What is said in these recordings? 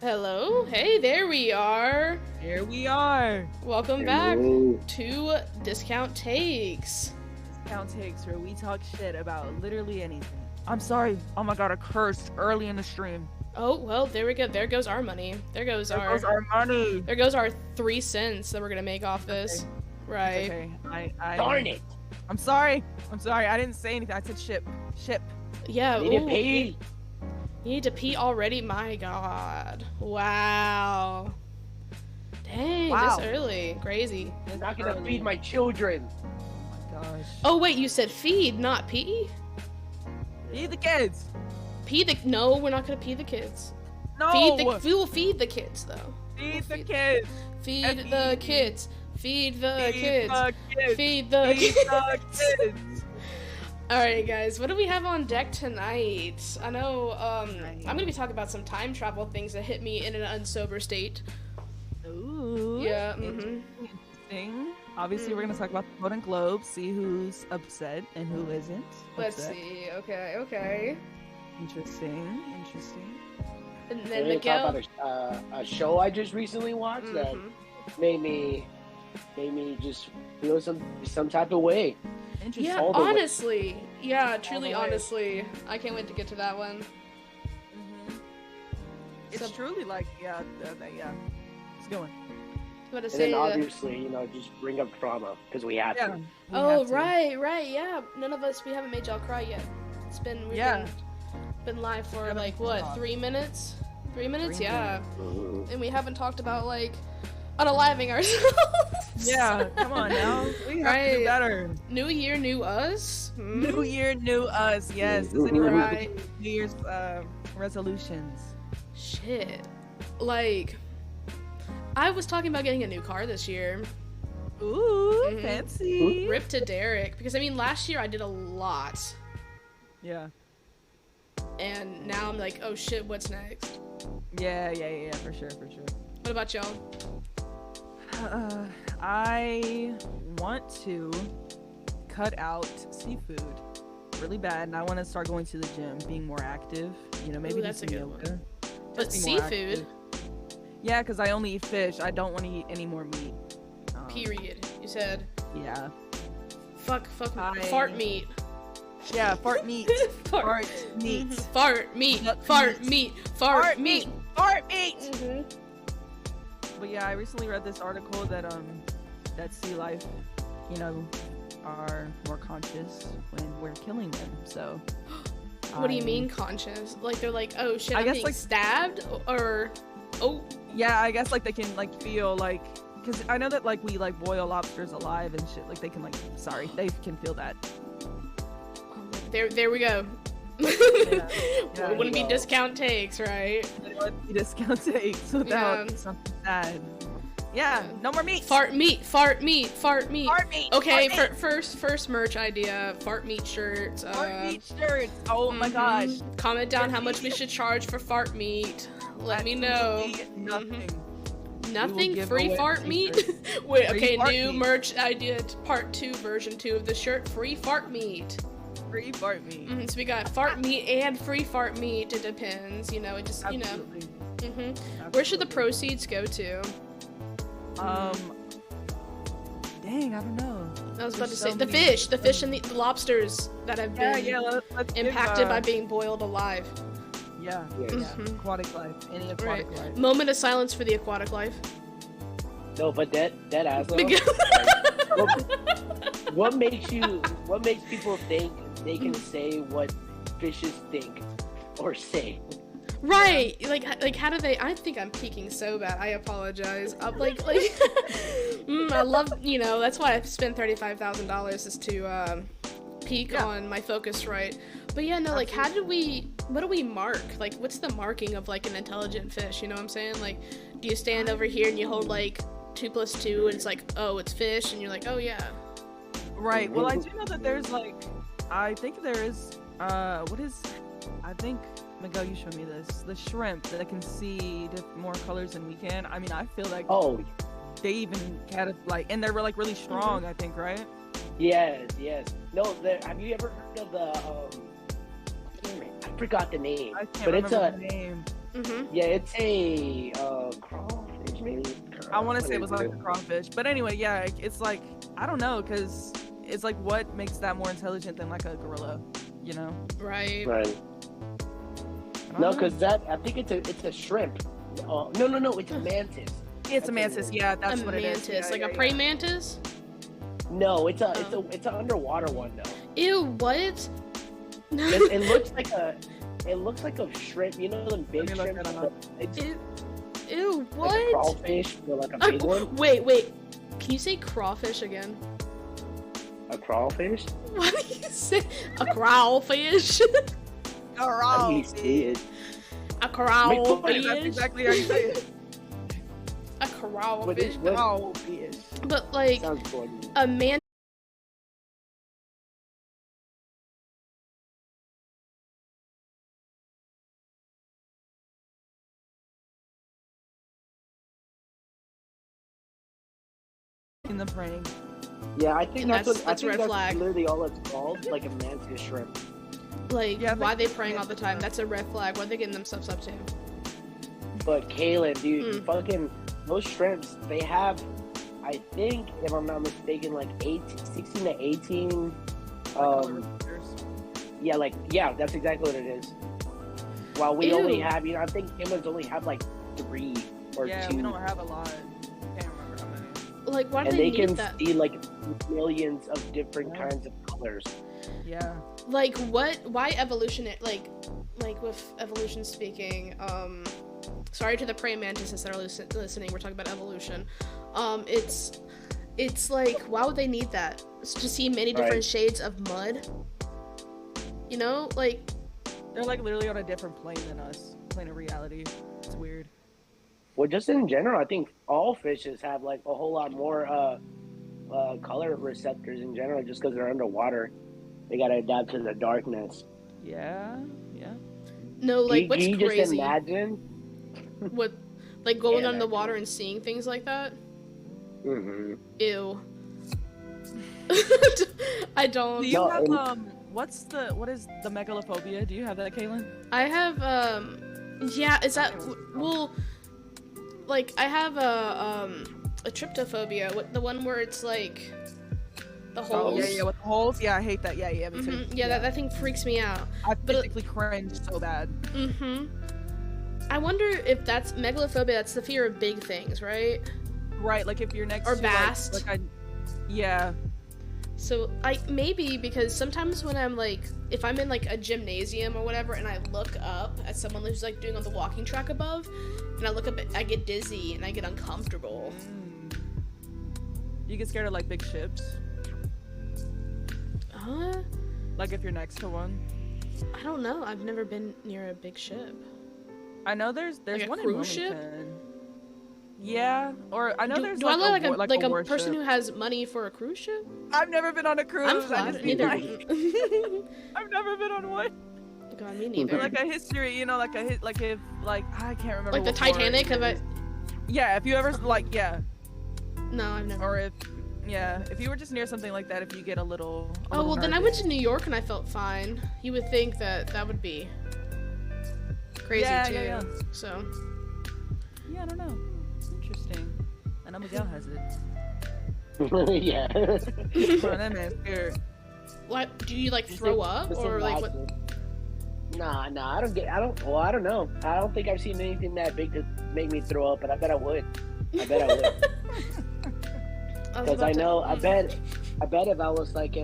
Hello? Hey, there we are. Here we are. Welcome back to Discount Takes. Discount Takes, where we talk shit about literally anything. I'm sorry. Oh my god, I cursed early in the stream. Oh, well, there we go. There goes our money. There goes our money. There goes our 3 cents that we're gonna make off this. Okay. Right. Okay. I Darn it! I'm sorry. I didn't say anything. I said ship. Yeah, Need to ooh, pee. You need to pee already? My god. Wow. Dang, Wow. this early. Crazy. I'm not gonna feed my children. Oh my gosh. Oh, wait, you said feed, not pee? Feed the kids. No, we're not gonna pee the kids. No. We will feed the kids, though. Feed the kids. Feed F-E-E-D. the kids. Feed the kids. Feed Feed the the kids. kids. Alright, guys, what do we have on deck tonight? I know, I'm gonna be talking about some time travel things that hit me in an unsober state. Ooh. Yeah, Interesting. Obviously, we're gonna talk about the Golden Globes, see who's upset and who isn't. Let's upset. see. Okay. Interesting. And We're then gonna Miguel. talk about a show I just recently watched that made me just feel some type of way. Interesting. Yeah, all the way. honestly. Yeah, truly, the way. honestly. I can't wait to get to that one. Mhm. It's So- truly like, yeah. It's going. What to And say? then obviously, just bring up drama because we have Yeah. to. we Oh, have to. right, yeah. None of us, we haven't made y'all cry yet. We've Yeah. been live for Haven't like, what, talked. 3 minutes? 3 minutes? 3 Yeah. Mhm. And we haven't talked about, like, unaliving ourselves. Yeah, come on now. We have to Right. do better. New year, new us? Hmm? New year, new us. Yes. Does anyone have Right. any New Year's resolutions? Shit. Like, I was talking about getting a new car this year. Ooh, Mhm. fancy. Rip to Derek. Because, I mean, last year I did a lot. Yeah. And now I'm like, oh shit, what's next? Yeah, for sure. What about y'all? I want to cut out seafood really bad, and I want to start going to the gym, being more active. Maybe Ooh, do that's a some good yoga. one. Just But be more seafood, active. Yeah, because I only eat fish. I don't want to eat any more meat. period. You said, Yeah. fuck, I- fart meat. Yeah, fart meat. Fart. Fart meat. Fart meat. Nut Fart meat. meat. Fart meat. Fart meat. Mhm. But yeah, I recently read this article that sea life, are more conscious when we're killing them. So. What do you mean conscious? Like they're like, oh shit, I I'm guess, being like- stabbed, or oh Yeah, I guess like they can like feel like, because I know that like we like boil lobsters alive and shit. Like they can they can feel that. there we go. Yeah, It wouldn't be you go. discount takes, right? They want you discount takes without Yeah. something sad. Yeah, no more meat. Fart meat. Fart meat. Fart meat. Fart meat. Okay, Fart meat. first merch idea, fart meat shirts. Fart meat shirts. Oh my gosh. Comment down how much we should charge for fart meat. Let me know. Absolutely nothing. Nothing give free away fart free meat. shirts. Wait, Free okay, fart new meat. merch idea, part 2, version 2 of the shirt, free fart meat. Free fart meat. So we got fart meat and free fart meat. It depends, it just, Absolutely. Where should the proceeds go to? Dang, I don't know. I was about to There's say so the many- fish and the lobsters that have been Let's give, impacted by being boiled alive. Yeah, Mhm. aquatic life, any aquatic life. Moment of silence for the aquatic life. No, but that ass. though, Miguel. what makes people think they can say what fishes think or say? Right, like how do they? I think I'm peeking so bad. I apologize. I'm like, I love, that's why I spent $35,000 is to peek on my Focusrite. But yeah, no, like, what do we mark? Like, what's the marking of like an intelligent fish? You know what I'm saying? Like, do you stand over here and you hold like 2 + 2, and it's like, oh, it's fish, and you're like, oh yeah. Right. Well, I do know that there's I think there is, I think, Miguel, you showed me this, the shrimp that can see more colors than we can. I mean, I feel like Oh, they even had and they're like really strong, I think, right? yes. No, have you ever heard of the? Damn it, I forgot the name. I can't But it's remember the name. Yeah, it's a crawfish maybe. I want to say it was like a crawfish, but anyway, yeah, it's like I don't know, because it's like what makes that more intelligent than like a gorilla, you know? Right. Right. No, because I think it's a shrimp. No, it's a mantis. It's a mantis. Yeah, that's what it is. A mantis, Yeah, like yeah, a praying mantis. No, it's an underwater one though. Ew, what? It looks like a shrimp. You know the big shrimp. Ew, what? Like a crawfish or like a big one. Wait. Can you say crawfish again? A crawfish? What do you say? A crawfish? How do you say it? A crawfish. That's exactly how you say it. A crawfish. Crawfish. But like Sounds funny. a man. In the praying. Yeah, I think that's red flag. Literally all it's called, like a mantis shrimp. Like, Yeah, why they praying all the time? That's a red flag. What are they getting themselves up to? But Kaylin, dude, fucking those shrimps, they have, I think, if I'm not mistaken, like 16 to 18. Yeah, that's exactly what it is. While we only have, I think humans only have like 3 or 2. Yeah, we don't have a lot. I can't remember how many. Like, why do And they they need can that? see like millions of different kinds of colors. Yeah. Like, why evolution? Like with evolution speaking, sorry to the praying mantises that are listening, we're talking about evolution. It's like, why would they need that? To see many different shades of mud? You know, like... They're like literally on a different plane than us. Plane of reality. It's weird. Well, just in general, I think all fishes have like a whole lot more color receptors in general, just because they're underwater. They gotta adapt to the darkness. Yeah. No, like, what's Can you crazy? just imagine? What, like, going under the water and seeing things like that? Mm-hmm. Ew. I don't. Do you have what is the megalophobia? Do you have that, Kaylin? I have yeah, is that well, like, I have a tryptophobia, the one where it's like the holes. Oh, yeah, with the holes. Yeah, I hate that. Yeah, me too. Yeah, that thing freaks me out. I physically cringe so bad. I wonder if that's megalophobia. That's the fear of big things, right? Right, like if you're next or to vast. Yeah. So maybe because sometimes when I'm like, if I'm in like a gymnasium or whatever, and I look up at someone who's like doing on the walking track above, and I look up, I get dizzy and I get uncomfortable. You get scared of like big ships? Like if you're next to one? I don't know. I've never been near a big ship. I know there's like one a in cruise ship. Yeah, or I know there's do I look like a warship. person who has money for a cruise ship? I've never been on a cruise. I'm flattered. Neither. I've never been on one. God, me neither. Like a history, like I can't remember. Like the Titanic. Yeah, if you ever No, I've never. Or if you were just near something like that, if you get a little. Oh well, then I went to New York and I felt fine. You would think that would be crazy too. Yeah. So. Yeah, I don't know. Interesting. I know Miguel has it. Yeah. Bro, that man's scared. What? Do you like throw up or like what? Nah, I don't know. I don't think I've seen anything that big to make me throw up, but I bet I would. Because I bet if I was like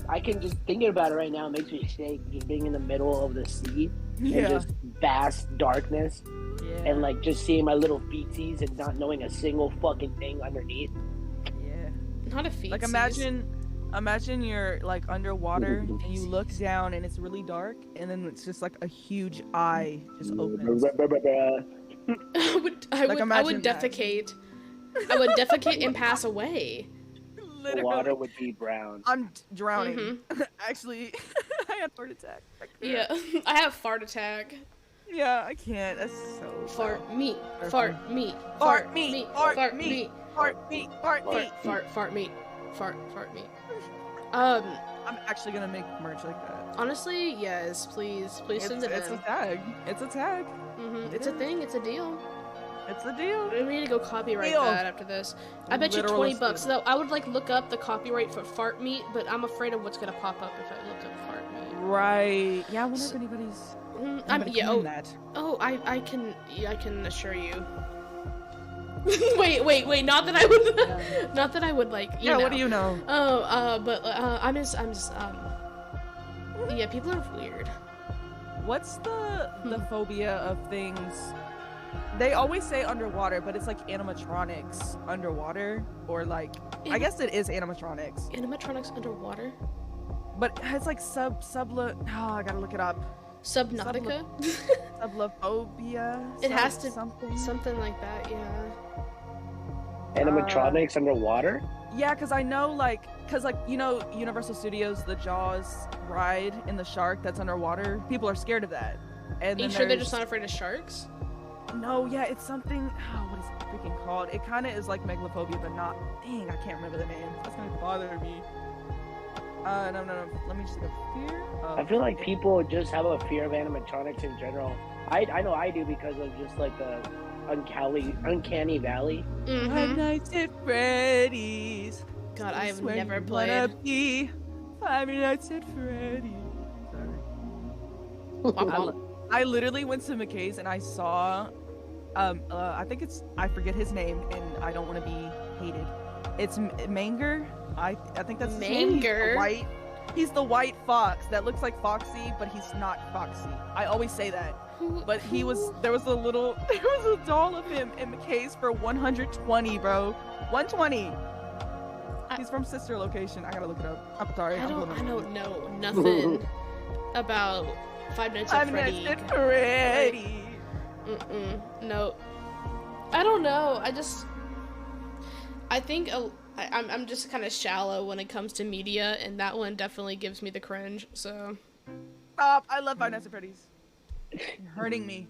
I can just thinking about it right now, it makes me shake, just being in the middle of the sea and just vast darkness. Yeah. And like just seeing my little feetsies and not knowing a single fucking thing underneath. Yeah. Not a feetsies. Like imagine you're like underwater and you look down and it's really dark and then it's just like a huge eye just opens. I would defecate. I would defecate and pass away. The water would be brown. I'm drowning. Actually, I had a heart attack. Yeah, I have fart attack. Yeah, I can't. That's so fart meat. Fart meat. Fart meat. Fart meat. Fart meat. Fart meat. Fart meat. Fart meat. I'm actually gonna make merch like that. Honestly, yes, please send it It's in. a tag. It's a tag. It's a thing. It's a deal. It's a deal. We need to go copyright that after this. I bet you $20 though. I would like look up the copyright for fart meat, but I'm afraid of what's gonna pop up if I look up fart meat. Right. Yeah. I wonder if anybody's. I can assure you. wait. Not that I would like. You know. What do you know? Yeah, people are weird. What's the phobia of things? They always say underwater, but it's like animatronics underwater, or like I guess it is animatronics. Animatronics underwater. But it's like I gotta look it up. Subnautica? Sublophobia? It has to something like that, yeah. Animatronics underwater? Yeah, because I know, you know, Universal Studios, the Jaws ride in the shark that's underwater. People are scared of that. And are you sure they're just not afraid of sharks? No, yeah, it's something. What is it freaking called? It kind of is like megalophobia, but not. Dang, I can't remember the name. That's gonna bother me. No. Let me just go. Fear. I feel like people just have a fear of animatronics in general. I know I do because of just like the uncanny valley. Five Nights at Freddy's. God, I have never played. Five Nights at Freddy's. Sorry. I literally went to McKay's and I saw, I forget his name, and I don't want to be hated. It's Manger. I think that's his name. Manger. He's the white fox that looks like Foxy, but he's not Foxy. I always say that. But there was a doll of him in McKay's for $120, bro. $120. He's from Sister Location. I gotta look it up. I'm sorry. I don't know nothing about Five Nights at Freddy. No. I don't know. I think I'm just kind of shallow when it comes to media, and that one definitely gives me the cringe, so. Stop. I love Five Nights at Freddy's. You're hurting me.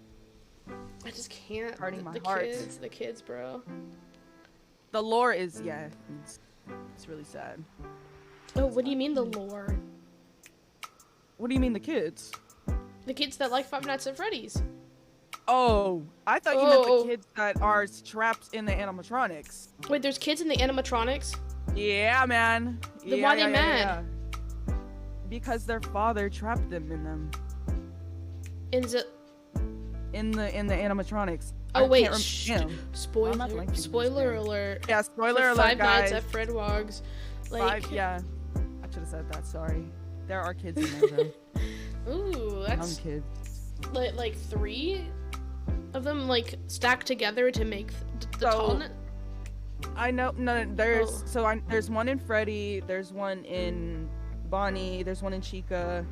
I just can't. Hurting my heart. The kids, bro. The lore is, it's really sad. Oh, what do you mean the lore? What do you mean the kids? The kids that like Five Nights at Freddy's. Oh, I thought you meant the kids that are trapped in the animatronics. Wait, there's kids in the animatronics? Yeah, man. Then why are they mad? Because their father trapped them in them. Is it? In the animatronics. Oh wait, spoiler alert. Yeah, spoiler alert, Five guys. Nights at Fredwog's. I should have said that. Sorry. There are kids in there though. Ooh, that's young kids. Like 3 of them stacked together to make the tall. I know. No, there's one in Freddy. There's one in Bonnie. There's one in Chica.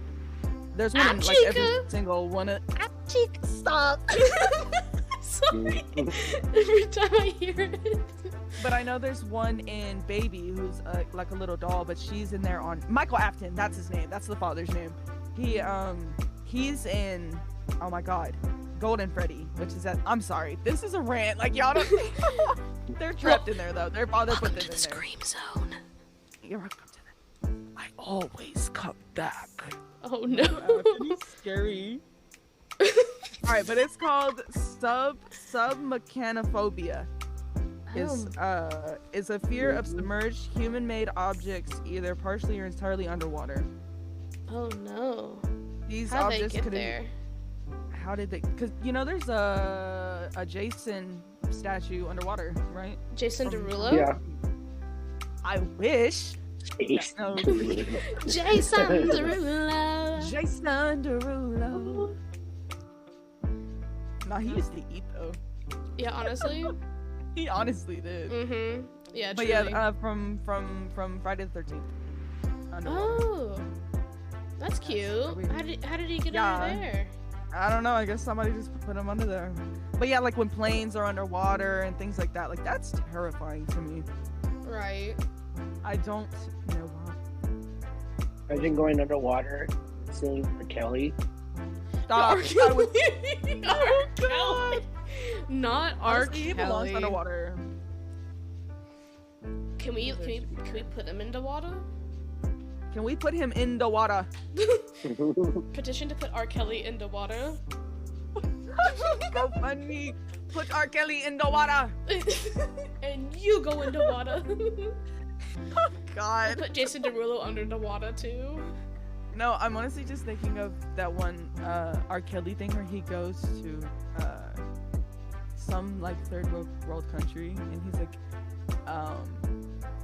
There's one in every single one of. Chica, stop. Sorry. Every time I hear it. But I know there's one in Baby who's like a little doll, but she's in there on Michael Afton. That's his name. That's the father's name. He's in. Oh my God, Golden Freddy, which is that. I'm sorry. This is a rant. Y'all don't. They're trapped in there though. Their father put them in there. Scream zone. You're welcome to that. I always come back. Oh no. Scary. All right, but it's called submechanophobia. Is a fear of submerged human-made objects, either partially or entirely underwater. Oh no. These How'd objects they get there? How did they? Because there's a Jason statue underwater, right? Jason Derulo. Yeah. I wish. Jason Derulo. Jason Derulo. Nah, he used to eat though. Yeah, honestly. He honestly did. Mm-hmm. Yeah, but truly. yeah, from Friday the 13th. Oh, that's cute. How did he get under there? I don't know. I guess somebody just put him under there. But yeah, when planes are underwater and things like that, that's terrifying to me. Right. I don't know why. Imagine going underwater, singing for Kelly. Stop. R. Kelly. Not R. Kelly. He belongs underwater. Can we put him into water? Can we put him in the water? Petition to put R. Kelly into water. Go funny. Put R. Kelly in the water. And you go into water. Oh God. Put Jason Derulo under the water too. No, I'm honestly just thinking of that one R. Kelly thing where he goes to some like third world country and he's like,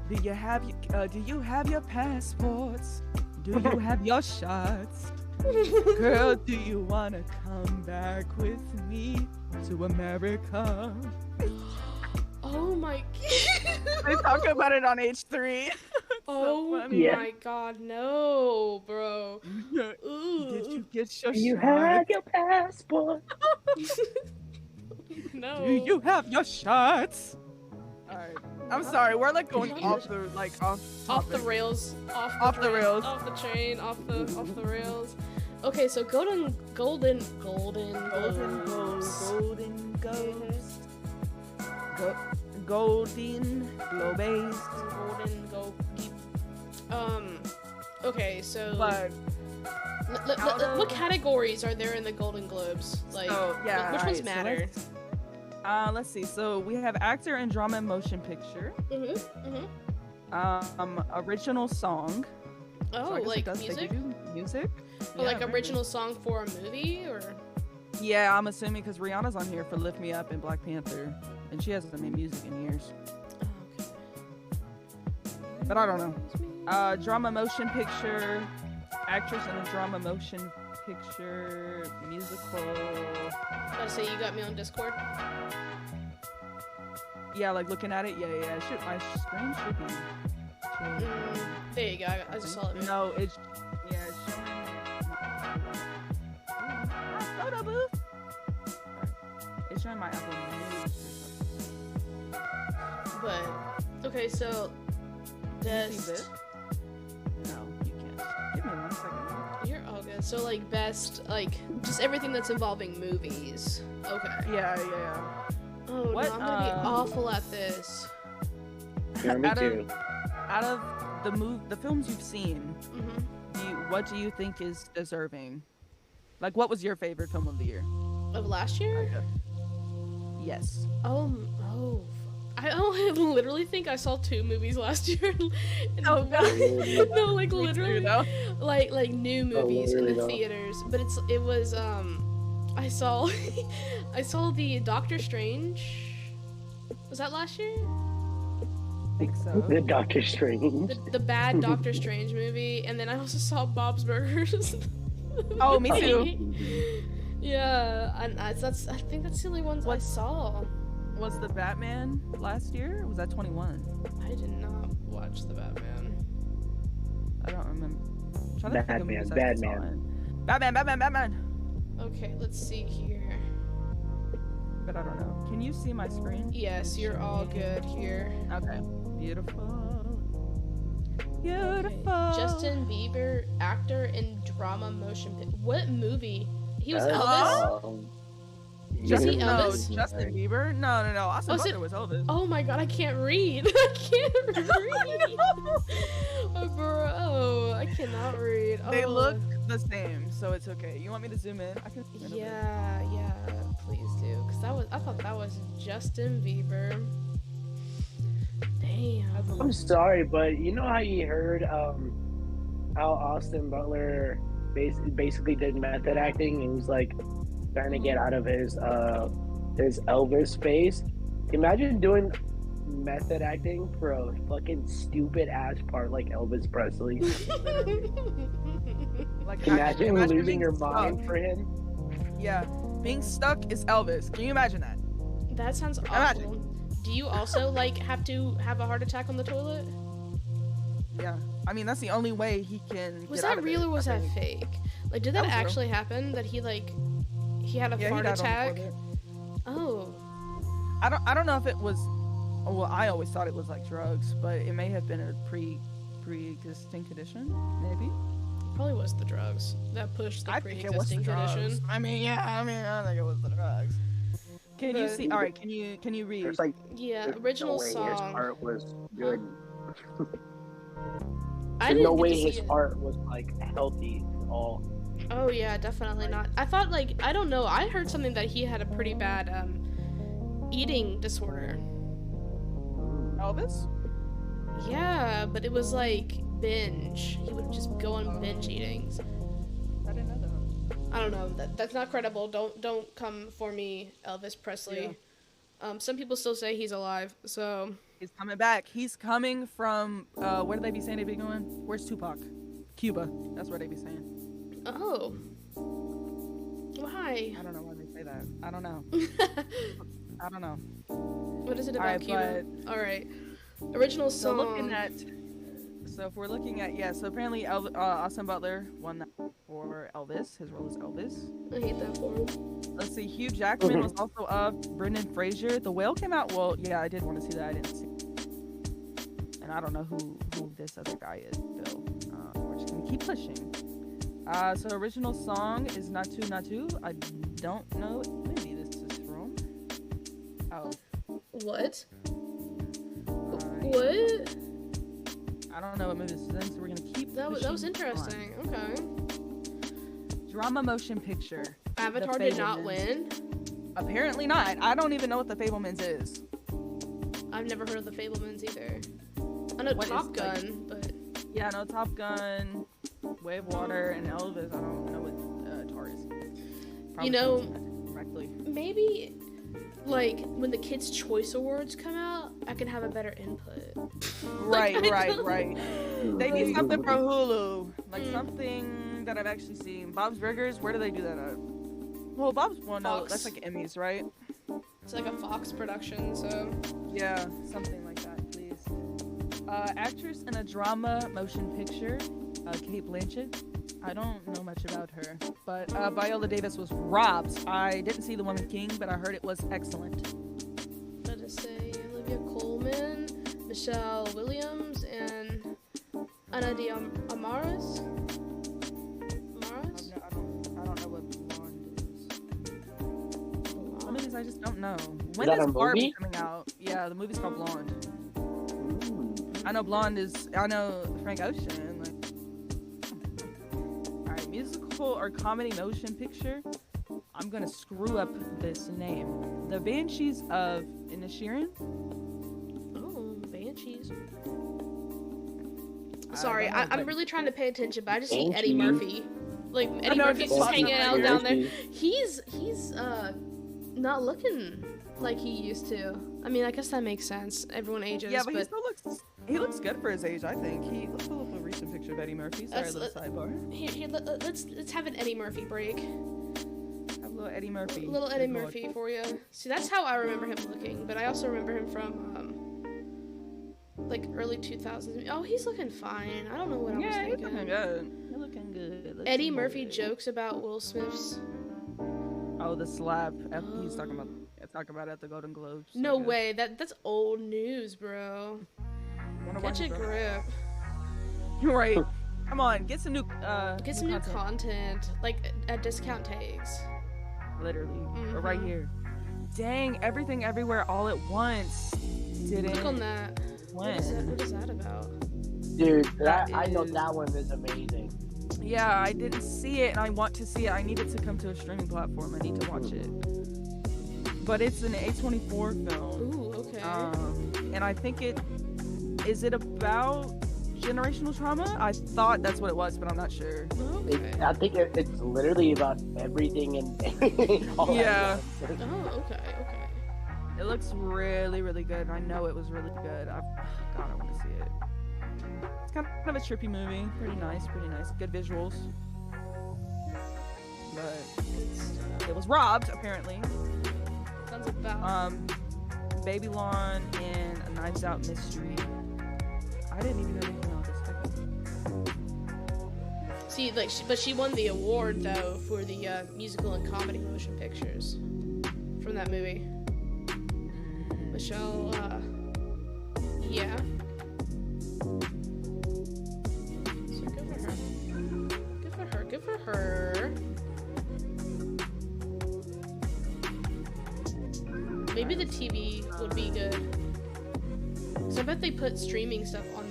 do you have your passports? Do you have your shots? Girl, do you wanna come back with me to America? Oh my god. They talk about it on H3. Oh my god, no, bro. Ooh. Did you get your You shot? have your passport. No. Do you have your shots? Alright. I'm sorry, we're like going off the the rails, off the rails, off the train, off the rails. Okay, so golden globes. Okay, so what categories are there in the Golden Globes? Like, which ones matter? Let's see. So we have actor and drama and motion picture. Original song. Oh, so like music? Music. Or like original song for a movie, or? Yeah, I'm assuming because Rihanna's on here for "Lift Me Up" and Black Panther, and she hasn't made music in years. Okay. But I don't know. Drama motion picture, actress in a drama motion picture, musical. Gotta say, you got me on Discord. Yeah, like looking at it. Yeah. My screen should be. There you go. I just saw it. No, it's showing. Photo booth. It's showing my Apple News. But okay, so best. No, you can't. Give me 1 second. You're all good. So like best, like just everything that's involving movies. Okay. Yeah. Oh no, I'm gonna be awful at this. Yeah, me too. Out of the films you've seen, what do you think is deserving? Like, what was your favorite film of the year? Of last year? Yes. I literally think I saw 2 movies last year. Oh god. No, like literally, too, like new movies in the theaters. But it was I saw the Doctor Strange. Was that last year? I think so. The Doctor Strange. The bad Doctor Strange movie, and then I also saw Bob's Burgers. Oh, me too. Yeah, and I think that's the only ones I saw. Was the Batman last year? Or was that 21? I did not watch the Batman. I don't remember. I'm trying to think of movies I saw. Batman. Okay, let's see here. But I don't know. Can you see my screen? Yes, you're all good here. Okay. Beautiful. Okay. Justin Bieber, actor in drama motion picture. What movie? He was Elvis? Justin Bieber? No. Austin Butler was Elvis. Oh my god, I can't read. I can't read. Bro, I cannot read. They look the same, so it's okay. You want me to zoom in? I can zoom in. Yeah, please do. Cause I thought that was Justin Bieber. Damn. I'm sorry, but you know how you heard how Austin Butler basically did method acting and was like trying to get out of his Elvis face. Imagine doing method acting for a fucking stupid ass part like Elvis Presley. Like, imagine losing your mind for him. Yeah, being stuck is Elvis. Can you imagine that? That sounds awful. Do you also like have to have a heart attack on the toilet? Yeah, I mean that's the only way he can. Was that real or was that fake? Like, did that actually happen? That he had a heart attack? Oh. I don't know if it was. Well, I always thought it was like drugs, but it may have been a pre-existing condition, maybe. Probably was the drugs that pushed the pre-existing condition. I think it was the drugs. Can you see? All right, can you read? There's like original no way song. His art was good. I There's didn't no get way to see his it. heart was like healthy at all. Oh yeah, definitely not. I thought like I don't know. I heard something that he had a pretty bad eating disorder. Elvis? Yeah, but it was like binge. He would just go on binge eating. I didn't know that. I don't know. That's not credible. Don't come for me, Elvis Presley. Yeah. Some people still say he's alive. So He's coming back. He's coming from where do they be saying they be going? Where's Tupac? Cuba. That's where they be saying. oh, why? I don't know why they say that. I don't know. I don't know. What is it about Alright, Cuba? All right, original So song. so if we're looking at so apparently Austin Butler won that for Elvis. His role is Elvis. I hate that for him. Let's see. Hugh Jackman was also Brendan Fraser. The Whale came out. Well, yeah, I did want to see that. I didn't see. And I don't know who this other guy is. Though we're just gonna keep pushing. So original song is Natu Natu. I don't know what movie this is from. Oh. What? What? I don't know what movie this is in, so we're gonna keep. That was pushing interesting. on. Okay. Drama motion picture. Avatar The did not Fabelmans. win. Apparently not. I don't even know what the Fablemans is. I've never heard of the Fablemans either. I know What Top is, Gun, like- but Yeah, no, Top Gun, Way of Water, and Elvis. I don't know what Tar is. Probably You know- pronounced that correctly. maybe like when the Kids' Choice Awards come out, I can have a better input. Right, I right, don't- right. They need something for Hulu, like something that I've actually seen. Bob's Burgers. Where do they do that at? Well, Bob's. Well, no, Fox. that's like Emmys, right? It's like a Fox production, so Yeah, something like that, please. Actress in a drama motion picture, Kate Blanchett. I don't know much about her, but Viola Davis was robbed. I didn't see The Woman King, but I heard it was excellent. let us say Olivia Colman, Michelle Williams, and Ana de Amaras. Amaras? I don't know what Blonde is. Some movies I just don't know. When that is a Barbie movie? coming out? Yeah, the movie's called Blonde. Ooh. I know Blonde is. I know Frank Ocean. Like, all right, musical or comedy motion picture. I'm gonna screw up this name. The Banshees of Inisherin. Oh, Banshees. I Sorry, don't know, I'm but- really trying to pay attention, but I just see Eddie Banshees? Murphy. Like Eddie know, Murphy's just just talking hanging about out down there. Banshees. He's not looking like he used to. I mean, I guess that makes sense. Everyone ages, Yeah, but he looks good for his age. I think let's pull up a recent picture of Eddie Murphy. Sorry, a little sidebar. Here, let's have an Eddie Murphy break. Have a little Eddie Murphy. Little Eddie Good Lord. Murphy for you. See, that's how I remember him looking, but I also remember him from like early 2000s. Oh, he's looking fine. I don't know what I was Yeah, he's thinking. looking good. You're looking good. Eddie Murphy jokes about Will Smith's. Oh, the slap. He's talking about at the Golden Globes. No I guess. way. That's old news, bro. Wonder why Catch a he's grip. You're right. Come on, get some new Get some new content, like at discount tags. Literally, or right Mhm. here. Dang, everything everywhere all at once. Didn't Click on that. What is that about? Dude, That I know is- that one is amazing. Yeah, I didn't see it, and I want to see it. I need it to come to a streaming platform. I need to watch it. But it's an A24 film. Ooh, okay. And I think is it about generational trauma? I thought that's what it was, but I'm not sure. Okay. I think it's literally about everything and all Yeah. that. Oh, okay. It looks really, really good. And I know it was really good. God, I want to see it. It's kind of a trippy movie. Pretty nice. Good visuals. But Good stuff. it was robbed, apparently. Sounds about. Babylon and a Knives Out mystery. I didn't even know they came out this quickly. See, like, but she won the award though for the musical and comedy motion pictures from that movie. Michelle, yeah. So good for her. Good for her. Maybe the TV would be good. So I bet they put streaming stuff on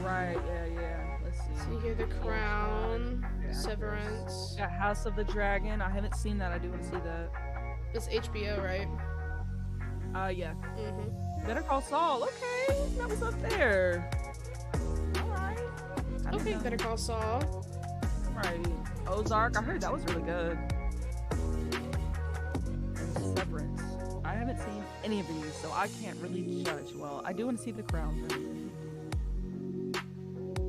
Right, yeah. Let's see. So you hear The Crown, Severance. Got House of the Dragon. I haven't seen that. I do want to see that. It's HBO, right? Yeah. Mm-hmm. Better Call Saul. Okay, that was up there. Alright. Okay, Better Call Saul. Right. Ozark. I heard that was really good. And Severance. I haven't seen any of these, so I can't really judge. Well, I do want to see The Crown.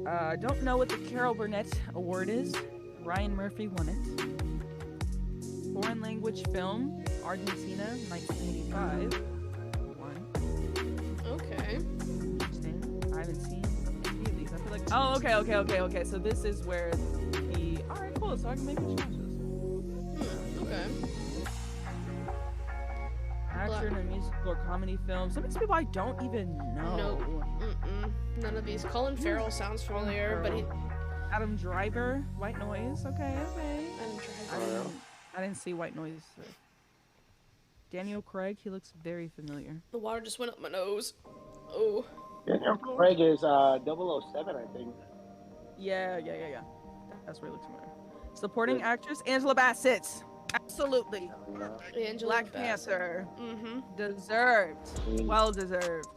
I don't know what the Carol Burnett Award is. Ryan Murphy won it. Foreign language film, Argentina, 1985. Okay. Interesting. I haven't seen any of these. I feel like. Oh, okay. So this is where the. Alright, cool. So I can maybe watch this. Okay. Actor in a musical or comedy film. Some of these people I don't even know. Nope. None of these. Colin Farrell sounds familiar, but he. Adam Driver, White Noise. Okay. Adam Driver. I didn't see White Noise. Daniel Craig, he looks very familiar. The water just went up my nose. Oh. Daniel Craig is 007, I think. Yeah. That's where he looks familiar. Supporting actress, Angela Bassett. Absolutely. Angela Black Bassett. Panther. Mm-hmm. Deserved. Well deserved.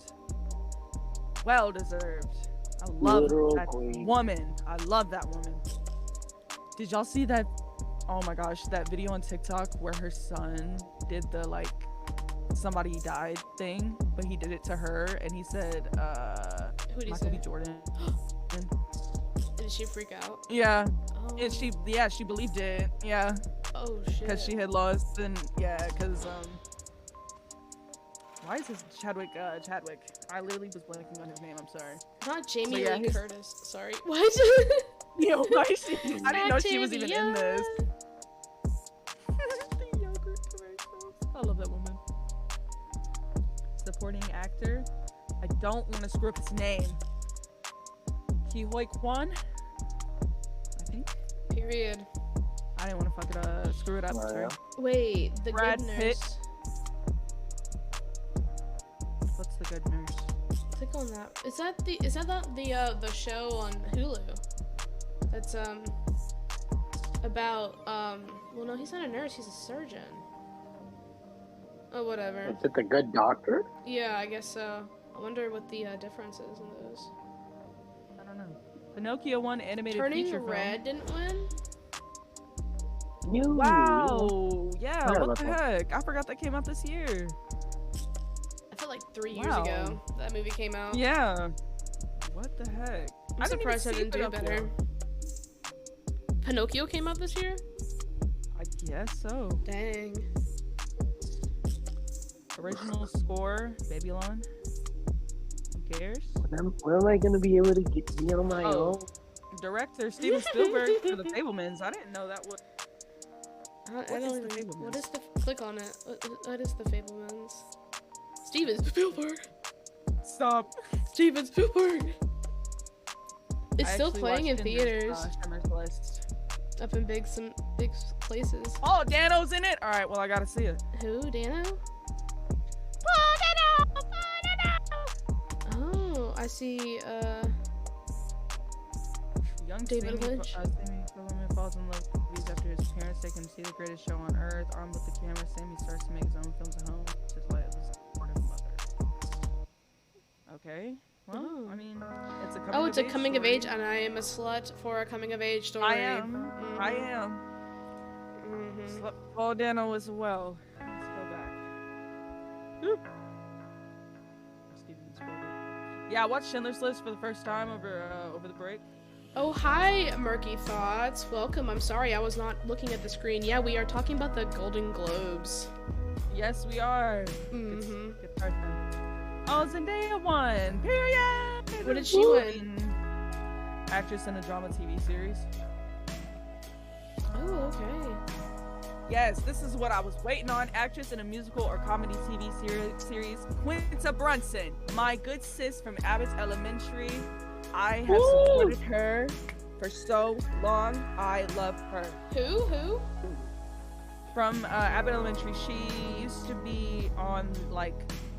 I love that woman. I love that woman. Did y'all see that? Oh my gosh, that video on TikTok where her son did the like somebody died thing, but he did it to her, and he said, Who did he Michael say? B. Jordan. Did she freak out? Yeah, Oh. and she believed it. Yeah, Oh shit. because she had lost, and because why is this Chadwick? I literally was blanking on his name. I'm sorry. Not Jamie So, yeah, Lee his- Curtis. Sorry. What? Yo, why is she? I didn't know she was even in Octavia. this. The yogurt commercials. I love that woman. Supporting actor. I don't want to screw up his name. Ki Hoi Kwan. I think. Period. I didn't want to fuck it up. Screw it up. Sorry. Wait, the Brad good Pitt. nurse. What's the good nurse? Click on that. Is that the show on Hulu? That's about well no, he's not a nurse, he's a surgeon. Oh whatever. Is it The Good Doctor? Yeah, I guess so. I wonder what the difference is in those. I don't know. Pinocchio won animated Turning feature Red didn't win? No. Wow. Yeah. Forgot What about the that. heck? I forgot that came out this year. I felt like 3 years Wow. ago that movie came out. Yeah. What the heck? I'm surprised I didn't do Pinocchio. better. Pinocchio came out this year? I guess so. Dang. Original score, Babylon. Who cares? When am I going to be able to be on my Oh. own? Director Steven Spielberg for The Fablemans. I didn't know that was. I What don't is even. The Fablemans? What is the? Click on it. What is the Fablemans? Steven Spielberg. Stop. Steven Spielberg. It's I still actually playing in watched theaters, Schindler's List. up in some big places. Oh, Dano's in it. All right. Well, I gotta see it. Who? Dano? Oh, I see. Young David Lynch. Sammy Silverman falls in love with movies after his parents take him to see the greatest show on earth. Armed with the camera, Sammy starts to make his own films at home. Just like his supportive mother. Okay. Well, Oh. I mean, it's a coming Oh, it's a coming of story. age, and I am a slut for a coming of age story. I am. Mhm. I am. Mhm. Oh, Dano as well. Let's go back. Woo. Steven Spielberg. Yeah, I watched Schindler's List for the first time over the break. Oh, hi, Murky Thoughts. Welcome. I'm sorry, I was not looking at the screen. Yeah, we are talking about the Golden Globes. Yes, we are. Mm-hmm. Good start then. Oh, Zendaya won. Period. What did she win? Actress in a drama TV series. Oh, okay. Yes, this is what I was waiting on. Actress in a musical or comedy TV series. Quinta Brunson, my good sis from Abbott's Elementary. I have supported her for so long. I love her. Who? From Abbott Elementary. She used to be on like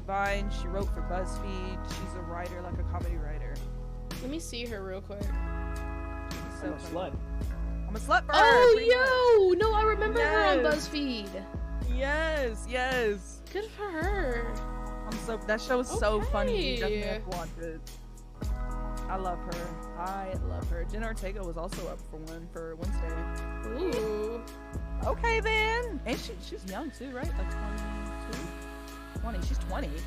Vine. She wrote for BuzzFeed. She's a writer, like a comedy writer. Let me see her real quick. I'm a slut. I'm a slut for her. Oh, yo! No, I remember her on Yes. BuzzFeed. Yes, yes. Good for her. That show is so funny. You Okay. definitely have to watch it. I love her. I love her. Jenna Ortega was also up for one for Wednesday. Ooh. Okay then. And she's young too, right? Like 22? 20. She's 20. I was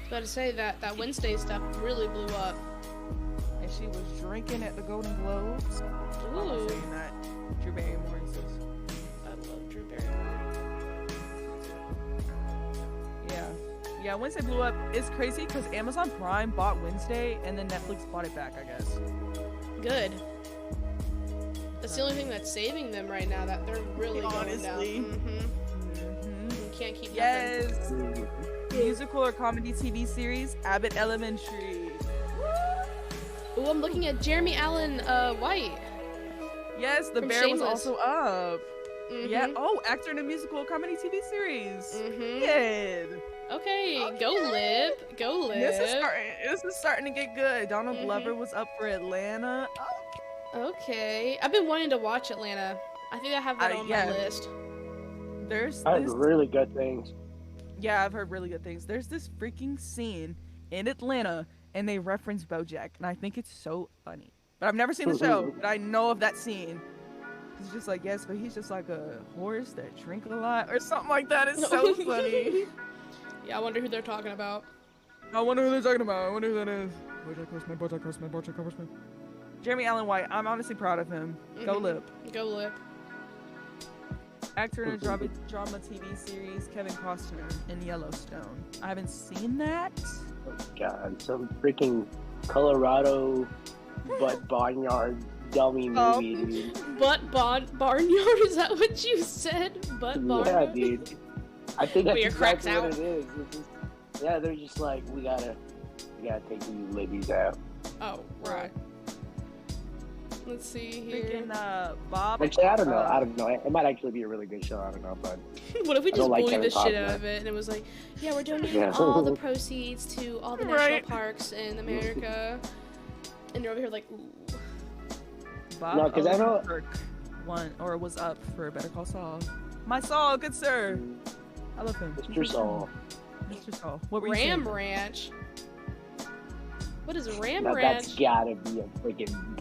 about to say that Wednesday stuff really blew up. And she was drinking at the Golden Globes. I'm not Ooh. saying that. Drew Barrymore is this. I love Drew Barrymore. Yeah. Yeah, Wednesday blew up. It's crazy because Amazon Prime bought Wednesday and then Netflix bought it back, I guess. Good. That's the only thing that's saving them right now. That they're really Honestly. going down. Mm-hmm. You can't keep nothing. Yes. Musical or comedy TV series, Abbott Elementary. Ooh, I'm looking at Jeremy Allen White. Yes, The From Bear was Shameless. also up. Yeah. Mhm. Oh, actor in a musical or comedy TV series. Mhm. Good. Okay, go Lip. Go Lip. This is starting to get good. Donald Mhm. Glover was up for Atlanta. Okay. I've been wanting to watch Atlanta. I think I have that on yeah. my list. There's I heard this, really good things. yeah, I've heard really good things. There's this freaking scene in Atlanta, and they reference BoJack, and I think it's so funny. But I've never seen the show, but I know of that scene. It's just like, yes, but he's just like a horse that drink a lot or something like that. It's so funny. Yeah, I wonder who they're talking about. I wonder who they're talking about. I wonder who that is. BoJack Horseman, BoJack Horseman, BoJack Horseman. Jeremy Allen White. I'm honestly proud of him. Go Mhm. Lip. Go Lip. Actor in a drama TV series, Kevin Costner in Yellowstone. I haven't seen that. Oh, God, some freaking Colorado butt barnyard dummy movie, dude. Butt barnyard? Is that what you said? Butt barnyard? Yeah, dude. I think that's Where your cracks exactly what out? it is. It's just, yeah, they're just like, we gotta take you ladies out. Oh, right. Let's see here. Freaking Bob. Actually, I don't know. It might actually be a really good show. I don't know, but What if we I just don't like bullied the Kevin shit out Costner. of it and it was like, yeah, we're donating Yeah. all the proceeds to all the national Right. parks in America. And you're over here like, ooh. Bob No, 'cause I know- Odenkirk won or was up for Better Call Saul. My Saul, good sir. I love him. Mr. Saul. Mr. Saul. What were you Ram saying? Ranch. What is Ram Now, Ranch? that's gotta be a freaking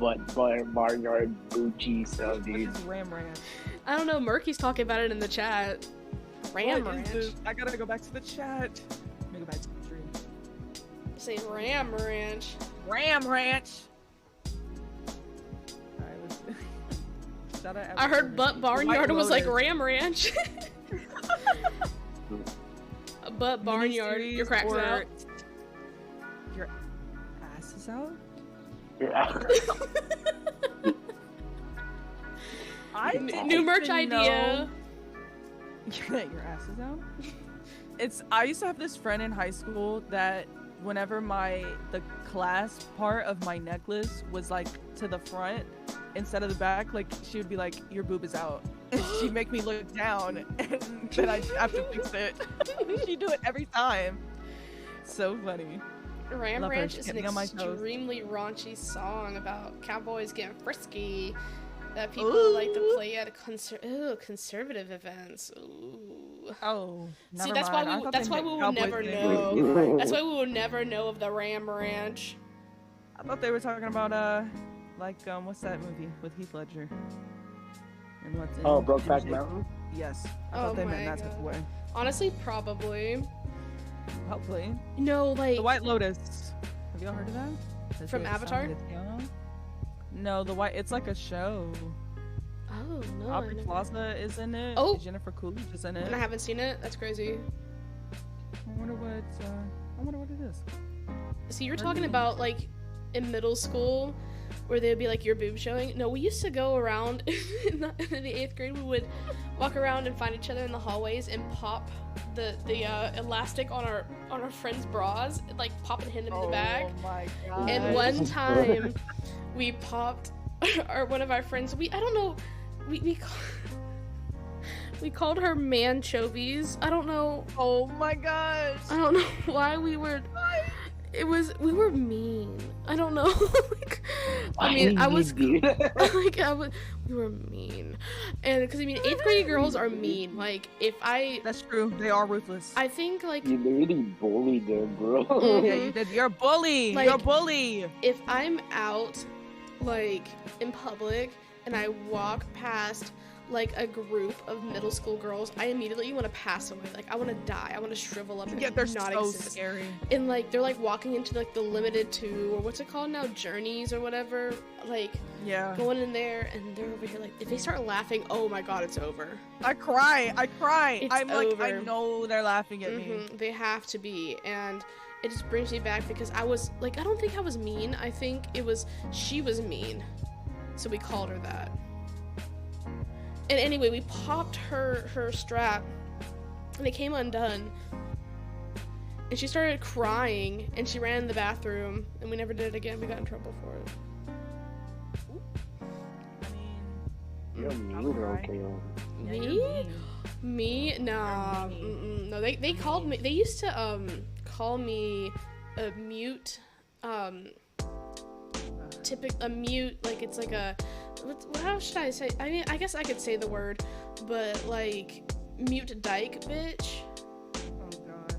barnyard Gucci stuff, What dude. is Ram Ranch? I don't know. Murky's talking about it in the chat. Ram What is Ranch. this? I gotta go back to the chat. Let me go back to the stream. Say Ram Ranch. Ram Ranch. Alright, let's... Shout out I heard Butt Barnyard and was like Lotus. Ram Ranch. Butt Barnyard. Your cracks Miniseries out. or- Your ass is out? Yeah. I didn't New merch even idea. know- Your ass is out? I used to have this friend in high school that whenever the clasp part of my necklace was like to the front instead of the back, like she would be like, your boob is out. And she'd make me look down and then I'd have to fix it. She'd do it every time. So funny. Ram Love her. Ranch She is kept an me on my toes. extremely raunchy song about cowboys getting frisky that people like to play at conservative events. Ooh. Oh, See, never that's mind. why I we thought that's they why meant we will cowboys never getting know. frisky. That's why we will never know of the Ram Ranch. I thought they were talking about what's that movie with Heath Ledger? And what's in Oh, Brokeback MJ? Mountain? Yes. I Oh thought they my meant that type of God. way. Honestly, probably. Hopefully. No, like The White Lotus. Have y'all heard of that? Does From it Avatar? sound Italiano? No, it's like a show. oh no, I Aubrey never- Plaza is in it. Oh! Jennifer Coolidge is in it. and I haven't seen it. That's crazy. I wonder what it is. See, you're Heard talking the about like in middle school where they'd be like your boob showing. No, we used to go around in the 8th grade. We would walk around and find each other in the hallways and pop the elastic on our friends' bras, like pop and hit them in the back. Oh my god. And one time we popped one of our friends. I don't know. We called her manchovies. I don't know. Oh my gosh. I don't know why we were. We were mean. I don't know. Like, I mean, I was dude. we were mean, and because I mean, 8th grade girls are mean. Like, if I, That's true. They are ruthless. I think like You literally bullied them, bro. Yeah, you did. You're a bully. Like- You're a bully. if I'm out, like in public, and I walk past like a group of middle school girls, I immediately want to pass away. Like, I want to die. I want to shrivel up and Yeah, they're not so exist. scary. And like they're like walking into like the limited 2 or what's it called now, journeys or whatever. Like Yeah. going in there and they're over here like if they start laughing, oh my god, it's over. I cry. It's I'm like, I over. know they're laughing at me. Mhm, they have to be, and it just brings me back because I was like, I don't think I was mean. I think it was she was mean, so we called her that. And anyway, we popped her strap, and it came undone. And she started crying, and she ran in the bathroom, and we never did it again. We got in trouble for it. I mean, You're mean, girl, Kale. yeah, Me? you're mean. Me? Nah. You're mean. Mm-mm. No, they called me. They used to call me a mute. A mute. Like it's like a. How should I say? I mean, I guess I could say the word, but like mute dyke bitch. Oh god.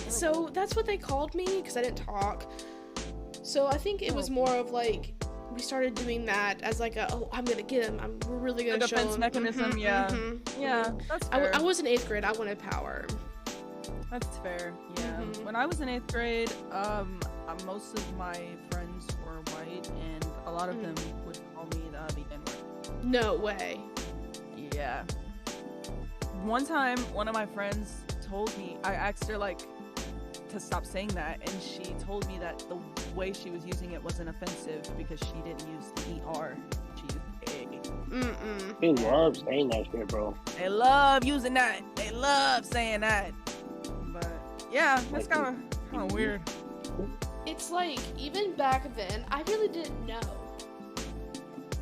So that's what they called me because I didn't talk. So I think it was more of like we started doing that as like a, oh, I'm gonna get him. We're really gonna A show defense him. mechanism, yeah. Mhm. Yeah, that's I fair. was in 8th grade. I wanted power. That's fair. Yeah. Mhm. When I was in 8th grade, most of my friends were white, and a lot of them would call me the N-word. No way. Yeah. One time, one of my friends told me, I asked her like to stop saying that, and she told me that the way she was using it wasn't offensive because she didn't use the ER. She used A. Mm-mm. They love saying that shit, bro. They love using that. They love saying that. But yeah, that's kind of weird. It's like, even back then, I really didn't know.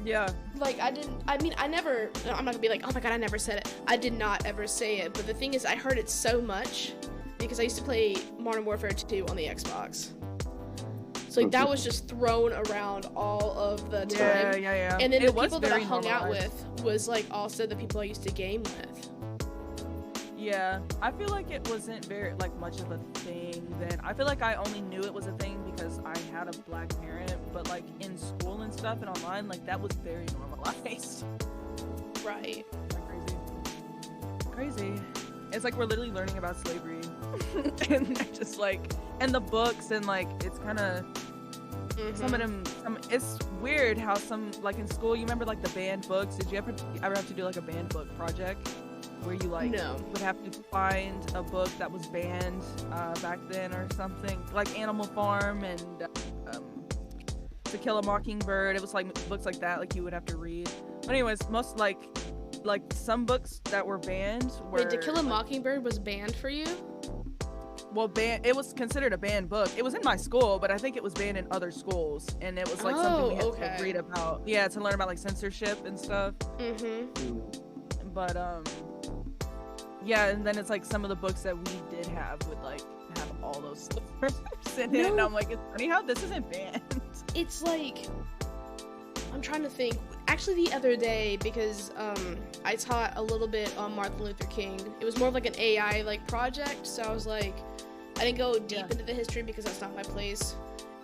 Yeah. Like, I'm not gonna be like, oh my god, I never said it. I did not ever say it, but the thing is, I heard it so much because I used to play Modern Warfare 2 on the Xbox. So, like, that was just thrown around all of the time. Yeah. And then It the was people that I very hung out normalized. with was, like, also the people I used to game with. Yeah, I feel like it wasn't very like much of a thing then. I feel like I only knew it was a thing because I had a black parent, but like in school and stuff and online, like that was very normalized. Right. Crazy. It's like we're literally learning about slavery, and they're just like, and the books and like it's kind of some of them. It's weird how some like in school. You remember like the banned books? Did you ever have to do like a banned book project? Where you like would have to find a book that was banned back then or something, like Animal Farm and To Kill a Mockingbird. It was like books like that, like you would have to read. But anyways, most like some books that were banned were. Wait, To Kill a Mockingbird was banned for you? Well, it was considered a banned book. It was in my school, but I think it was banned in other schools, and it was like something we had to read about. Yeah, to learn about like censorship and stuff. But yeah, and then it's like some of the books that we did have would like have all those slurs in it, and I'm like, it's funny how this isn't banned. It's like, I'm trying to think. Actually, the other day, because I taught a little bit on Martin Luther King. It was more of like an AI like project, so I was like, I didn't go deep into the history because that's not my place.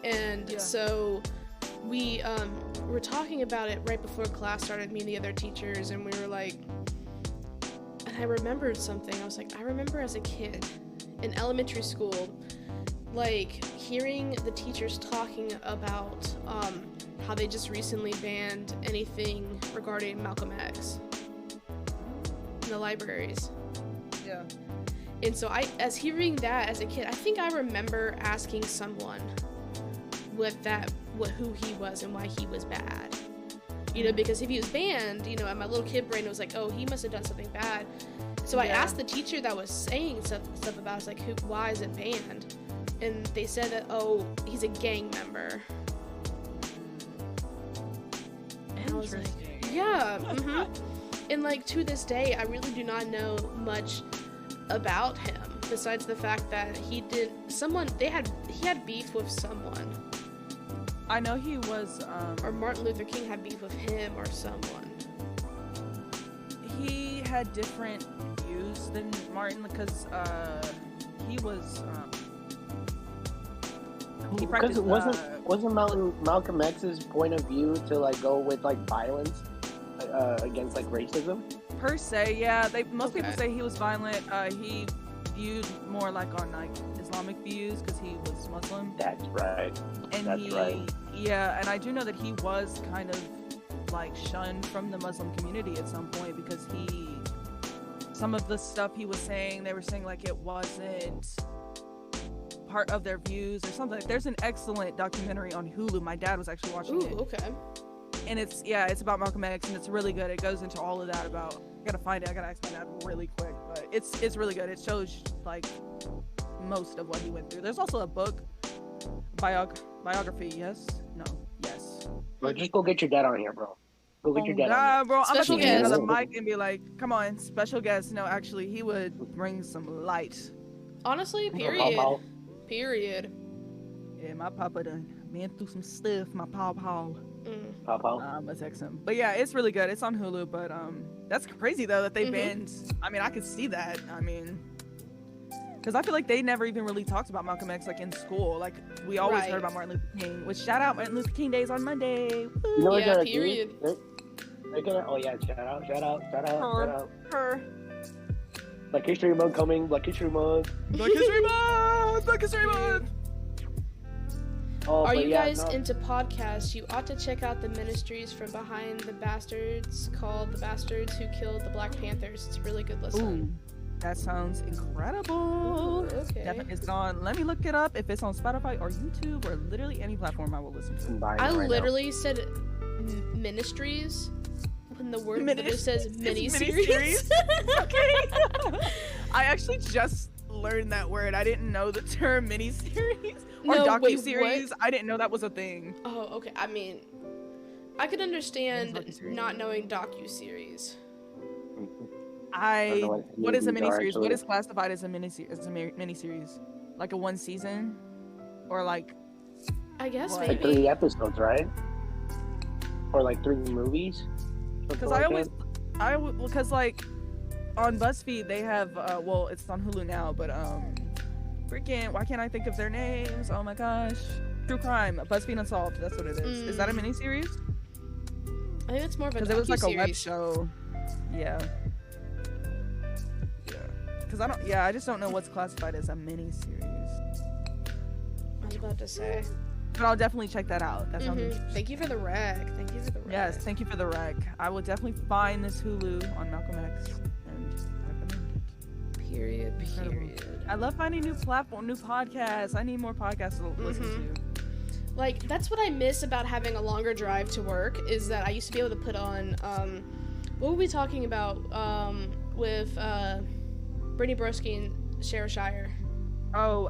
And so we were talking about it right before class started, me and the other teachers, and we were like, and I remembered something. I was like, I remember as a kid in elementary school, like hearing the teachers talking about how they just recently banned anything regarding Malcolm X in the libraries. Yeah. And so as hearing that as a kid, I think I remember asking someone who he was and why he was bad. You know, because if he was banned, you know, and my little kid brain was like, oh, he must have done something bad. So I asked the teacher that was saying stuff about, I was like, why is it banned? And they said that, oh, he's a gang member. And I was like, yeah. And like to this day, I really do not know much about him besides the fact that he had beef with someone. I know he was. Or Martin Luther King had beef with him or someone. He had different views than Martin because he was. He Because practiced. wasn't Malcolm X's point of view to like go with like violence against like racism? Per se, yeah. Most Okay. people say he was violent. He viewed more like on like Islamic views because he was Muslim. That's right. And That's right. Yeah, and I do know that he was kind of like shunned from the Muslim community at some point because some of the stuff he was saying, they were saying like it wasn't part of their views or something. There's an excellent documentary on Hulu. My dad was actually watching it. Okay. And it's about Malcolm X, and it's really good. It goes into all of that about. I gotta find it. I gotta ask my dad really quick, but it's really good. It shows like most of what he went through. There's also a book, biography. Yes, no, yes. Bro, just go get your dad on here, bro. Go get your dad on here. Bro, I'm about to Special get guest. another mic and be like, "Come on, special guest." No, actually, he would bring some light. Honestly, Go, period. Paul. Period. Yeah, my papa done been through some stuff. My pawpaw. Paul. I'm gonna text him. But yeah, it's really good. It's on Hulu, but that's crazy though that they banned. I mean, I could see that. I mean, because I feel like they never even really talked about Malcolm X like in school. Like we always Right. heard about Martin Luther King. Which shout out Martin Luther King Days on Monday. You know what Yeah, they're period. They're gonna. Oh yeah, shout out. Her. Black History Month coming. Black History Month. Black History Month. Black History Month. Oh, Are but you yeah, guys no. into podcasts? You ought to check out the ministries from behind the bastards called The Bastards Who Killed the Black Panthers. It's a really good listen. Ooh, that sounds incredible. Ooh, okay. Definitely, is it on? Let me look it up. If it's on Spotify or YouTube or literally any platform, I will listen to. I'm buying I it right literally said ministries when the word literally says It's miniseries. Okay. I actually just learned that word. I didn't know the term miniseries or No, wait, docuseries. what? I didn't know that was a thing. Oh, okay. I mean, I could understand What is docuseries? not knowing docuseries. don't know What is a movies are, miniseries? What actually. is classified as a miniseries? Like a one season, or like I guess What? Like maybe. 3 episodes, right? Or like 3 movies. because because like on BuzzFeed they have well it's on Hulu now, but freaking why can't I think of their names? Oh my gosh, True Crime, BuzzFeed Unsolved. That's what it is. Is that a miniseries? I think it's more of a Because it was like a web docuseries. show. Yeah. Because I just don't know what's classified as a miniseries. I was about to say. But I'll definitely check that out. That sounds interesting. Thank you for the rec. Thank you for the rec. Yes, thank you for the rec. I will definitely find this Hulu on Malcolm X and recommend it. Period. Incredible. Period. I love finding new platform, new podcasts. I need more podcasts to listen to. Like, that's what I miss about having a longer drive to work, is that I used to be able to put on, what were we talking about, with, Brittany Broski and Shara Shire? Oh,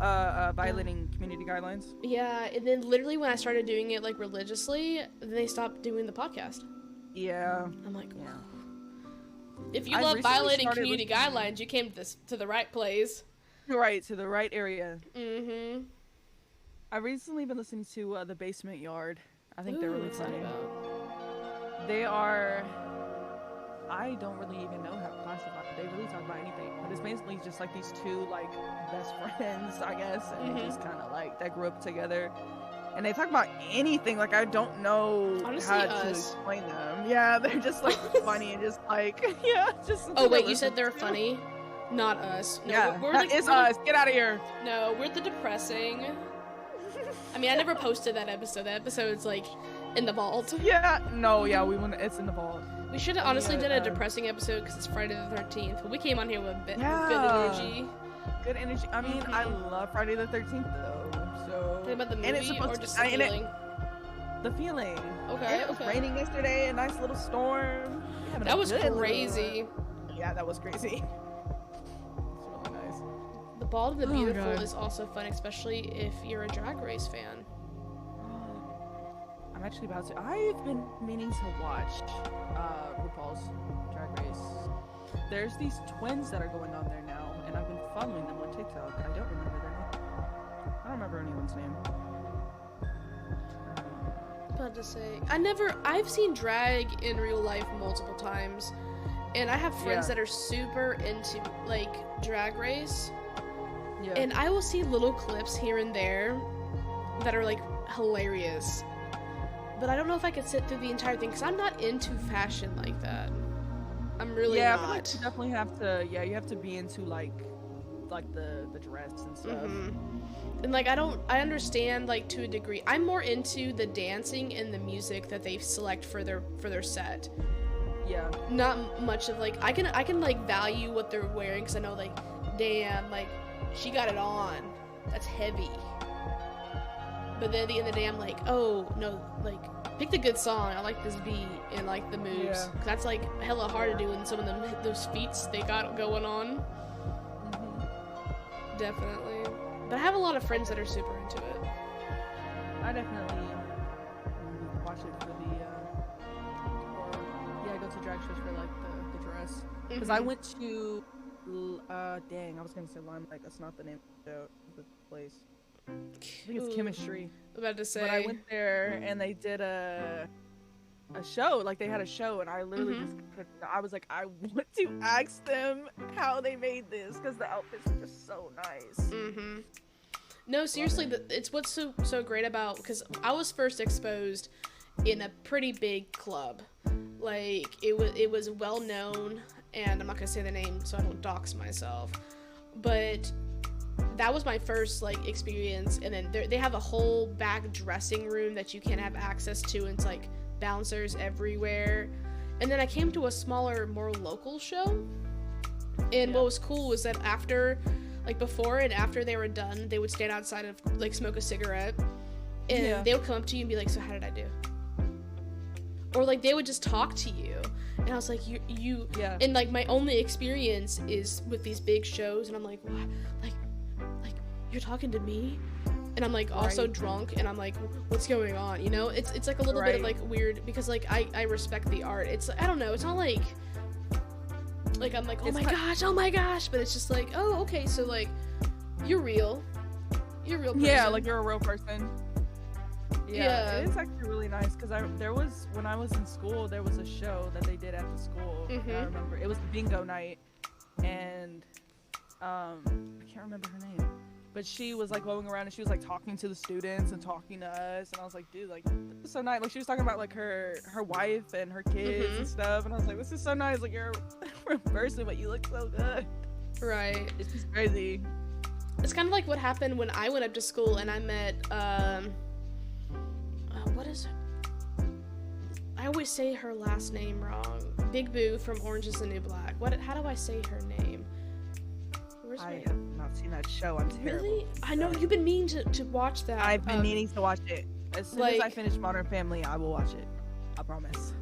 violating community guidelines. Yeah, and then literally when I started doing it, like, religiously, then they stopped doing the podcast. Yeah. I'm like, Yeah. if you I love recently violating started community guidelines, you came to the right place. Right, to the right area. Mm-hmm. I've recently been listening to The Basement Yard. I think they're really what's that funny. about? They are. I don't really even know how to classify it. They really talk about anything. But it's basically just like these two, like, best friends, I guess. And they just kind of like, that grew up together. And they talk about anything. Like, I don't know Honestly, how to us. explain them. Yeah, they're just like funny and just like, yeah, just. Oh, something wait, to you said listen they're to. funny? Not us. No, Yeah, we're that is us. Get out of here. No, we're the depressing. I mean, I never posted that episode. That episode's like in the vault. Yeah, no, yeah, we want it's in the vault. We should have honestly Yeah, did a depressing episode because it's Friday the 13th. But we came on here with good Yeah. energy. Good energy. I mean, I love Friday the 13th though. So Talking about the and it's movie supposed or to- just the and it- feeling. the feeling. Okay, And it was okay. raining yesterday, a nice little storm. We having a That was good little- crazy. Yeah, that was crazy. It's really nice. The Bald and the Oh, Beautiful God. is also fun, especially if you're a Drag Race fan. I'm actually about to. I've been meaning to watch RuPaul's Drag Race. There's these twins that are going on there now, and I've been following them on TikTok. I don't remember their name. I don't remember anyone's name. About to say, I've seen drag in real life multiple times, and I have friends that are super into like Drag Race, and I will see little clips here and there that are like hilarious, but I don't know if I could sit through the entire thing because I'm not into fashion like that. I'm really not. I feel like you definitely have to. Yeah, you have to be into like the dress and stuff. And like I understand like to a degree. I'm more into the dancing and the music that they select for their set. Yeah. Not much of like I can like value what they're wearing because I know like damn like she got it on. That's heavy. But then at the end of the day I'm like, oh no, like pick the good song. I like this beat and like the moves. Yeah. 'Cause that's like hella hard to do in some of them those feats they got going on. Definitely. But I have a lot of friends that are super into it. I definitely watch it for the I go to drag shows for like the dress. Because I went to I was gonna say Limelight, that's not the name of the place. I think it's Chemistry. About to say. But I went there and they did a show, like they had a show, and I literally I was like, I want to ask them how they made this because the outfits were just so nice. No, seriously, it's what's so great about, because I was first exposed in a pretty big club, like it was well known, and I'm not gonna say the name so I don't dox myself, but that was my first like experience. And then they have a whole back dressing room that you can't have access to, and it's like bouncers everywhere. And then I came to a smaller, more local show, and what was cool was that after, like before and after they were done, they would stand outside and like smoke a cigarette, and they would come up to you and be like, so how did I do? Or like they would just talk to you, and I was like, you and like my only experience is with these big shows, and I'm like, what? Like you're talking to me? And I'm like also drunk, and I'm like, what's going on? You know, it's like a little bit of like weird, because like I respect the art. It's, I don't know, it's not like I'm like, oh my gosh, but it's just like, oh, okay, so like you're real person. Yeah, like you're a real person. Yeah, it is actually really nice, because when I was in school, there was a show that they did at the school. I remember it was the bingo night, and I can't remember her name, but she was like going around and she was like talking to the students and talking to us, and I was like, dude, like this is so nice. Like she was talking about like her wife and her kids and stuff, and I was like, this is so nice. Like you're a real person, but you look so good. Right. It's just crazy. It's kind of like what happened when I went up to school and I met what is it? I always say her last name wrong. Big Boo from Orange Is the New Black. How do I say her name? I have not seen that show. I'm terrible. Really? I know you've been meaning to watch that. I've been meaning to watch it. As soon as I finish Modern Family, I will watch it. I promise.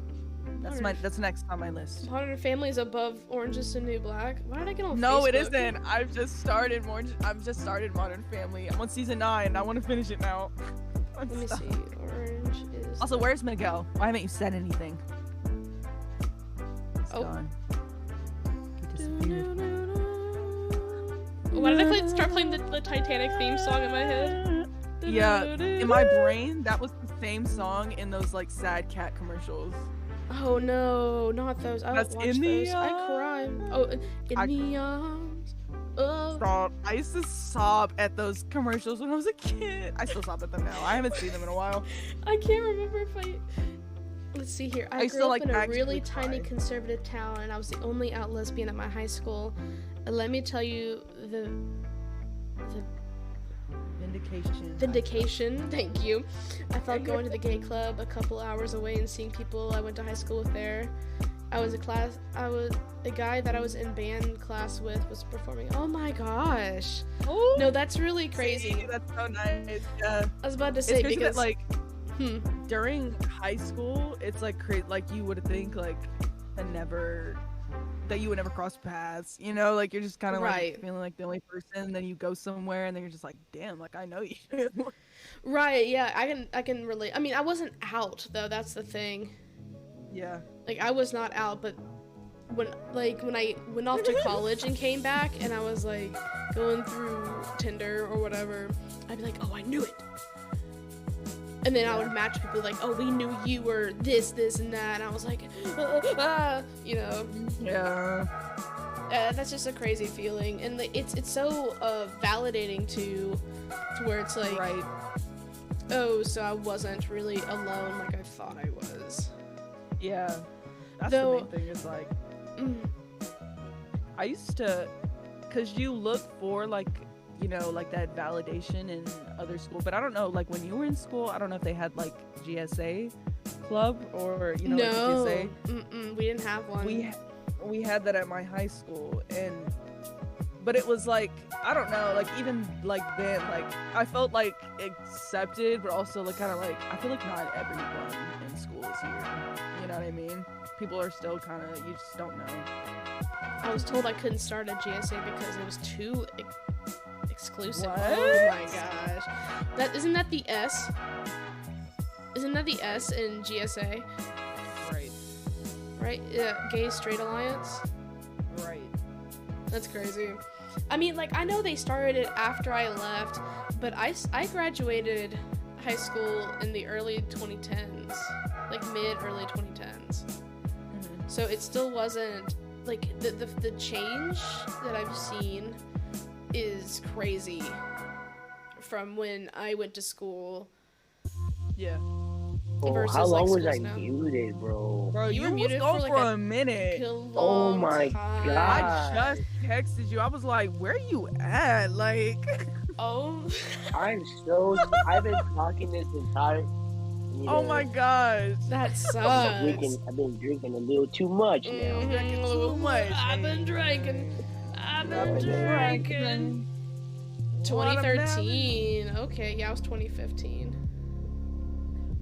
That's next on my list. Modern Family is above Orange Is the New Black. Why did I get on Facebook? No, it isn't. I've just started Modern Family. I'm on season 9. I want to finish it now. Let me see. Orange is. Also, where's Miguel? Why haven't you said anything? He's gone. He disappeared. Why did I start playing the Titanic theme song in my head? Yeah, in my brain, that was the same song in those like sad cat commercials. Oh no, not those. I don't watch those. I cry. Oh, in the arms. Stop. I used to sob at those commercials when I was a kid. I still sob at them now. I haven't seen them in a while. I can't remember if I. Let's see here. I grew up in a really tiny conservative town, and I was the only out lesbian at my high school. Let me tell you, the vindication. Thank you. I felt going to the gay club a couple hours away and seeing people I went to high school with there. A guy that I was in band class with was performing. Oh my gosh. Ooh. No, that's really crazy. See, that's so nice. Yeah. I was about to say, because that, like during high school, it's like like you would think like that you would never cross paths, you know, like you're just kind of like feeling like the only person, and then you go somewhere and then you're just like, damn, like I know you. Right, yeah, I can relate. I mean, I wasn't out though, that's the thing. Yeah. Like I was not out, but when I went off to college and came back and I was like going through Tinder or whatever, I'd be like, oh, I knew it. And then I would match people like, oh, we knew you were this, and that. And I was like, you know. Yeah. That's just a crazy feeling. And it's so validating to where it's like, Right. oh, so I wasn't really alone like I thought I was. Yeah. That's Though, the main thing is like, I used to, cause you look for like, you know, like that validation in other school, but I don't know, like when you were in school, I don't know if they had like GSA club or, you know, no, like GSA. We didn't have one. We had that at my high school, but it was like, I don't know, like even like then, like I felt like accepted, but also like kind of like, I feel like not everyone in school is here. You know what I mean? People are still kind of, you just don't know. I was told I couldn't start at GSA because it was too exclusive. What? Oh my gosh. Isn't that the S? Isn't that the S in GSA? Right. Right? Gay Straight Alliance? Right. That's crazy. I mean, like, I know they started it after I left, but I graduated high school in the early 2010s. Like, early 2010s. Mm-hmm. So it still wasn't, like, the change that I've seen is crazy from when I went to school. Yeah. Oh, how long was I muted, bro? Bro, You you were muted was for, gone like, for a minute. Oh my time. God. I just texted you. I was like, where you at? Like, Oh. I've been talking this entire. You know, oh my gosh. That sucks. I've been drinking a little too much now. Drinking too much. I've been drinking. I've been drinking. What a 2013. Okay, yeah, I was 2015.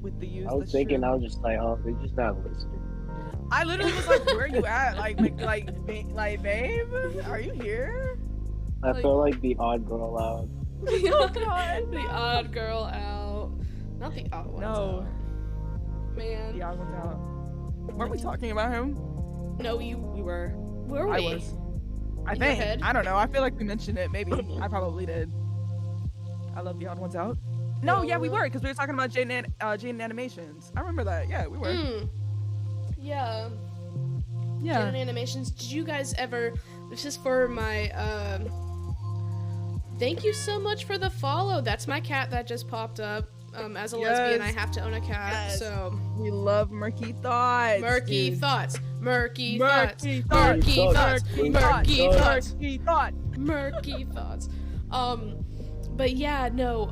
With the youth. I was thinking, I was just like, oh, they're just not listening. I literally was like, where you at? Like, babe, are you here? I feel like the odd girl out. Oh God. The odd girl out. Not the odd ones No. out. Man. The odd one's out. Weren't we talking about him? No, we were. were we? I was. I In your think. head? I don't know. I feel like we mentioned it. Maybe. I probably did. I love the odd ones out. No, yeah, we were, because we were talking about Jaden Animations. I remember that. Yeah, we were. Yeah. Yeah. Jaden Animations. Did you guys ever? This is for my. Thank you so much for the follow. That's my cat that just popped up. As a lesbian, I have to own a cat, so. We love murky thoughts. Murky dude. thoughts. Murky thoughts. Murky Murky thoughts. thoughts. Murky Murky thoughts. thoughts. Murky thought. Murky thoughts. But yeah, no,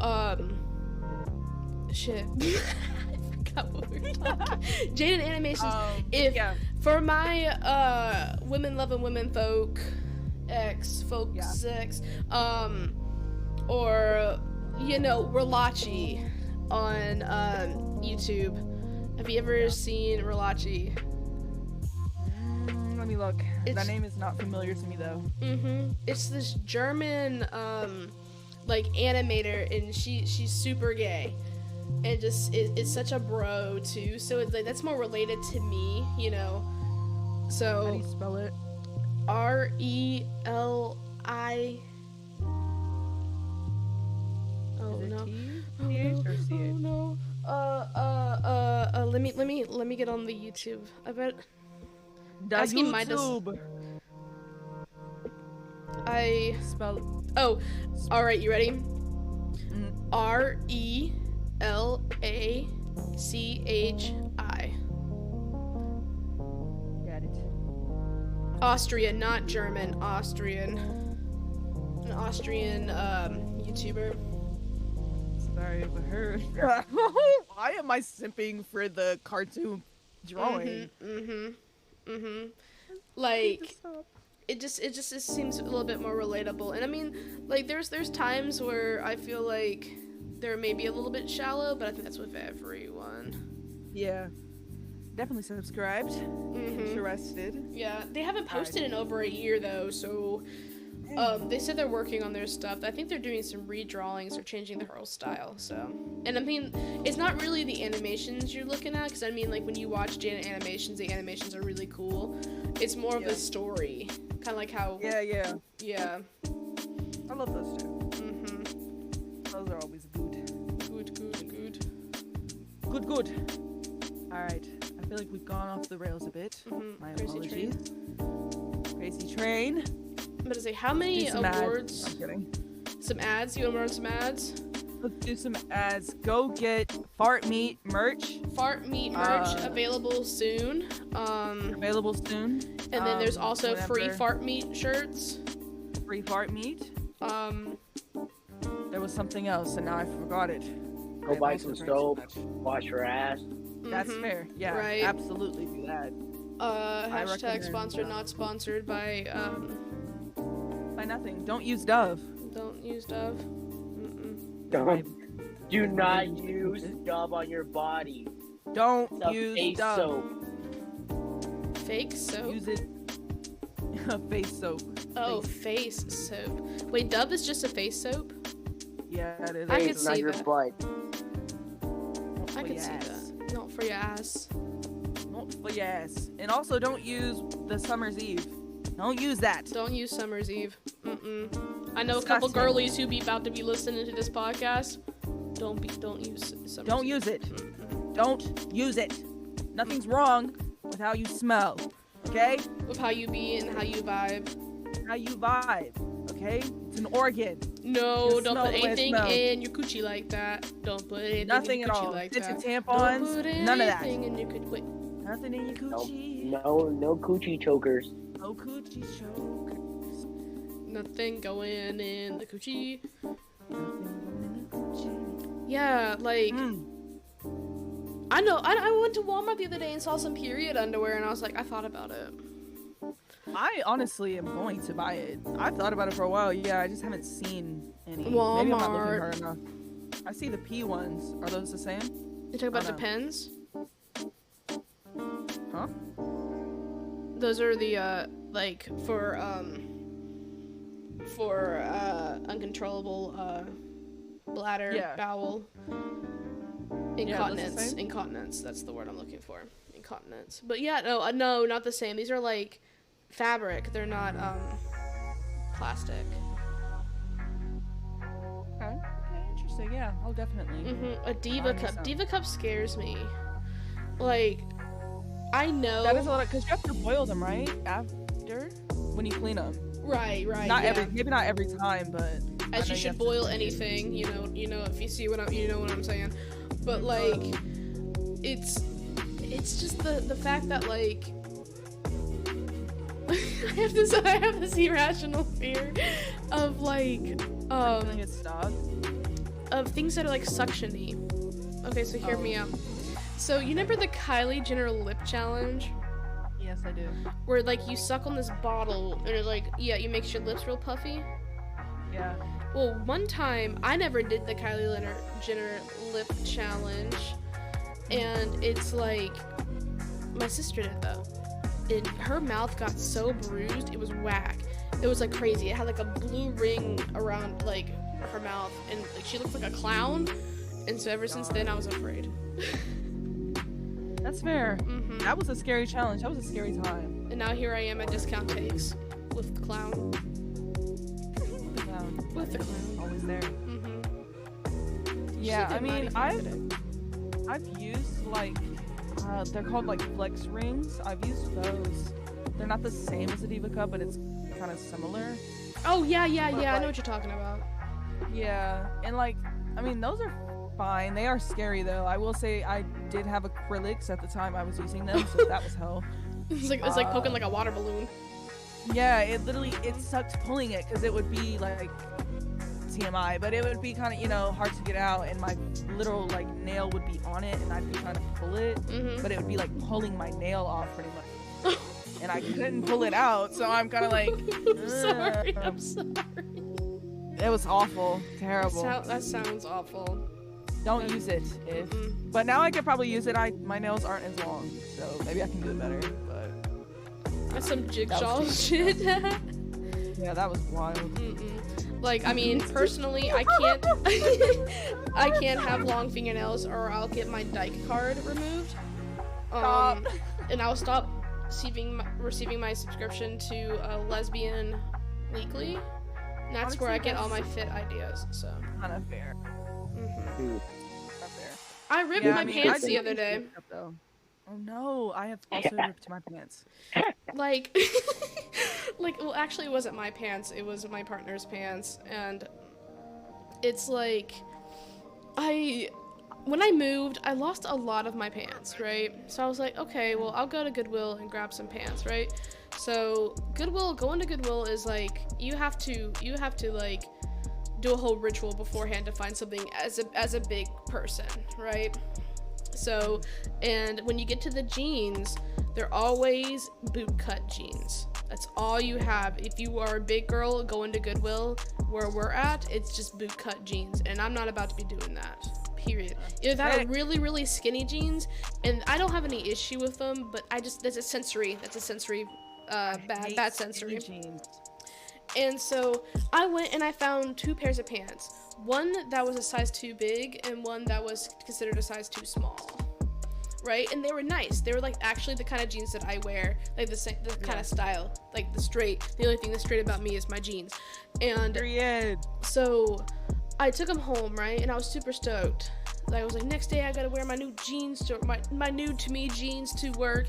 shit. I forgot what we were talking. Jaden Animations. For my women loving women folk folks X, or you know, Relachi on YouTube. Have you ever seen Relachi? Let me look. That name is not familiar to me though. It's this German like animator, and she's super gay, and just is such a bro too. So it's like that's more related to me, you know. So How do you spell it? Reli. Oh Is it no. T-H or C-H? Oh no. Let me get on the YouTube. I bet. The Asking my YouTube. I Spell it. Oh, all right. You ready? Mm. Relachi. Got it. Austrian, not German. Austrian. An Austrian YouTuber. Sorry for her. Why am I simping for the cartoon drawing? Like, it seems a little bit more relatable. And I mean, like, there's times where I feel like they're maybe a little bit shallow, but I think that's with everyone. Yeah. Definitely subscribed. Interested. Yeah, they haven't posted in over a year though, so they said they're working on their stuff. I think they're doing some redrawings or changing their whole style. So, and I mean, it's not really the animations you're looking at, because I mean, like when you watch Janet Animations, the animations are really cool. It's more of the story, kind of like how. Yeah. I love those too. Those are always good. Good. Good. All right. I feel like we've gone off the rails a bit. My apologies. Crazy train. I'm gonna say, how many awards? I'm kidding. Some ads? You wanna run some ads? Let's do some ads. Go get Fart Meat merch. Fart Meat merch available soon. Available soon. And then there's also free Fart Meat shirts. Free Fart Meat. There was something else, and now I forgot it. Go buy some soap. Wash your ass. That's fair. Yeah, right. Absolutely do that. Hashtag sponsored, not sponsored by nothing. Don't use Dove. Don't use Dove. Do not use Dove on your body. Don't It's use face Dove. soap. Fake soap? Use it. Face soap. Oh, face soap. Wait, Dove is just a face soap? Yeah, it is. I could It's not see your that. butt. I could see that. Not for your ass. Not for your ass. And also, don't use the Summer's Eve. Don't use that. Don't use Summer's Eve. I know a couple girlies who be about to be listening to this podcast. Don't use Summer's Don't Eve. use it. Don't use it. Nothing's wrong with how you smell. Okay? With how you be and how you vibe. How you vibe. Okay? It's an organ. No, Just don't smell put the way it anything smells. in your coochie like that. Don't put anything Nothing in your at coochie all. like It's that. tampons. Don't put None of that. anything in your wait. Nothing in your coochie. No coochie chokers. No coochie chokers. Nothing going in the coochie. Nothing in the coochie. Yeah, like I know. I went to Walmart the other day and saw some period underwear, and I was like, I thought about it. I honestly am going to buy it. I've thought about it for a while. Yeah, I just haven't seen any. Walmart. Maybe I'm not looking hard enough. I see the P ones. Are those the same? You talk about Oh, no. Depends? Huh? Those are the like for uncontrollable bladder, Yeah. bowel, Yeah, those the incontinence. same? Incontinence. That's the word I'm looking for. Incontinence. But yeah, no, not the same. These are like fabric. They're not plastic. Okay. Interesting. Yeah, I'll definitely. A Diva Find cup. some. Diva cup scares me. Like, I know. That is a lot because you have to boil them, right? After when you clean them. Right. Not Yeah. maybe not every time, but. I As know you should have to boil clean it. anything, you know if you see what you know what I'm saying. But like, it's just the fact that like I have this irrational fear of like Feeling it stuck. of things that are like suction-y. Okay, so hear me out. So you remember the Kylie Jenner lip challenge? Yes, I do. Where like you suck on this bottle and it like it makes your lips real puffy? Yeah. Well, one time I never did the Kylie Jenner lip challenge, and it's like my sister did though. And her mouth got so bruised, it was whack. It was like crazy. It had like a blue ring around like her mouth, and like she looked like a clown. And so ever since then, I was afraid. That's fair. That was a scary challenge. That was a scary time. And now here I am at Discount Takes with the clown. With the clown. Always there. She Yeah, did I mean, mighty fine today. I've used like they're called like flex rings. I've used those. They're not the same as a Diva cup, but it's kind of similar. Oh yeah, I But, know like- what you're talking about. Yeah, and like I mean, those are fine. They are scary though. I will say I did have acrylics at the time I was using them, so that was hell. It's like poking like a water balloon. Yeah, it sucked pulling it because it would be like TMI, but it would be kind of hard to get out, and my literal like nail would be on it, and I'd be trying to pull it, but it would be like pulling my nail off pretty much, and I couldn't pull it out, so I'm kind of like, I'm sorry. It was awful, terrible. That sounds awful. Don't use it. But now I could probably use it. My nails aren't as long, so maybe I can do it better. But That's some jigsaw shit. yeah, that was wild. Like, I mean, personally, I can't I can't have long fingernails or I'll get my dyke card removed. Stop. And I'll stop receiving my subscription to Lesbian Weekly. And that's where I get all my fit ideas, so. Kind of fair. Dude. Not fair. I ripped Yeah, my I mean, pants I the do other things day. mixed up, though. Oh no, I have also ripped my pants. Like, well, actually, it wasn't my pants. It was my partner's pants, and it's like, when I moved, I lost a lot of my pants, right? So I was like, okay, well, I'll go to Goodwill and grab some pants, right? So going to Goodwill is like, you have to like do a whole ritual beforehand to find something as a big person, right? So, and when you get to the jeans, they're always boot cut jeans. That's all you have. If you are a big girl going to Goodwill, where we're at, it's just boot cut jeans, and I'm not about to be doing that. Period. Either that or really, really skinny jeans, and I don't have any issue with them, but that's a sensory bad sensory. Jeans. And so I went and I found 2 pairs of pants. One that was a size too big and one that was considered a size too small. Right? And they were nice. They were like actually the kind of jeans that I wear, like the kind of style, like the straight. The only thing that's straight about me is my jeans. And so I took them home, right? And I was super stoked. I was like, next day I gotta wear my new jeans to my new to me jeans to work.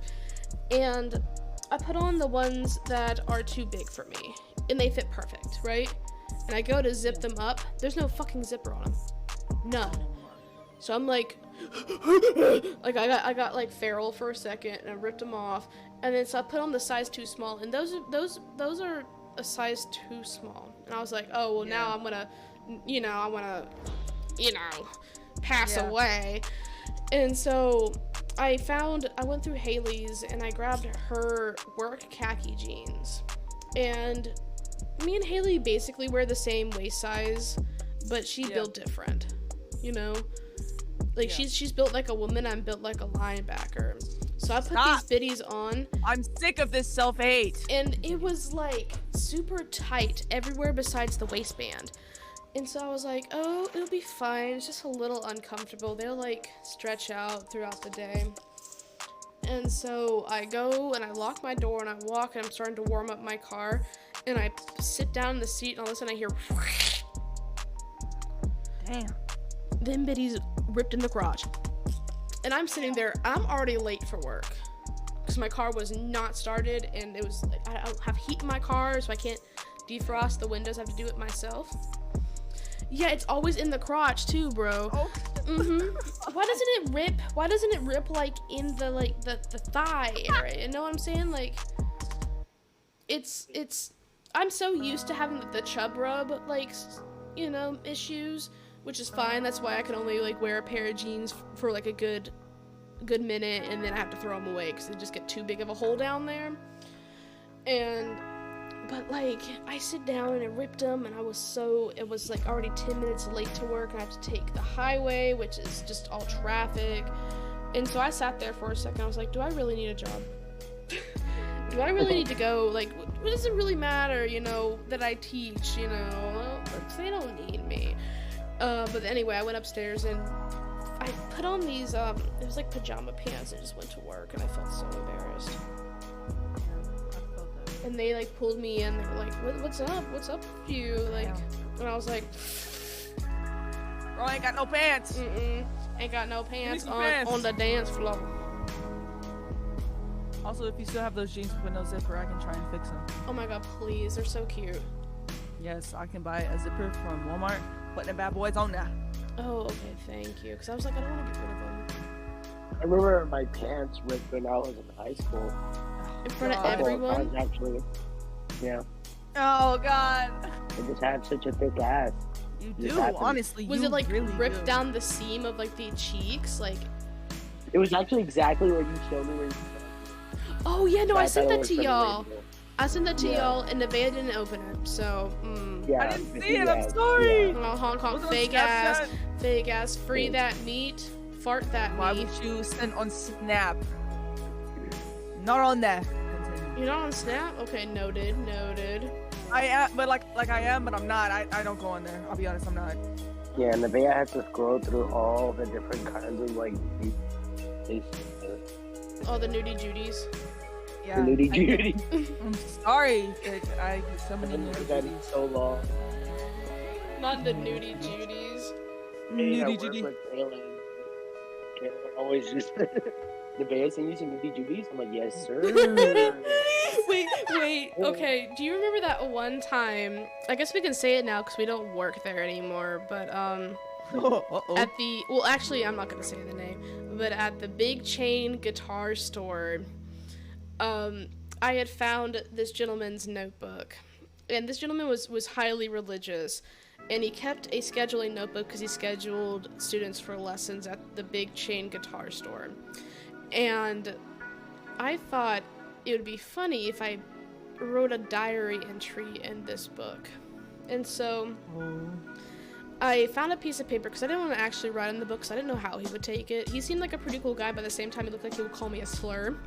And I put on the ones that are too big for me, and they fit perfect, right? And I go to zip them up. There's no fucking zipper on them. None. So I'm like, like I got like feral for a second, and I ripped them off. And then so I put on the size too small, and those are a size too small. And I was like, oh well, now I'm gonna, I wanna, pass away. And so I went through Haley's and I grabbed her work khaki jeans. And me and Haley basically wear the same waist size, but she built different, Like she's built like a woman, I'm built like a linebacker. So I put these biddies on. I'm sick of this self-hate. And it was like super tight everywhere besides the waistband. And so I was like, oh, it'll be fine. It's just a little uncomfortable. They'll like stretch out throughout the day. And so I go and I lock my door and I walk and I'm starting to warm up my car. And I sit down in the seat and all of a sudden I hear damn. Them biddies ripped in the garage. And I'm sitting there, I'm already late for work. Because my car was not started and it was like, I don't have heat in my car, so I can't defrost the windows. I have to do it myself. Yeah, it's always in the crotch too, bro. Oh. Why doesn't it rip? Why doesn't it rip like in the the thigh area? You know what I'm saying? Like, it's. I'm so used to having the chub rub issues, which is fine. That's why I can only like wear a pair of jeans for like a good minute, and then I have to throw them away because they just get too big of a hole down there. But like, I sit down and I ripped them, and it was like already 10 minutes late to work, and I have to take the highway, which is just all traffic. And so I sat there for a second. I was like, do I really need a job? Do I really need to go? Like, what does it really matter, that I teach, they don't need me. But anyway, I went upstairs and I put on these, it was like pajama pants. I just went to work and I felt so embarrassed. And they like pulled me in. They were like, "What's up? What's up with you?" Like, and I was like, "Bro, I ain't got no pants. Ain't got no pants on the dance floor." Also, if you still have those jeans with no zipper, I can try and fix them. Oh my god, please! They're so cute. Yes, I can buy a zipper from Walmart. Put the bad boys on now. Oh, okay, thank you. Because I was like, I don't want to get rid of them. I remember my pants ripped when I was in high school. In front of everyone? Actually. Yeah. Oh, God. I just had such a thick ass. You do, honestly. Was it like really ripped down the seam of like the cheeks? Like. It was actually exactly what you showed me. Oh, yeah, no, I sent that to y'all. I sent that to y'all, and Nevaeh didn't open it, so. Yeah, I didn't see it, I'm sorry. Yeah. Oh, Hong Kong, fake ass, free that meat, fart that meat. Why would you send on Snap? Not on there. You're not on Snap? Okay, noted. I am, but like I am, but I'm not. I don't go on there. I'll be honest, I'm not. Yeah, Nevaeh had to scroll through all the different kinds of like. All the nudie Judies. Yeah. The nudie Judy. I'm sorry. I so many nudie so long. Not the nudie Judies. Nudie Judy. Always just the bears and using the BGBs. I'm like, yes, sir. Wait. Okay, do you remember that one time? I guess we can say it now because we don't work there anymore. But at the actually, I'm not gonna say the name. But at the big chain guitar store, I had found this gentleman's notebook, and this gentleman was highly religious. And he kept a scheduling notebook because he scheduled students for lessons at the big chain guitar store. And I thought it would be funny if I wrote a diary entry in this book. And so I found a piece of paper because I didn't want to actually write in the book because I didn't know how he would take it. He seemed like a pretty cool guy, but at the same time he looked like he would call me a slur.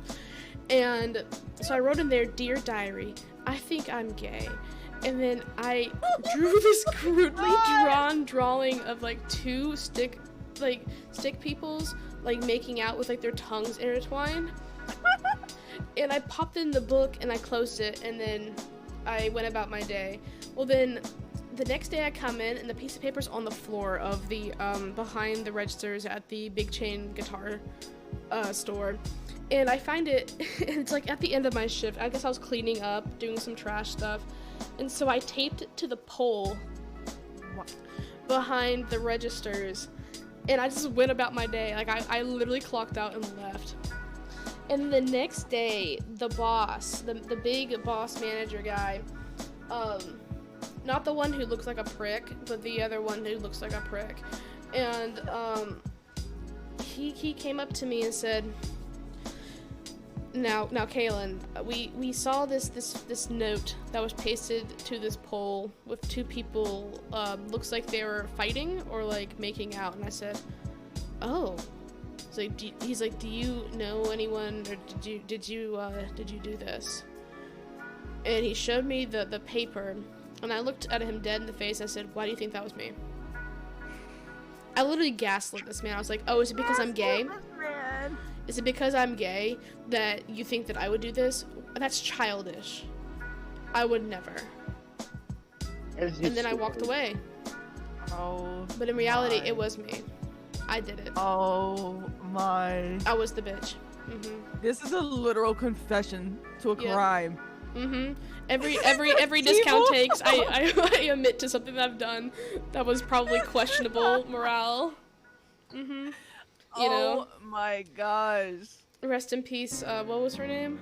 And so I wrote in there, "Dear diary, I think I'm gay." And then I drew this crudely drawn drawing of like two stick peoples like making out with like their tongues intertwined. And I popped it in the book and I closed it, and then I went about my day. Well, then the next day I come in and the piece of paper's on the floor of the behind the registers at the big chain guitar store. And I find it, it's like at the end of my shift. I guess I was cleaning up, doing some trash stuff. And so I taped it to the pole behind the registers. And I just went about my day. Like, I literally clocked out and left. And the next day, the boss, the big boss manager guy, not the one who looks like a prick, but the other one who looks like a prick. And he came up to me and said, Now, Kaylin, we saw this note that was pasted to this pole with two people. Looks like they were fighting or like making out. And I said, "Oh." He's like, "Do you know anyone, or did you do this?" And he showed me the paper, and I looked at him dead in the face. I said, "Why do you think that was me?" I literally gaslit this man. I was like, "Oh, is it because I'm gay? Is it because I'm gay that you think that I would do this? That's childish. I would never." And then I walked away. Oh. But in reality, it was me. I did it. Oh my. I was the bitch. This is a literal confession to a crime. Every discount takes, I admit to something that I've done that was probably questionable morale. You know. Oh my gosh. Rest in peace. What was her name?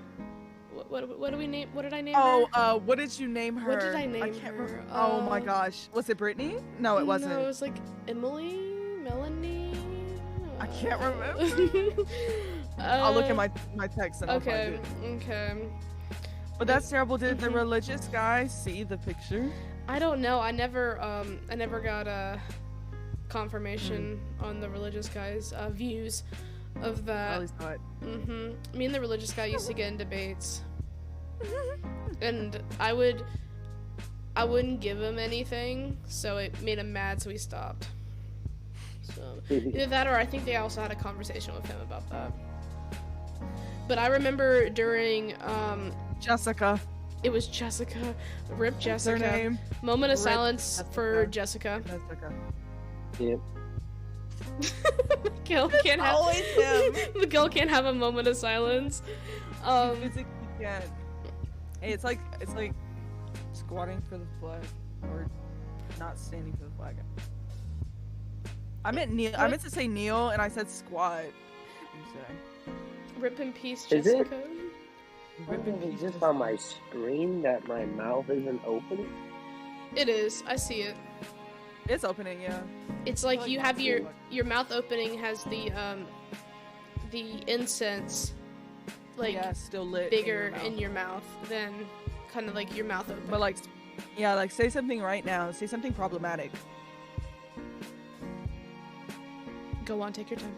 What do we name? What did I name her? Oh, what did you name her? What did I name can't her? Remember. Oh my gosh. Was it Brittany? No, it wasn't. No, it was like Emily, Melanie. I can't remember. I'll look at my text and I'll find it. Okay. But that's terrible. Did the religious guy see the picture? I don't know. I never got a confirmation on the religious guy's views of that. At least not. Me and the religious guy used to get in debates, and I wouldn't give him anything, so it made him mad, so he stopped. So either that, or I think they also had a conversation with him about that. But I remember during Jessica. It was Jessica. Rip Jessica. What's her name? Moment of silence for Jessica. Jessica. Yep. Miguel can't have. Always him. Miguel can't have a moment of silence. You physically can't. Hey, it's like squatting for the flag, or not standing for the flag. I meant kneel. I meant to say kneel, and I said squat. Rip in peace, Is Jessica. Is this on my screen that my mouth isn't opening? It is. I see it. It's opening, yeah. It's like you have your mouth opening has the incense like still lit bigger in your mouth than kind of like your mouth open. But like say something right now. Say something problematic. Go on, take your time.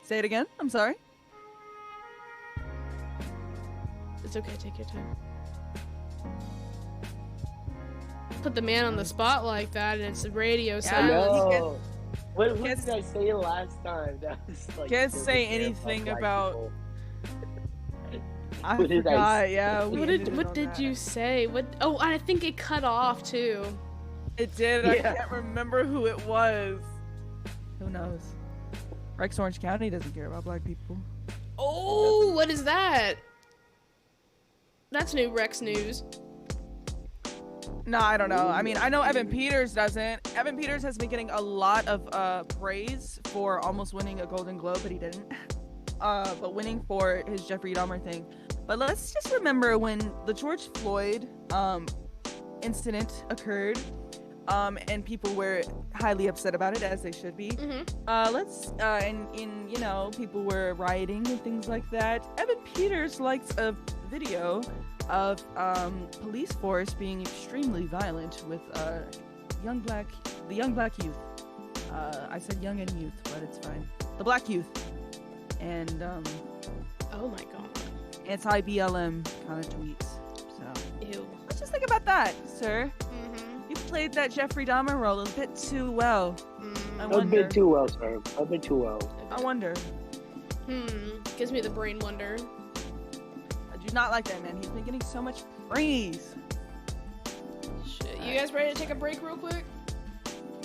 Say it again. I'm sorry. It's okay, take your time. Put the man on the spot like that, and it's radio silence. No. What did I say last time? That was like. Can't say anything about. I What did I forgot. say? Yeah. What did you say? What? Oh, I think it cut off too. It did. Yeah. I can't remember who it was. Who knows? Rex Orange County doesn't care about black people. Oh, what is that? That's new Rex news. No, I don't know. I mean, I know Evan Peters doesn't. Evan Peters has been getting a lot of praise for almost winning a Golden Globe, but he didn't. But winning for his Jeffrey Dahmer thing. But let's just remember when the George Floyd incident occurred, and people were highly upset about it, as they should be. And you know, people were rioting and things like that. Evan Peters likes a video of police force being extremely violent with the young black youth. I said young and youth, but it's fine. The black youth. And oh my god, anti-BLM kind of tweets. So ew. Let's just think about that, sir. You played that Jeffrey Dahmer role a bit too well. A bit too well, sir. A bit too well. I wonder. Gives me the brain wonder. I do not like that man. He's been getting so much praise. Shit. You guys ready to take a break real quick?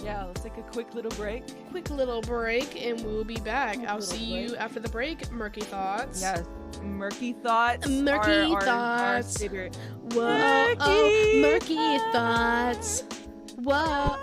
Yeah, let's take a quick little break. Quick little break, and we'll be back. I'll see you after the break. Murky thoughts. Yes. Murky thoughts. Murky thoughts. Whoa. Murky thoughts. Whoa.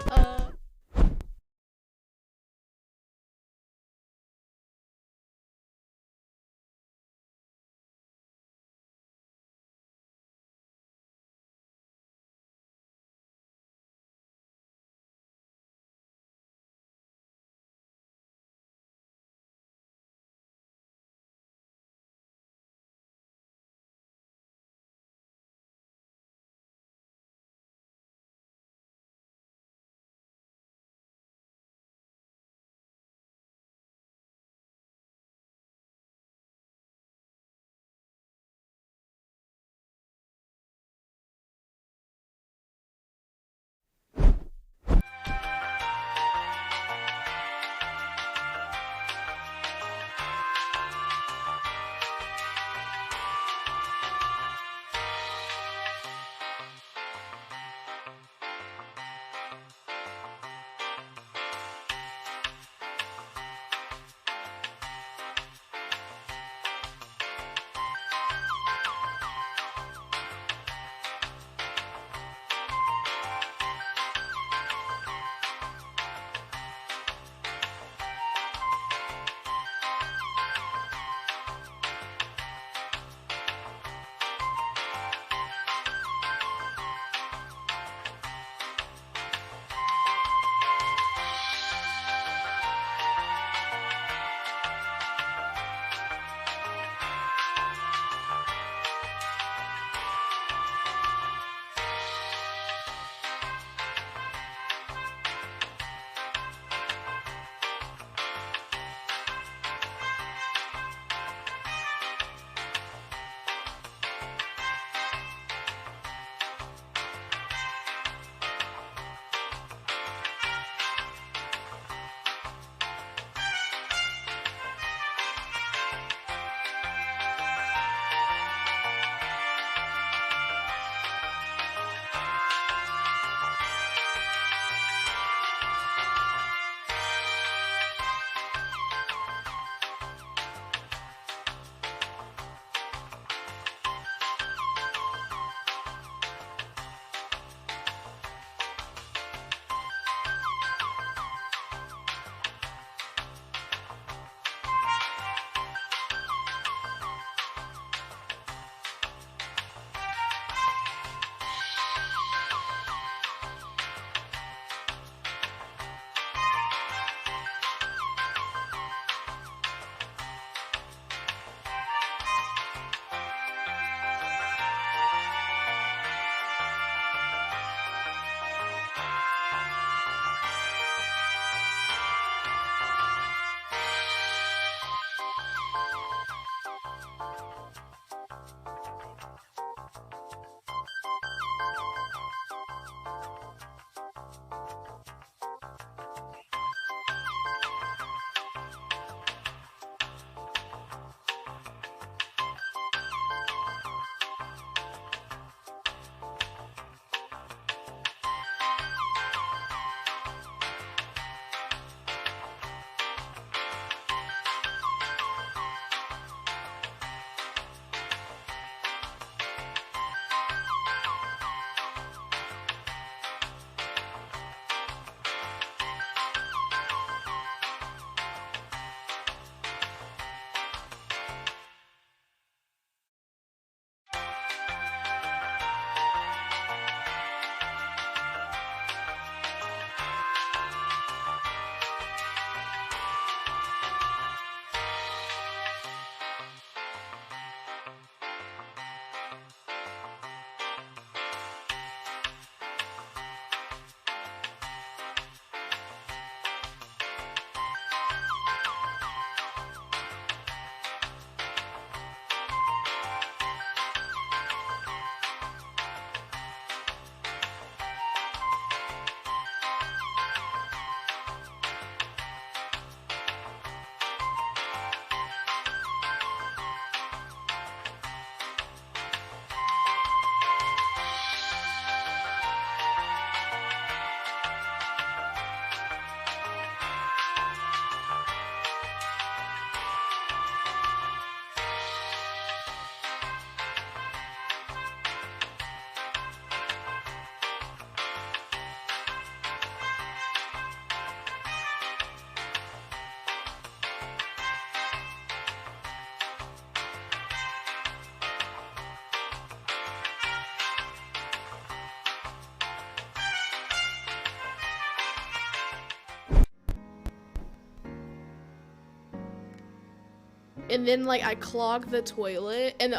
and then like I clogged the toilet, and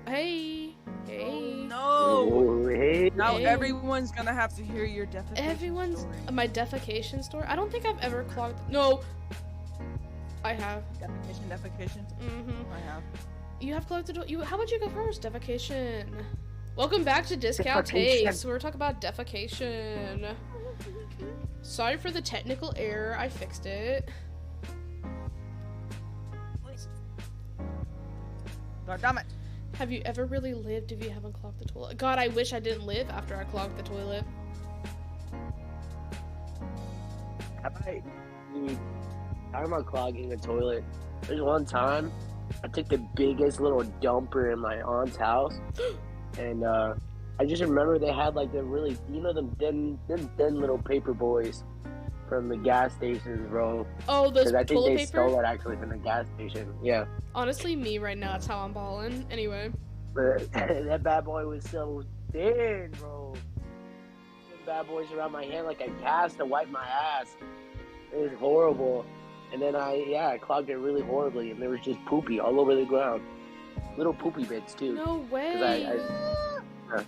hey. Oh, no. Oh, hey. Now Hey. everyone's gonna have to hear your defecation story. My defecation story. I don't think I've ever clogged. No, I have. Defecation. Mm-hmm. I have. You have clogged the toilet. How about you go first? Defecation. Welcome back to Discount Defecation. Taste. We're talking about defecation. Sorry for the technical error. I fixed it. God damn it. Have you ever really lived if you haven't clogged the toilet? God, I wish I didn't live after I clogged the toilet. Talking about clogging the toilet. There's one time I took the biggest little dumper in my aunt's house, and I just remember they had like the really, them thin little paper boys from the gas stations, bro. Oh, those Because I think toilet they paper? stole it actually from the gas station. Yeah, Honestly, me right now, that's how I'm balling. Anyway. but that bad boy was so thin, bro. Them bad boys around my hand like a cast to wipe my ass. It was horrible. And then I clogged it really horribly, and there was just poopy all over the ground. Little poopy bits too. No way. 'Cause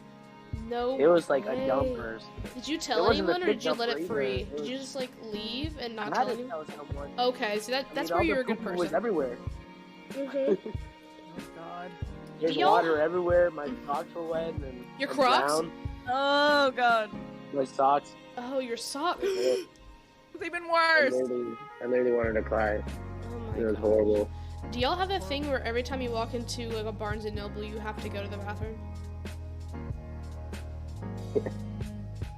No It was like way. a dumper. Did you It tell wasn't a anyone, or big did you let dumper it free? either. It Did was- you just like leave and not I tell had to anyone? tell someone. Okay, so that's all where the you're a good poopy person. was everywhere. Mhm. Oh God. There's Y'all- water everywhere. My socks were wet. And Your I'm Crocs? brown. Oh God. My socks. Oh, your sock. It- It's even I worse. literally wanted to cry. Oh my It was gosh. horrible. Do y'all have that thing where every time you walk into like a Barnes and Noble, you have to go to the bathroom?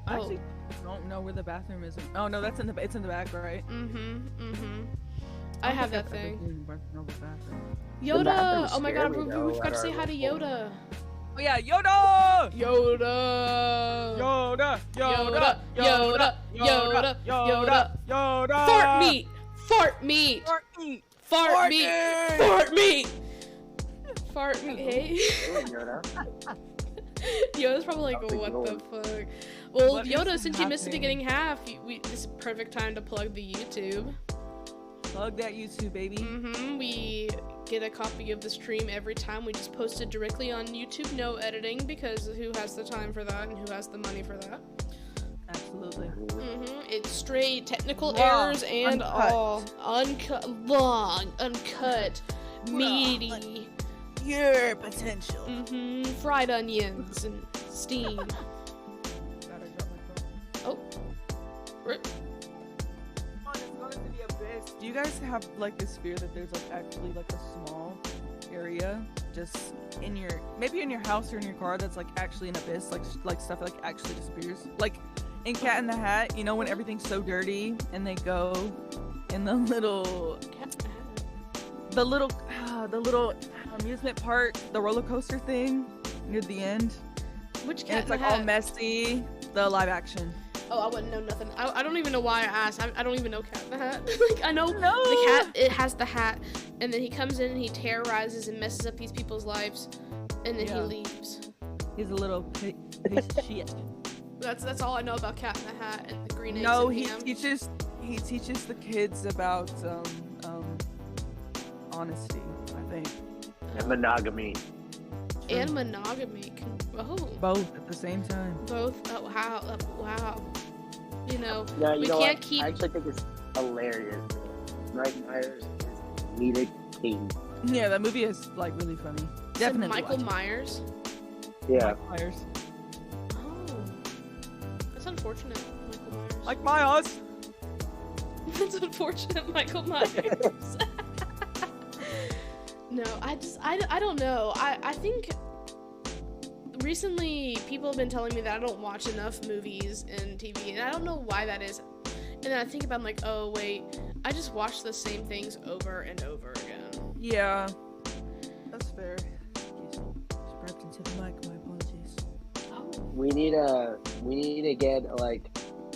I actually don't know where the bathroom is. Oh no, it's in the back, right? I have think that I've ever thing. been in Barnes and Noble bathroom. Yoda! bathrooms Oh my scare god, me, we though. forgot to I say don't hi to know. Yoda. Oh yeah, Yoda! Yoda! Yoda! Yoda! Yoda! Yoda! Yoda! Yoda! Fart meat! Fart meat! Fart meat! Fart Fart meat! meat! Fart meat! Fart meat. Hey. Ooh, Yoda. Yoda's probably like, How's it what the going? fuck? Well, What Yoda, is since you missed the happening? beginning half, this is a perfect time to plug the YouTube. Plug that YouTube, baby. We get a copy of the stream every time. We just post it directly on YouTube, no editing, because who has the time for that and who has the money for that? Absolutely. It's straight technical Raw, errors and uncut. all. Uncut, long, uncut, meaty. Your potential. Fried onions and steam. God, I dropped my phone. Oh. Rip. Come on, it's going to the abyss. Do you guys have like this fear that there's like actually like a small area just in your maybe in your house or in your car that's like actually an abyss, like stuff like actually disappears? Like in Cat in the Hat, you know when everything's so dirty and they go in the little amusement park, the roller coaster thing near the end. Which cat And it's in the like all hat? messy. The live action. Oh, I wouldn't know nothing. I don't even know why I asked. I don't even know Cat in the Hat. Like, I know No. the cat, it has the hat, and then he comes in and he terrorizes and messes up these people's lives, and then he Yeah. leaves. He's a little piece of shit. That's all I know about Cat in the Hat and the green eggs No, and he ham. teaches the kids about honesty, I think. And monogamy. And monogamy. Oh, Both at the same time. both. Oh, wow. Wow. You know, No, you we know can't what? keep. I actually think it's hilarious. Mike Myers is comedic king. Yeah, that movie is like really funny. So Definitely. Michael watch it. Myers. Yeah. Mike Myers. Oh, that's unfortunate, Michael Myers. Like Myers. That's unfortunate, Michael Myers. No, I don't know. I think recently people have been telling me that I don't watch enough movies and TV, and I don't know why that is. And then I think about, I'm like, oh wait, I just watch the same things over and over again. Yeah. That's fair. Just burped into the mic, my apologies. Oh. We need to get like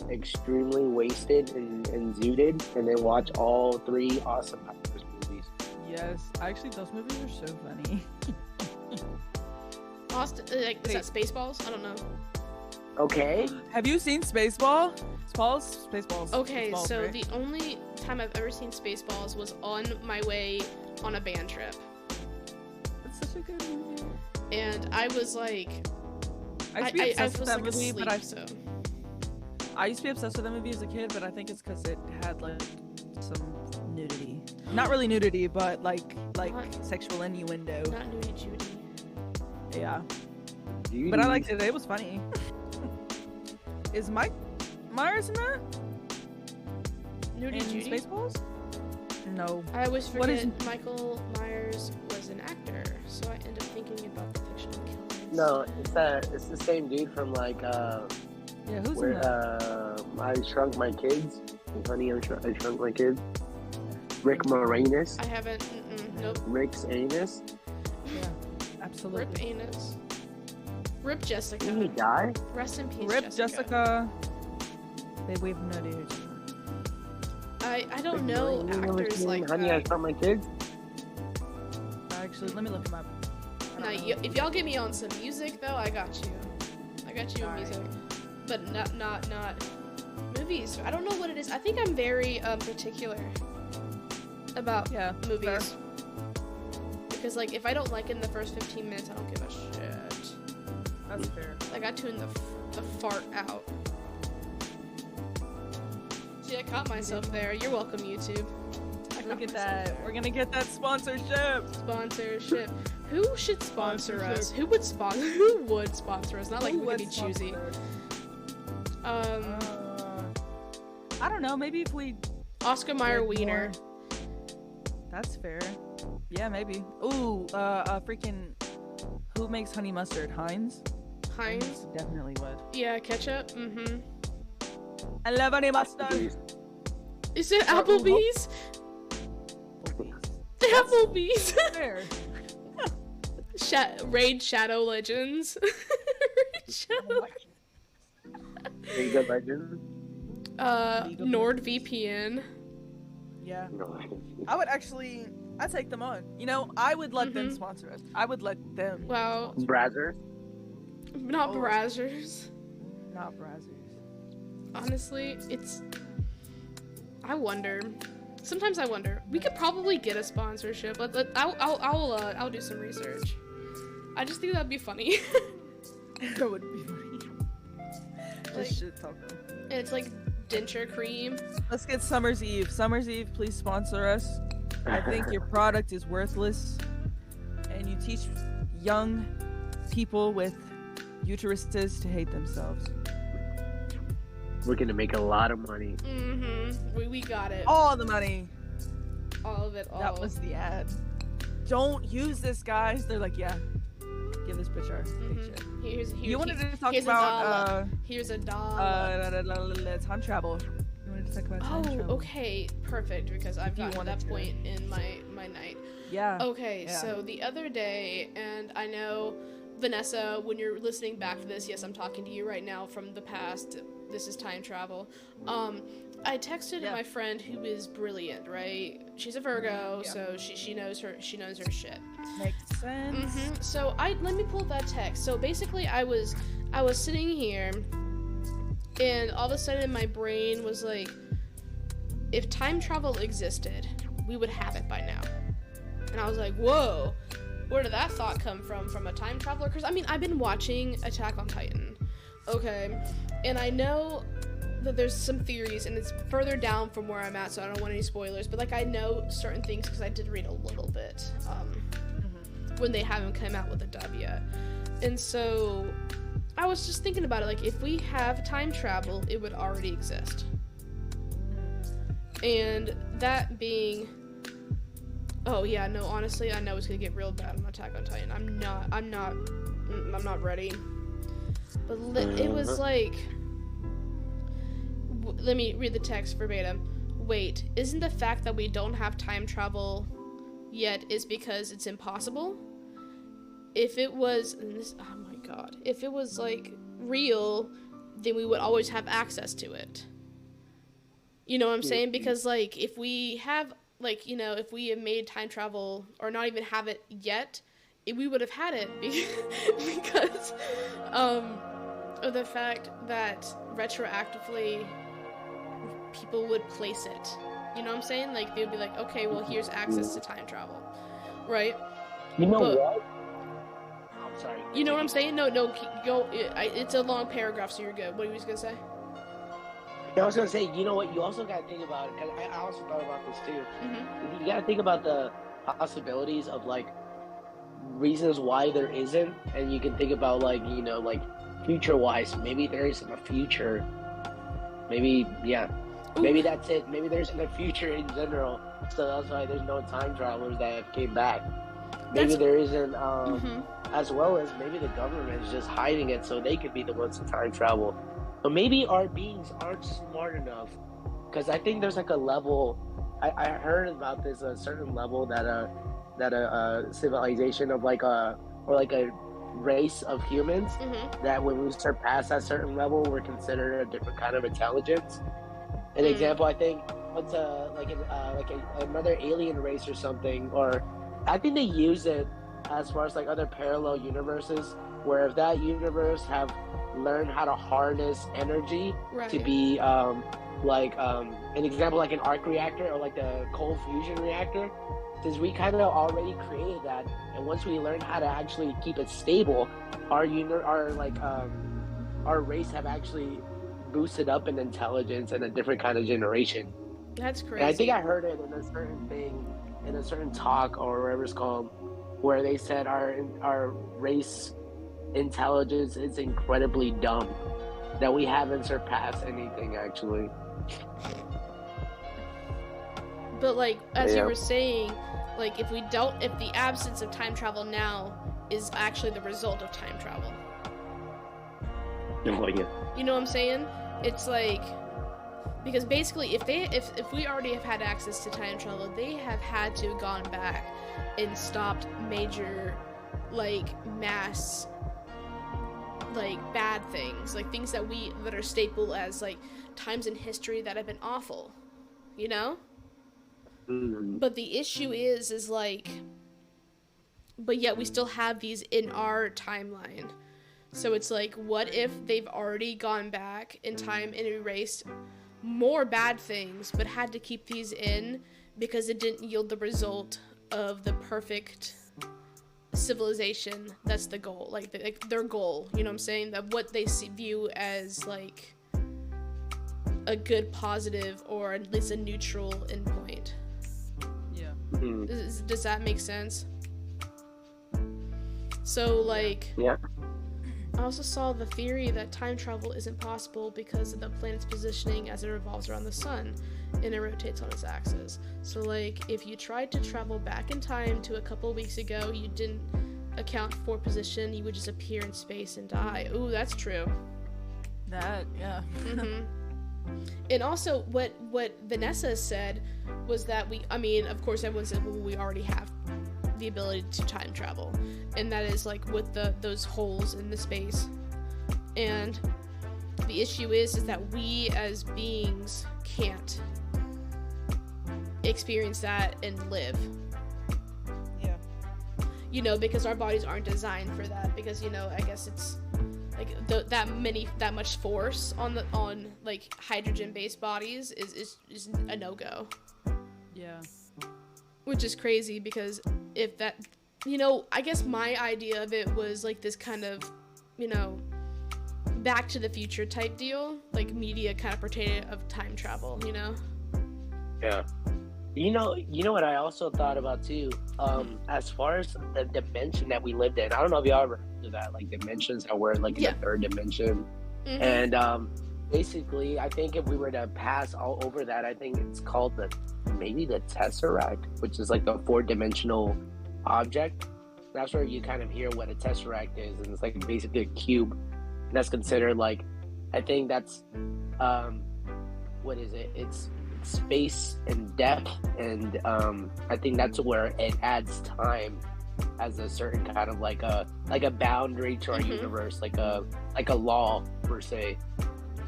extremely wasted and zooted, and then watch all 3 Awesome Powers movies. Yes. Actually, those movies are so funny. Austin, like, is that Spaceballs? I don't know. Okay. Have you seen Spaceball? Spaceballs? Okay, Spaceballs, so right? the only time I've ever seen Spaceballs was on my way on a band trip. It's such a good movie. And I was like, I used to be obsessed with that like movie, asleep, but so. I used to be obsessed with that movie as a kid, but I think it's because it had like some nudity. Not really nudity, but like sexual innuendo. Not Nudie Judy. Yeah. But I liked it. It was funny. Is Mike Myers in that? Nudie Judy? Spaceballs? No. I always What forget is- Michael Myers was an actor, so I end up thinking about the fictional killers. No, it's the same dude from like Yeah, who's in where that? I Shrunk My Kids. Honey, I Shrunk My Kids. Rick Moranis. I haven't. Nope. Rick's anus. Yeah, absolutely. Rip anus. Rip Jessica. Didn't he die? Rest in peace, Rip Jessica. Babe, we have no idea who you're talking about. I don't know You never actors seen like Honey, I that. Shrunk My Kids. Actually, let me look him up. I Now, don't know. if y'all get me on some music though, I got you. I got you on Alright. music, but not movies. I don't know what it is. I think I'm very particular about Yeah, movies. fair. Because like if I don't like it in the first 15 minutes, I don't give a shit. That's fair. Like I tune the fart out. See, I caught myself there. You're welcome, YouTube. I Look caught at myself that. there. We're gonna get that sponsorship. Sponsorship. Who should sponsor Sponsorship. us? Who would sponsor? Who would sponsor us? Not like Who we could would be choosy. sponsor us? I don't know. Maybe if we Oscar Mayer did Wiener. more- That's fair. Yeah, maybe. Ooh, freaking. Who makes honey mustard? Heinz. Heinz. Definitely would. Yeah, ketchup. Mm-hmm. I love honey mustard. Is it Or- Applebee's? Applebee's. Fair. Raid Shadow Legends. Raid Shadow. League of Legends. NordVPN. Yeah. No. I would actually. I take them on. You know, I would let them Mhm. sponsor us. I would let them. Wow. Brazzers. Not Oh. Brazzers. Not Brazzers. Honestly, I wonder. Sometimes I wonder. We could probably get a sponsorship. I'll do some research. I just think that'd be funny. That would be funny. Like- Just shit talk them. And it's like denture cream. Let's get Summer's Eve. Summer's Eve, please sponsor us. I think your product is worthless, and you teach young people with uteruses to hate themselves. We're gonna make a lot of money. Mm-hmm. We got it. All the money. All of it. All. That was the ad. Don't use this, guys. They're like, yeah, give this bitch our shit. You wanted to talk here's about here's a dollar. time travel. You wanted to talk about time Oh, travel. okay, perfect. Because I've If you gotten to wanted that to. point in my night. Yeah. Okay, Yeah. so the other day, and I know Vanessa, when you're listening back to this, yes, I'm talking to you right now from the past. This is time travel. I texted Yeah. my friend who is brilliant, right? She's a Virgo, Yeah. so she knows her shit. Makes sense. So let me pull up that text. So basically, I was sitting here, and all of a sudden my brain was like, if time travel existed, we would have it by now. And I was like, whoa, where did that thought come from? From a time traveler? Because I mean, I've been watching Attack on Titan, okay, and I know that there's some theories, and it's further down from where I'm at, so I don't want any spoilers. But like, I know certain things because I did read a little bit. When they haven't come out with a dub yet. And so I was just thinking about it, like if we have time travel, it would already exist. And that being, oh yeah, no, honestly, I know it's gonna get real bad on Attack on Titan. I'm not ready. But it was like, let me read the text verbatim. Wait, isn't the fact that we don't have time travel yet is because it's impossible? If it was, oh my god, if it was like real, then we would always have access to it. You know what I'm saying? Because like if we have, like, you know, if we have made time travel or not even have it yet, we would have had it because of the fact that retroactively people would place it You know what I'm saying? Like, they'd be like, okay, well, here's access to time travel, right? You know But- what? I'm sorry. You know what I'm saying? No, go. It's a long paragraph, so you're good. What were you gonna say? I was gonna say, you know what? You also gotta think about it, because I also thought about this too. Mm-hmm. You gotta think about the possibilities of like reasons why there isn't, and you can think about like, you know, like future-wise, maybe there isn't a future. Maybe, yeah. Ooh. Maybe that's it. Maybe there isn't a future in general, so that's why there's no time travelers that have came back. Maybe there isn't, as well as maybe the government is just hiding it so they could be the ones to time travel. But maybe our beings aren't smart enough, because I think there's like a level. I heard about this, a certain level that a civilization of like a race of humans, that when we surpass that certain level, we're considered a different kind of intelligence. An example, I think, what's another alien race or something, or I think they use it as far as like other parallel universes, where if that universe have learned how to harness energy to be an example, like an arc reactor or like the cold fusion reactor, since we kind of already created that, and once we learn how to actually keep it stable, our race have actually boosted up in intelligence and a different kind of generation. That's crazy. And I think I heard it in a certain thing, in a certain talk or whatever it's called, where they said our race intelligence is incredibly dumb, that we haven't surpassed anything actually. But like, as you were saying, like if the absence of time travel now is actually the result of time travel. Oh, yeah. You know what I'm saying? It's like, because basically if we already have had access to time travel, they have had to have gone back and stopped major like mass like bad things, like things that are staple as like times in history that have been awful, you know? But the issue is like, but yet we still have these in our timeline. So it's like, what if they've already gone back in time and erased more bad things, but had to keep these in because it didn't yield the result of the perfect civilization that's the goal, like their goal, you know what I'm saying, that what they view as like a good positive or at least a neutral endpoint. Yeah. Does that make sense? So like, yeah. I also saw the theory that time travel isn't possible because of the planet's positioning as it revolves around the sun and it rotates on its axis. So like, if you tried to travel back in time to a couple weeks ago, you didn't account for position, you would just appear in space and die. Ooh, that's true. That, yeah. And also, what Vanessa said was that of course everyone said, well, we already have the ability to time travel, and that is like with those holes in the space. And the issue is that we as beings can't experience that and live. Yeah. You know, because our bodies aren't designed for that, because, you know, I guess it's like that much force on like hydrogen based bodies is a no-go. Yeah. Which is crazy, because if that, you know, I guess my idea of it was like this kind of, you know, Back to the Future type deal, like media kind of portrayed of time travel, you know? Yeah. You know what I also thought about too, as far as the dimension that we lived in. I don't know if y'all ever heard of that, like dimensions, how we're like in the third dimension. And basically, I think if we were to pass all over that, I think it's called maybe the Tesseract, which is like the four-dimensional object. That's where you kind of hear what a Tesseract is, and it's like basically a cube. And that's considered like, I think that's, what is it? It's space and depth, and I think that's where it adds time as a certain kind of like a boundary to our universe, like a law per se.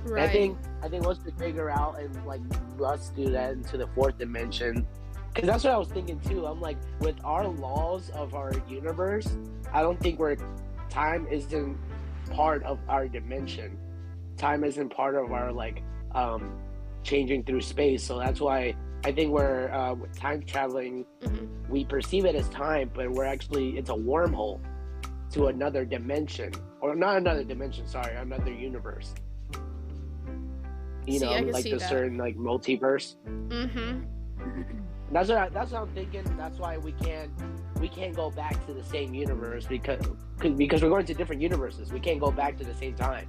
Right. I think once we figure out and like us do that into the fourth dimension, because that's what I was thinking too. I'm like, with our laws of our universe, I don't think time isn't part of our dimension. Time isn't part of our like changing through space. So that's why I think we're with time traveling, we perceive it as time, but it's a wormhole to another dimension, or not another dimension. Sorry, another universe. You know, like the certain like multiverse. That's what I'm thinking. That's why we can't go back to the same universe because we're going to different universes. We can't go back to the same time.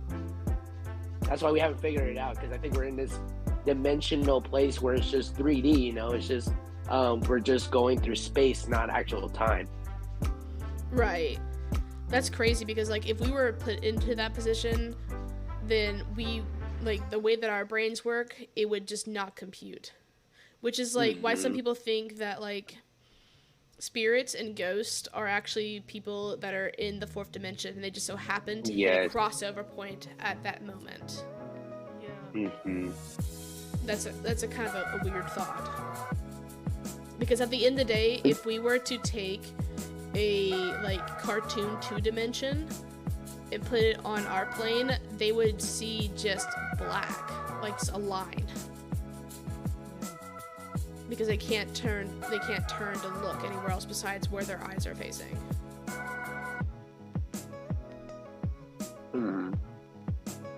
That's why we haven't figured it out, because I think we're in this dimensional place where it's just 3D. You know, it's just we're just going through space, not actual time. Right. That's crazy, because like if we were put into that position, then we, like, the way that our brains work, it would just not compute. Which is like why some people think that like spirits and ghosts are actually people that are in the fourth dimension, and they just so happen to hit a crossover point at that moment. Yeah. That's a kind of a weird thought. Because at the end of the day, if we were to take a like cartoon 2 dimension and put it on our plane, they would see just black, like a line. Because they can't turn to look anywhere else besides where their eyes are facing.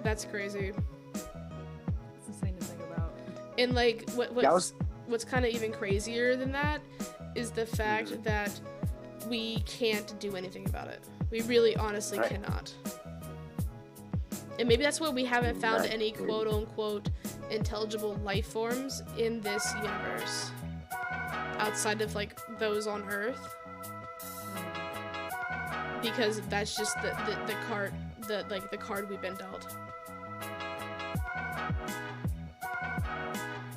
That's crazy. It's insane to think about. And like what's kind of even crazier than that is the fact that we can't do anything about it. We really honestly cannot. And maybe that's why we haven't found any quote-unquote intelligible life forms in this universe outside of like those on Earth, because that's just the card we've been dealt.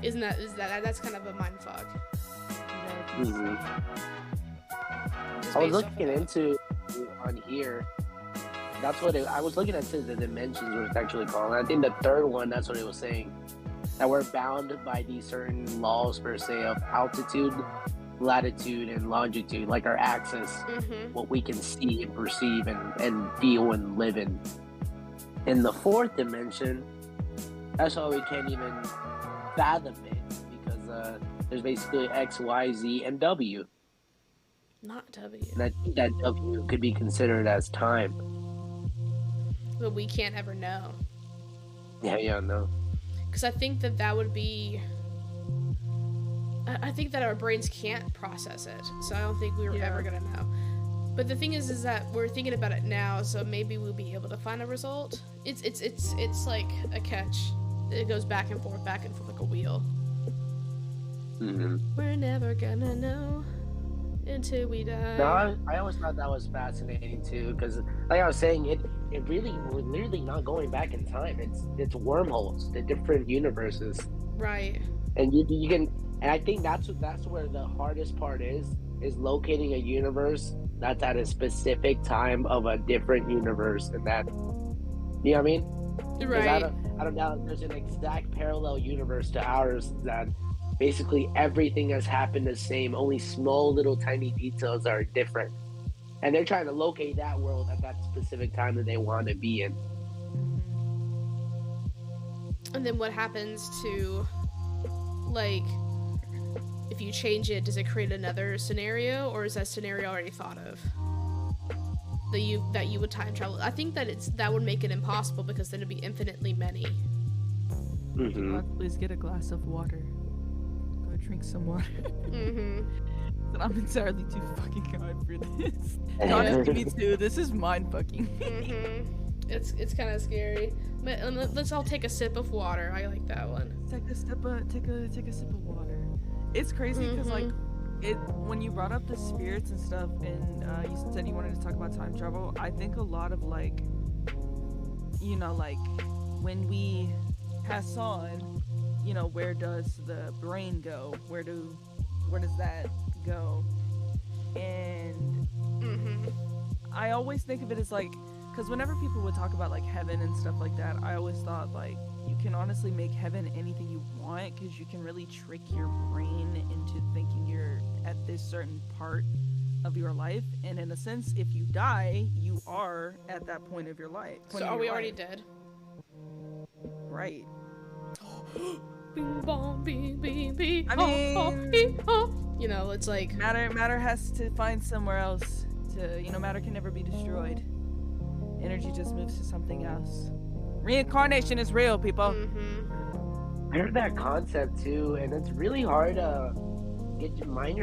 That's kind of a mind fuck. I was looking into on here. That's what I was looking at. The dimensions, what it's actually called. And I think the third one, that's what it was saying. That we're bound by these certain laws, per se, of altitude, latitude, and longitude, like our axis, what we can see and perceive and feel and live in. In the fourth dimension, that's why we can't even fathom it, because there's basically X, Y, Z, and W. Not W. And I think that W could be considered as time. But we can't ever know. Yeah, no. Because I think that would be... I think that our brains can't process it, so I don't think we were ever going to know. But the thing is that we're thinking about it now, so maybe we'll be able to find a result. It's like a catch. It goes back and forth like a wheel. We're never gonna know until we die. No, I always thought that was fascinating too, because like I was saying, it really, we're literally not going back in time. It's wormholes to different universes. Right. And you can, and I think that's where the hardest part is locating a universe that's at a specific time of a different universe, and that, you know what I mean? Right. I don't know. There's an exact parallel universe to ours that basically everything has happened the same. Only small little tiny details are different, and they're trying to locate that world at that specific time that they want to be in. And then what happens to, like, if you change it, does it create another scenario, or is that scenario already thought of? That you would time travel. I think that would make it impossible, because then it'd be infinitely many. Please get a glass of water. Go drink some water. I'm entirely too fucking high for this. Honestly, me too. This is mind fucking. It's kind of scary. But let's all take a sip of water. I like that one. Take a sip of water. It's crazy because when you brought up the spirits and stuff, and you said you wanted to talk about time travel, I think a lot of like, you know, like when we pass on, you know, where does the brain go? Where does that go? And I always think of it as like, because whenever people would talk about like heaven and stuff like that, I always thought like you can honestly make heaven anything you want, because you can really trick your brain into thinking you're at this certain part of your life, and in a sense, if you die, you are at that point of your life. So are we already dead? Right. Bing bong, bing bing bing. I mean, you know, it's like matter has to find somewhere else to, matter can never be destroyed. Energy just moves to something else. Reincarnation is real, people. I heard that concept too, and it's really hard to get your mind,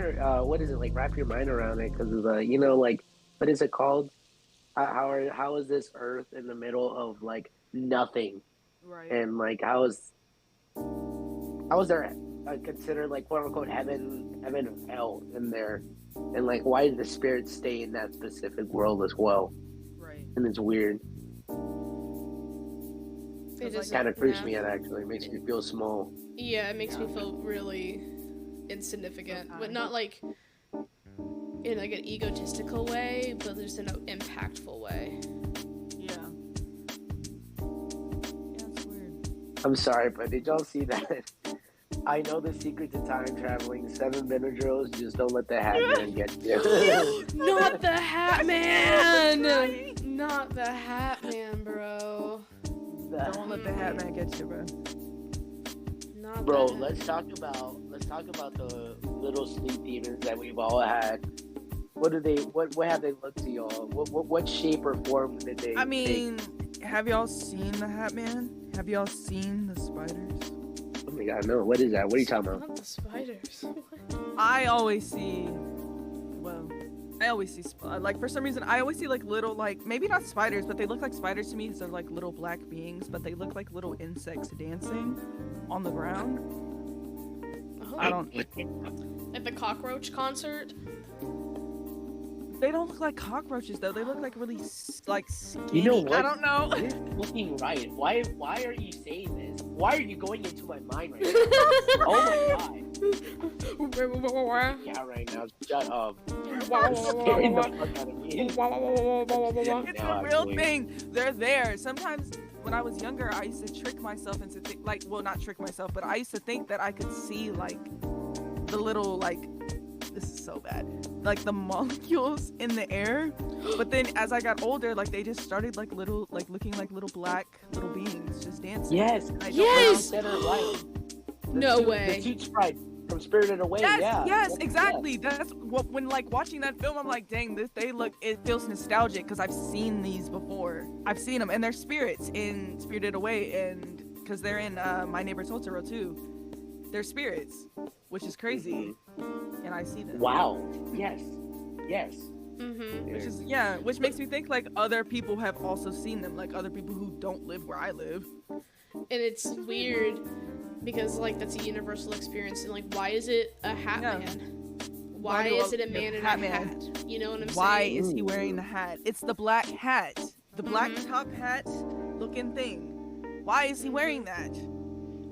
wrap your mind around it, because of the, like, what is it called? How is this Earth in the middle of like nothing? Right. And like, how is there considered like quote unquote heaven and hell in there? And like, why did the spirits stay in that specific world as well? Right. And it's weird. it just Kind of freaks me out, actually. It makes me feel small. Yeah, it makes me feel really insignificant, but not like in like an egotistical way, but just in an impactful way. Yeah. Yeah, it's weird. I'm sorry, but did y'all see that? I know the secret to time traveling. 7 Benadryls, just don't let the Hat Man get you. Not the Hat Man! Not the Hat Man, bro. Don't let the Hat Man get you, bro. Not Bro, the... let's talk about the little sleep demons that we've all had. What have they looked to y'all? What shape or form did they take? Have y'all seen the Hat Man? Have y'all seen the spiders? Oh my god, no. What is that? What are you talking about? Not the spiders. I always see, like, for some reason, I always see, like, little, like, maybe not spiders, but they look like spiders to me. They're, like, little black beings, but they look like little insects dancing on the ground. Oh. I don't... At the cockroach concert? They don't look like cockroaches, though. They look like really, like, skinny. You know what? I don't know. You're fucking right. Why are you saying this? Why are you going into my mind right now? Oh my god. Yeah, right now. Shut up. You're scaring the fuck out of me. It's a real thing. They're there. Sometimes when I was younger, I used to trick myself into not trick myself, but I used to think that I could see like the little this is so bad, like the molecules in the air. But then as I got older, like they just started like little, like looking like little black little beings just dancing. Yes. Yes. No way. The Toot Sprite from Spirited Away. Yes, yeah. yes, exactly. Yes. That's what, when like watching that film, I'm like, dang, it feels nostalgic because I've seen these before. I've seen them, and they're spirits in Spirited Away, and because they're in My Neighbor Totoro too. They're spirits, which is crazy, and I see them. Wow. Yes. Yes. Mm-hmm. Which makes me think like other people have also seen them, like other people who don't live where I live. And it's weird because like that's a universal experience, and like why is it a hat man? Why is it a man in a hat? You know what I'm saying? Why is he wearing the hat? It's the black hat, the black top hat looking thing. Why is he wearing that?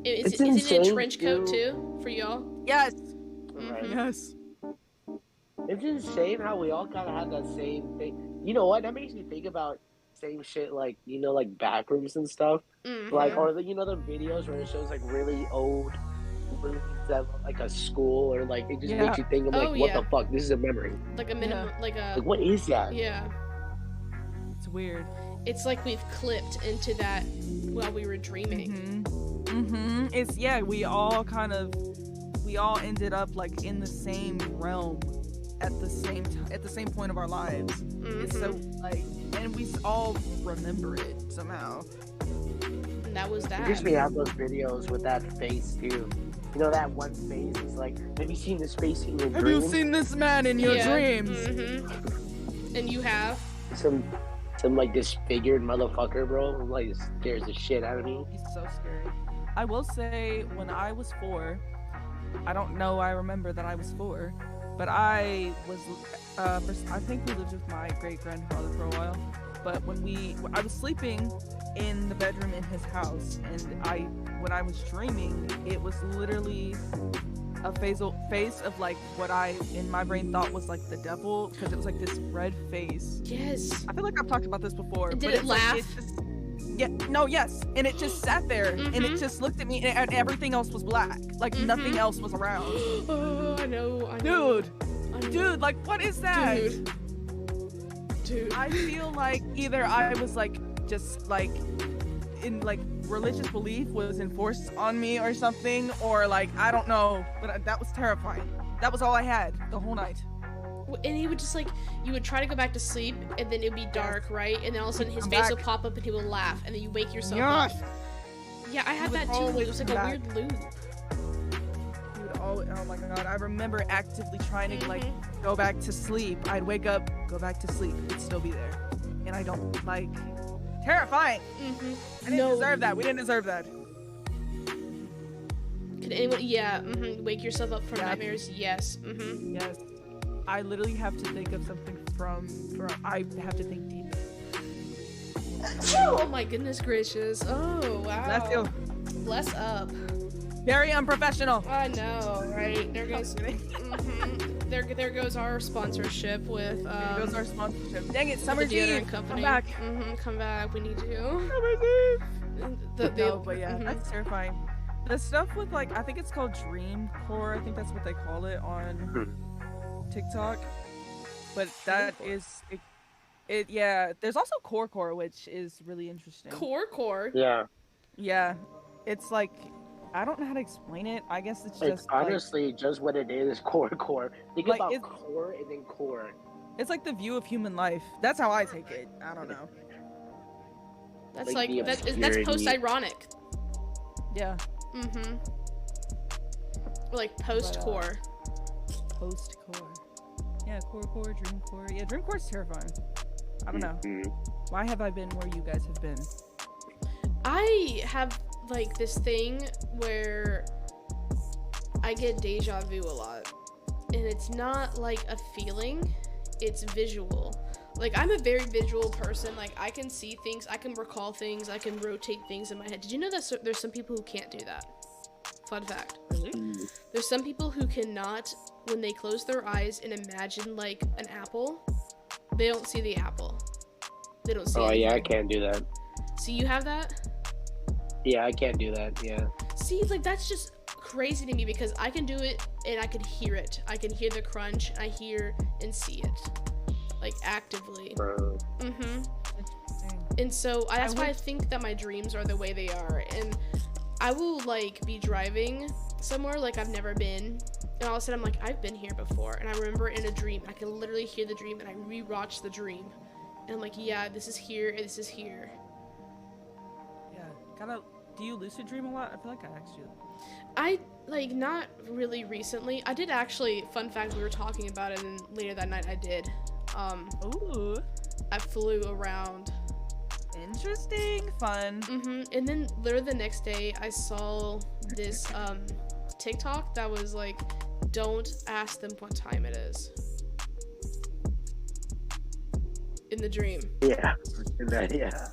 Is it a trench coat too for y'all? Yes. Right. Yes. It's insane how we all kind of have that same thing. You know what? That makes me think about same shit, like, like backrooms and stuff. Like, or the videos where it shows like really old rooms at like a school, or like it just makes you think of like, what the fuck? This is a memory. Like a minimum, like what is that? Yeah. It's weird. It's like we've clipped into that while we were dreaming. It's we all ended up like in the same realm at the same point of our lives. It's so like, and we all remember it somehow. And that was that. It gives me out those videos with that face too. You know that one face is like, have you seen this face in your dreams? Have you seen this man in your dreams? And you have? Some like disfigured motherfucker, bro. Like, it scares the shit out of me. He's so scary. I will say, when I was 4, I don't know, I remember that I was 4, but I was, I think we lived with my great-grandfather for a while, but I was sleeping in the bedroom in his house, and when I was dreaming, it was literally a face of like what I in my brain thought was like the devil, because it was like this red face. Yes. I feel like I've talked about this before. Did it laugh? Yes, and it just sat there, and it just looked at me, and everything else was black, like nothing else was around. Oh, I know. Dude, like, what is that? Dude. I feel like either I was like just like in like religious belief was enforced on me or something, or like I don't know, but that was terrifying. That was all I had the whole night. And he would just like, you would try to go back to sleep, and then it would be dark, right? And then all of a sudden his face would pop up and he would laugh, and then you wake yourself up. Yeah, I had that too. It was like a weird loop. He would always, oh my god, I remember actively trying to like go back to sleep. I'd wake up, go back to sleep, it'd still be there. And I don't like, terrifying. I didn't deserve that. We didn't deserve that. Could anyone, wake yourself up from nightmares? Yes. Yes. I literally have to think of something from I have to think deep. Oh my goodness gracious. Oh, wow. Bless you. Bless up. Very unprofessional. I know, right? There goes, there goes our sponsorship with, there goes our sponsorship. Dang it, Summer's Eve. Company. Come back. Come back, we need you. Summer's Eve. No, but yeah, that's terrifying. The stuff with like, I think it's called Dreamcore. I think that's what they call it on TikTok. But that is it. Yeah, there's also Core, which is really interesting. Core. Yeah. It's like, I don't know how to explain it. I guess it's just honestly like, just what it is. Core. Think like, about core and then core. It's like the view of human life. That's how I take it. I don't know. That's like that's post-ironic. Yeah. Or like post-core. Post-core. Yeah, core, dreamcore. Yeah, dreamcore's terrifying. I don't know. Why have I been where you guys have been? I have like this thing where I get deja vu a lot. And it's not like a feeling, it's visual. Like, I'm a very visual person. Like, I can see things, I can recall things, I can rotate things in my head. Did you know that there's some people who can't do that? Fun fact. Really? There's some people who cannot, when they close their eyes and imagine, like, an apple, they don't see the apple. They don't see it. Oh, yeah, I can't do that. So you have that? Yeah, I can't do that, yeah. See, like, that's just crazy to me because I can do it and I can hear it. I can hear the crunch, I hear and see it. Like, actively. And so that's why I think that my dreams are the way they are. And I will like be driving somewhere like I've never been, and all of a sudden I'm like, I've been here before, and I remember it in a dream. I can literally hear the dream, and I rewatch the dream, and I'm like, yeah, this is here and this is here. Yeah. Do you lucid dream a lot? I feel like I asked you. I like not really recently. I did actually. Fun fact: we were talking about it, and later that night I did. Ooh. I flew around. Interesting. Fun. And then literally the next day I saw this TikTok that was like, don't ask them what time it is. In the dream. Yeah. Yeah.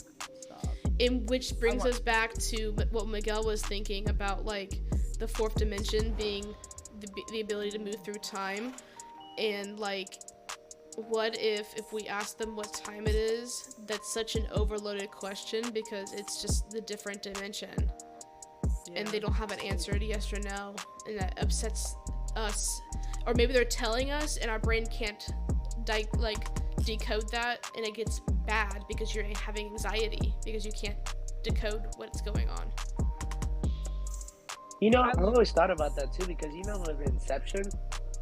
In which brings us back to what Miguel was thinking about, like the fourth dimension being the ability to move through time, and like, what if we ask them what time it is? That's such an overloaded question because it's just the different dimension, and they don't have an answer to yes or no, and that upsets us. Or maybe they're telling us and our brain can't decode that, and it gets bad because you're having anxiety because you can't decode what's going on. You know, I've always thought about that too, because you know, with Inception,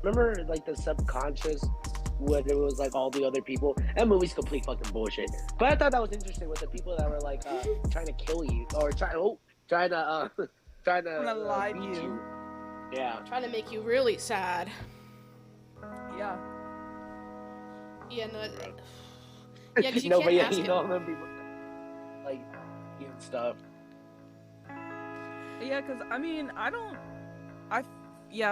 remember like the subconscious, when it was like all the other people. That movie's complete fucking bullshit. But I thought that was interesting with the people that were like trying to kill you or trying to lie to you. Yeah. Trying to make you really sad. Yeah. Yeah, no. Yeah, because you can't ask you know, them people like and stuff. Yeah, because I mean, I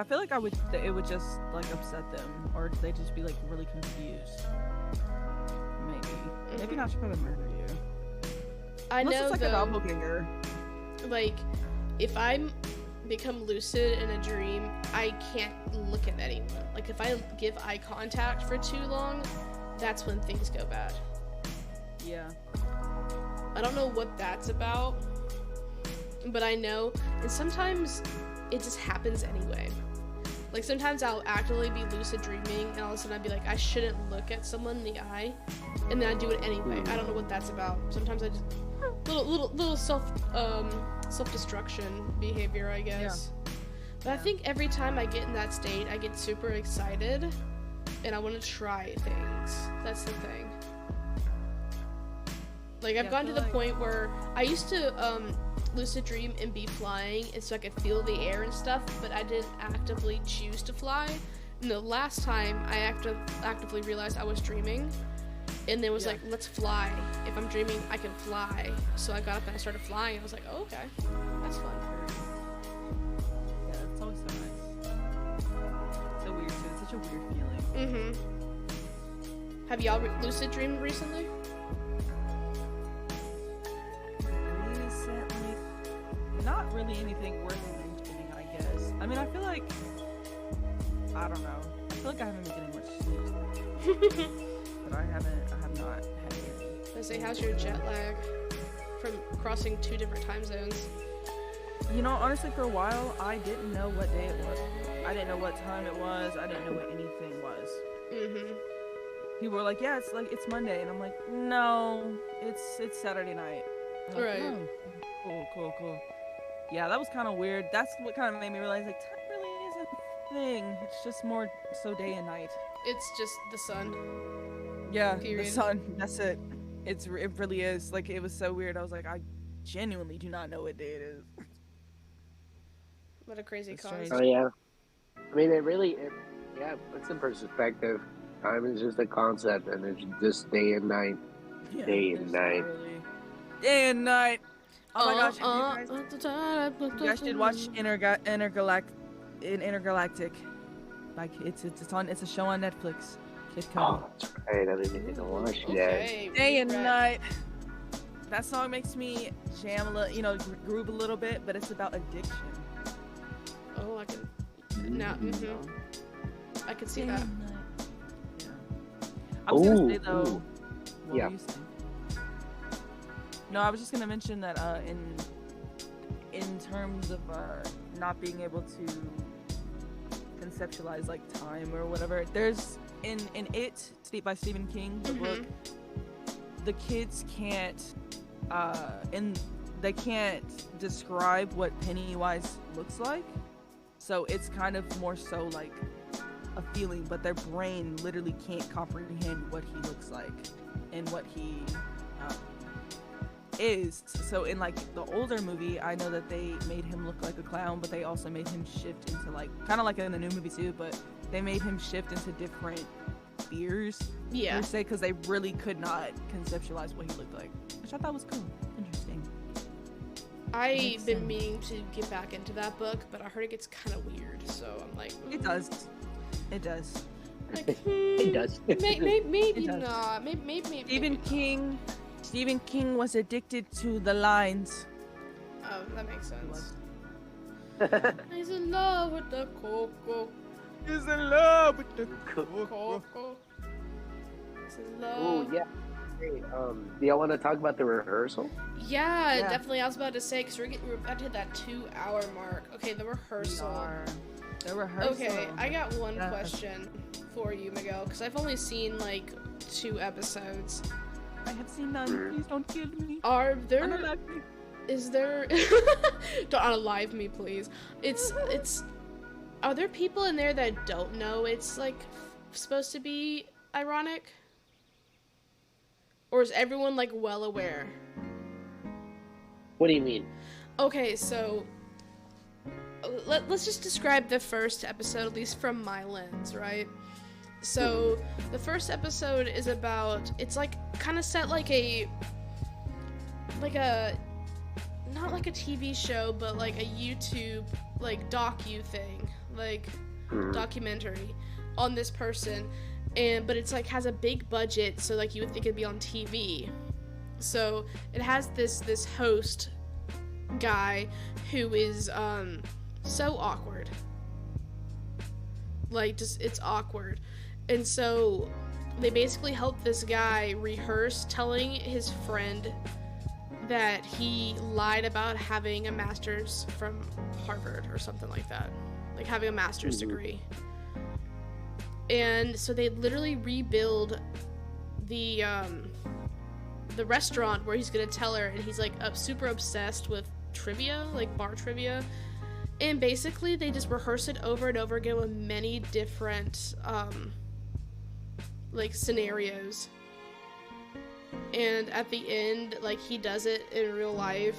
feel like it would just like upset them, or they'd just be like really confused. Maybe not trying to murder you. I Unless know it's like a doppelganger. Like, if I become lucid in a dream, I can't look at anyone. Like, if I give eye contact for too long, that's when things go bad. Yeah. I don't know what that's about, but I know, and sometimes it just happens anyway. Like, sometimes I'll actively be lucid dreaming, and all of a sudden I'd be like, I shouldn't look at someone in the eye, and then I do it anyway. I don't know what that's about. Sometimes I just little self-destruction behavior, I guess. Yeah. But I think every time I get in that state, I get super excited, and I want to try things. That's the thing. Like, I've gotten to the point where I used to lucid dream and be flying, and so I could feel the air and stuff, but I didn't actively choose to fly. And the last time I actively realized I was dreaming, and then was like, let's fly. If I'm dreaming, I can fly. So I got up and I started flying, and I was like, oh, okay, that's fun. Yeah, it's always so nice. So weird too. It's such a weird feeling. Have y'all lucid dreamed recently? Not really anything worth mentioning, I guess. I mean, I feel like, I don't know. I feel like I haven't been getting much sleep. But I have not had it. I say, how's your jet lag from crossing 2 different time zones? You know, honestly, for a while, I didn't know what day it was. I didn't know what time it was. I didn't know what anything was. People were like, yeah, it's Monday. And I'm like, no, it's Saturday night. Like, right. Oh, cool. Yeah, that was kind of weird. That's what kind of made me realize, like, time really isn't a thing. It's just more so day and night. It's just the sun. Yeah, period. The sun. That's it. It really is. Like, it was so weird. I was like, I genuinely do not know what day it is. What a crazy concept. Oh, yeah. I mean, it puts in perspective. Time is just a concept, and it's just day and night. Yeah, day and night. Day and night. Oh my gosh, you guys should watch Intergalactic. Like, it's a show on Netflix. Kid Cudi. Oh, that's right. I didn't even watch that. Day and night. That song makes me jam a little, groove a little bit, but it's about addiction. Oh, I can. No. I can see that. Yeah. I was gonna say though. What Yeah. were you saying? No, I was just gonna mention that in terms of not being able to conceptualize like time or whatever, there's in It by Stephen King, the book, the kids can't they can't describe what Pennywise looks like, so it's kind of more so like a feeling, but their brain literally can't comprehend what he looks like and what he is. So in like the older movie, I know that they made him look like a clown, but they also made him shift into like kind of like in the new movie too, but they made him shift into different fears, per se, because they really could not conceptualize what he looked like, which I thought was cool. Interesting. I've been meaning to get back into that book, but I heard it gets kind of weird, so I'm like, It does. Like, It does. Maybe It does. not. Maybe. Stephen King was addicted to the lines. Oh, that makes sense. He's in love with the cocoa. He's in love with the Cocoa. He's in love. Oh, yeah. Hey, do y'all want to talk about the rehearsal? Yeah, definitely. I was about to say, because we're about to hit that 2-hour mark. Okay, the rehearsal. The rehearsal. Okay, I got one question for you, Miguel, because I've only seen like 2 episodes. I have seen none. Please don't kill me. Are there? Unalive me. Is there? Don't unalive me, please. It's. Are there people in there that don't know it's like supposed to be ironic? Or is everyone like well aware? What do you mean? Okay, so let's just describe the first episode, at least from my lens, right? So the first episode is about, it's like kind of set like a not like a TV show, but like a YouTube like docu thing, like documentary on this person, but it's like has a big budget, so like you would think it'd be on TV. So it has this host guy who is so awkward, like just it's awkward. And so they basically help this guy rehearse telling his friend that he lied about having a master's from Harvard or something like that. like having a master's degree. And so they literally rebuild the restaurant where he's gonna tell her, and he's like super obsessed with trivia, like bar trivia. And basically they just rehearse it over and over again with many different like scenarios. And at the end, like, he does it in real life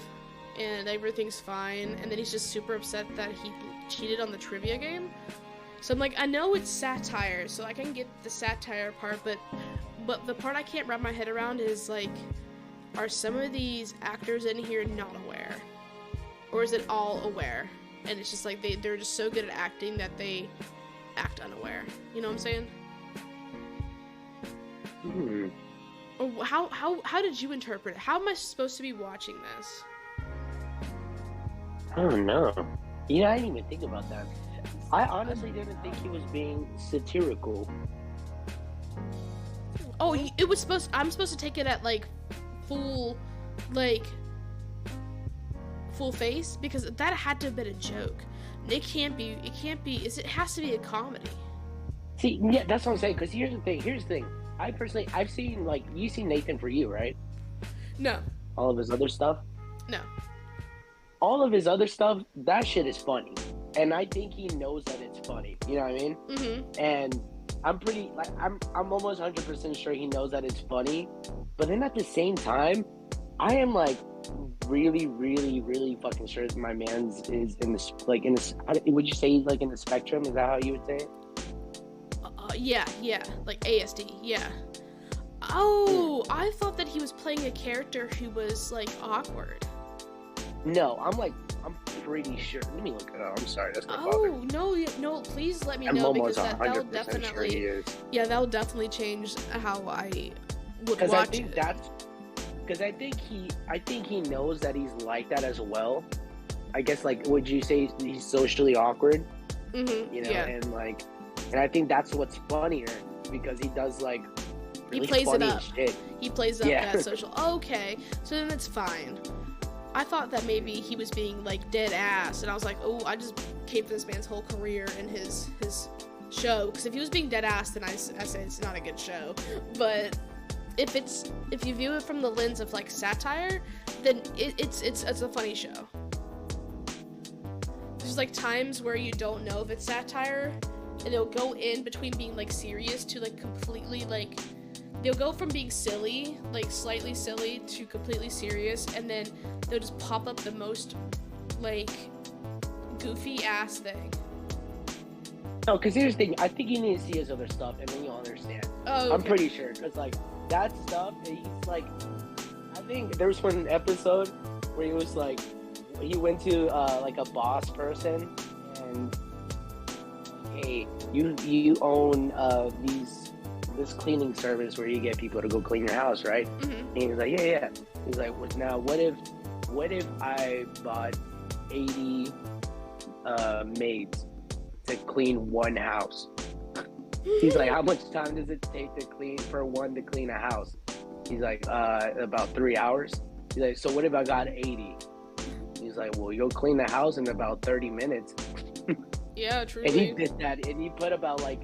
and everything's fine, and then he's just super upset that he cheated on the trivia game. So I'm like, I know it's satire, so I can get the satire part, but the part I can't wrap my head around is, like, are some of these actors in here not aware? Or is it all aware? And it's just like they're just so good at acting that they act unaware. You know what I'm saying? Mm-hmm. Or how did you interpret it? How am I supposed to be watching this? I don't know. You know, I didn't even think about that. I honestly didn't think he was being satirical. Oh, I'm supposed to take it at, like, full face, because that had to have been a joke. It has to be a comedy. See, yeah, that's what I'm saying, because here's the thing. I've seen, like, you seen Nathan For You, right? No. All of his other stuff? No. All of his other stuff, that shit is funny. And I think he knows that it's funny. You know what I mean? Mm-hmm. And I'm pretty, like, I'm almost 100% sure he knows that it's funny. But then at the same time, I am, like, really, really, really fucking sure that my man's is in this, like, in this, would you say he's, like, in the spectrum? Is that how you would say it? Yeah, like ASD, yeah. Oh, I thought that he was playing a character who was, like, awkward. No, I'm pretty sure. Let me look it up. I'm sorry, that's not bothering. No, please let me know, because that'll definitely, sure that'll definitely change how I would watch it. Because I think he knows that he's like that as well. I guess, like, would you say he's socially awkward? Mm-hmm. You know, yeah. And I think that's what's funnier, because he does, like, really he plays funny it up. Shit. He plays up that social. Okay, so then it's fine. I thought that maybe he was being, like, dead ass, and I was like, oh, I just came for this man's whole career and his show. Because if he was being dead ass, then I say it's not a good show. But if you view it from the lens of, like, satire, then it's a funny show. There's, like, times where you don't know if it's satire, and they'll go in between being, like, serious to, like, completely, like, they'll go from being silly, like, slightly silly, to completely serious, and then they'll just pop up the most, like, goofy ass thing. No, because here's the thing. I think you need to see his other stuff, and then you'll understand. Oh, okay. I'm pretty sure, because, like, that stuff, he's, like, I think there was one episode where he was, like, he went to, like, a boss person, and, hey, you own, this cleaning service where you get people to go clean your house, right? Mm-hmm. And he's like, yeah. He's like, well, now what if I bought 80 maids to clean one house? He's like, how much time does it take to clean a house? He's like, about 3 hours. He's like, so what if I got 80? He's like, well, you'll clean the house in about 30 minutes. Yeah, truly. And he did that, and he put about, like,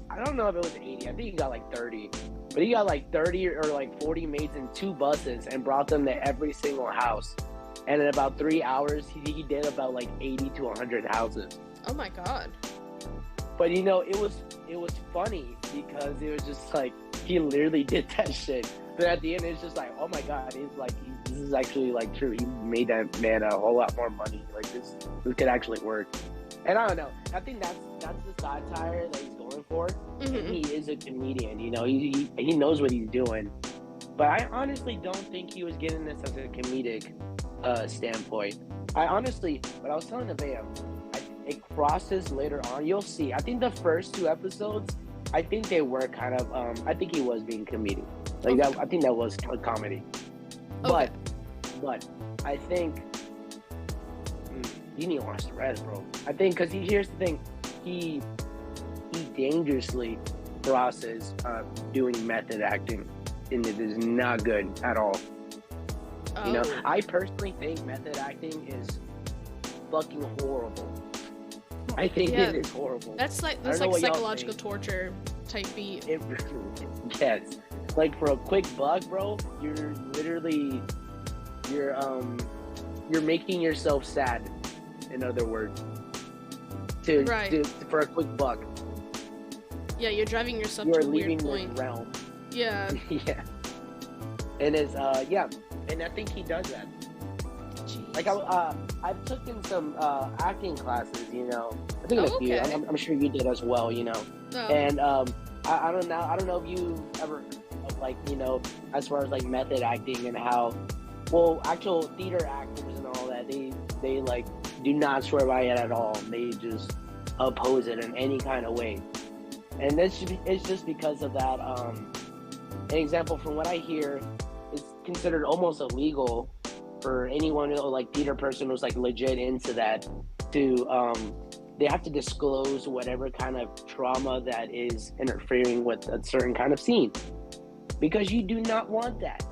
I don't know if it was 80. I think he got like 30. But he got like 30 or like 40 maids in 2 buses and brought them to every single house. And in about 3 hours, he did about like 80 to 100 houses. Oh my god. But, you know, it was funny, because it was just like, he literally did that shit. But at the end, it's just like, oh my god, he's like, this is actually, like, true. He made that man a whole lot more money. Like, this could actually work. And I don't know. I think that's the satire that he's going for. Mm-hmm. And he is a comedian, you know. He knows what he's doing. But I honestly don't think he was getting this as a comedic standpoint. But I was telling the Bam, it crosses later on. You'll see. I think the first 2 episodes, I think they were kind of. I think he was being comedic. Like that. I think that was a comedy. Okay. But I think. You need to watch the rest, bro. I think, because here's the thing, he dangerously crosses doing method acting, and it is not good at all. Oh. You know, I personally think method acting is fucking horrible. I think Yeah. it is horrible. That's I like don't know what y'all psychological think. torture type beat. It yes. Like for a quick buck, bro, you're literally you're making yourself sad. In other words, for a quick buck, Yeah, you're driving yourself you are to a leaving weird the point. realm. Yeah. Yeah, and it's and I think he does that. Jeez. Like I've taken some acting classes, you know. I think a few. Okay. I'm sure you did as well, you know. Oh. And I don't know if you ever like, you know, as far as like method acting and how, well, actual theater actors and all that, they like do not swear by it at all. They just oppose it in any kind of way, and it's just because of that. An example from what I hear, it's considered almost illegal for anyone, like theater person who's like legit into that, to they have to disclose whatever kind of trauma that is interfering with a certain kind of scene, because you do not want that.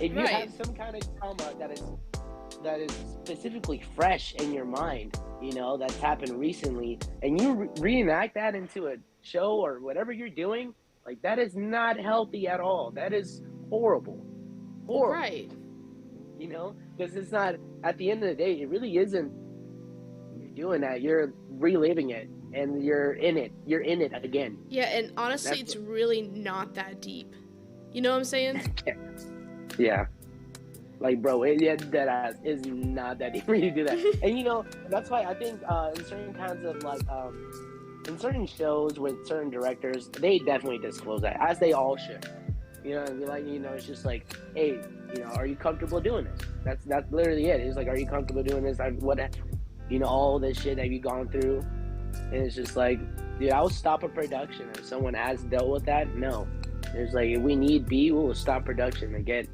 If you have some kind of trauma that is specifically fresh in your mind, you know, that's happened recently, and you reenact that into a show or whatever you're doing, like that is not healthy at all. That is horrible. Right. You know, because it's not, at the end of the day, it really isn't you're doing that. You're reliving it, and you're in it again. Yeah, and honestly, it's really not that deep. You know what I'm saying? Yeah. Like, bro, that ass is not that deep for you to do that. And, you know, that's why I think in certain kinds of, like, in certain shows with certain directors, they definitely disclose that, as they all should. You know, and be like, you know, it's just like, hey, you know, are you comfortable doing this? That's literally it. It's like, are you comfortable doing this? You know, all this shit that you've gone through. And it's just like, dude, I'll stop a production if someone has dealt with that. No. It's like, if we need be, we'll stop production and get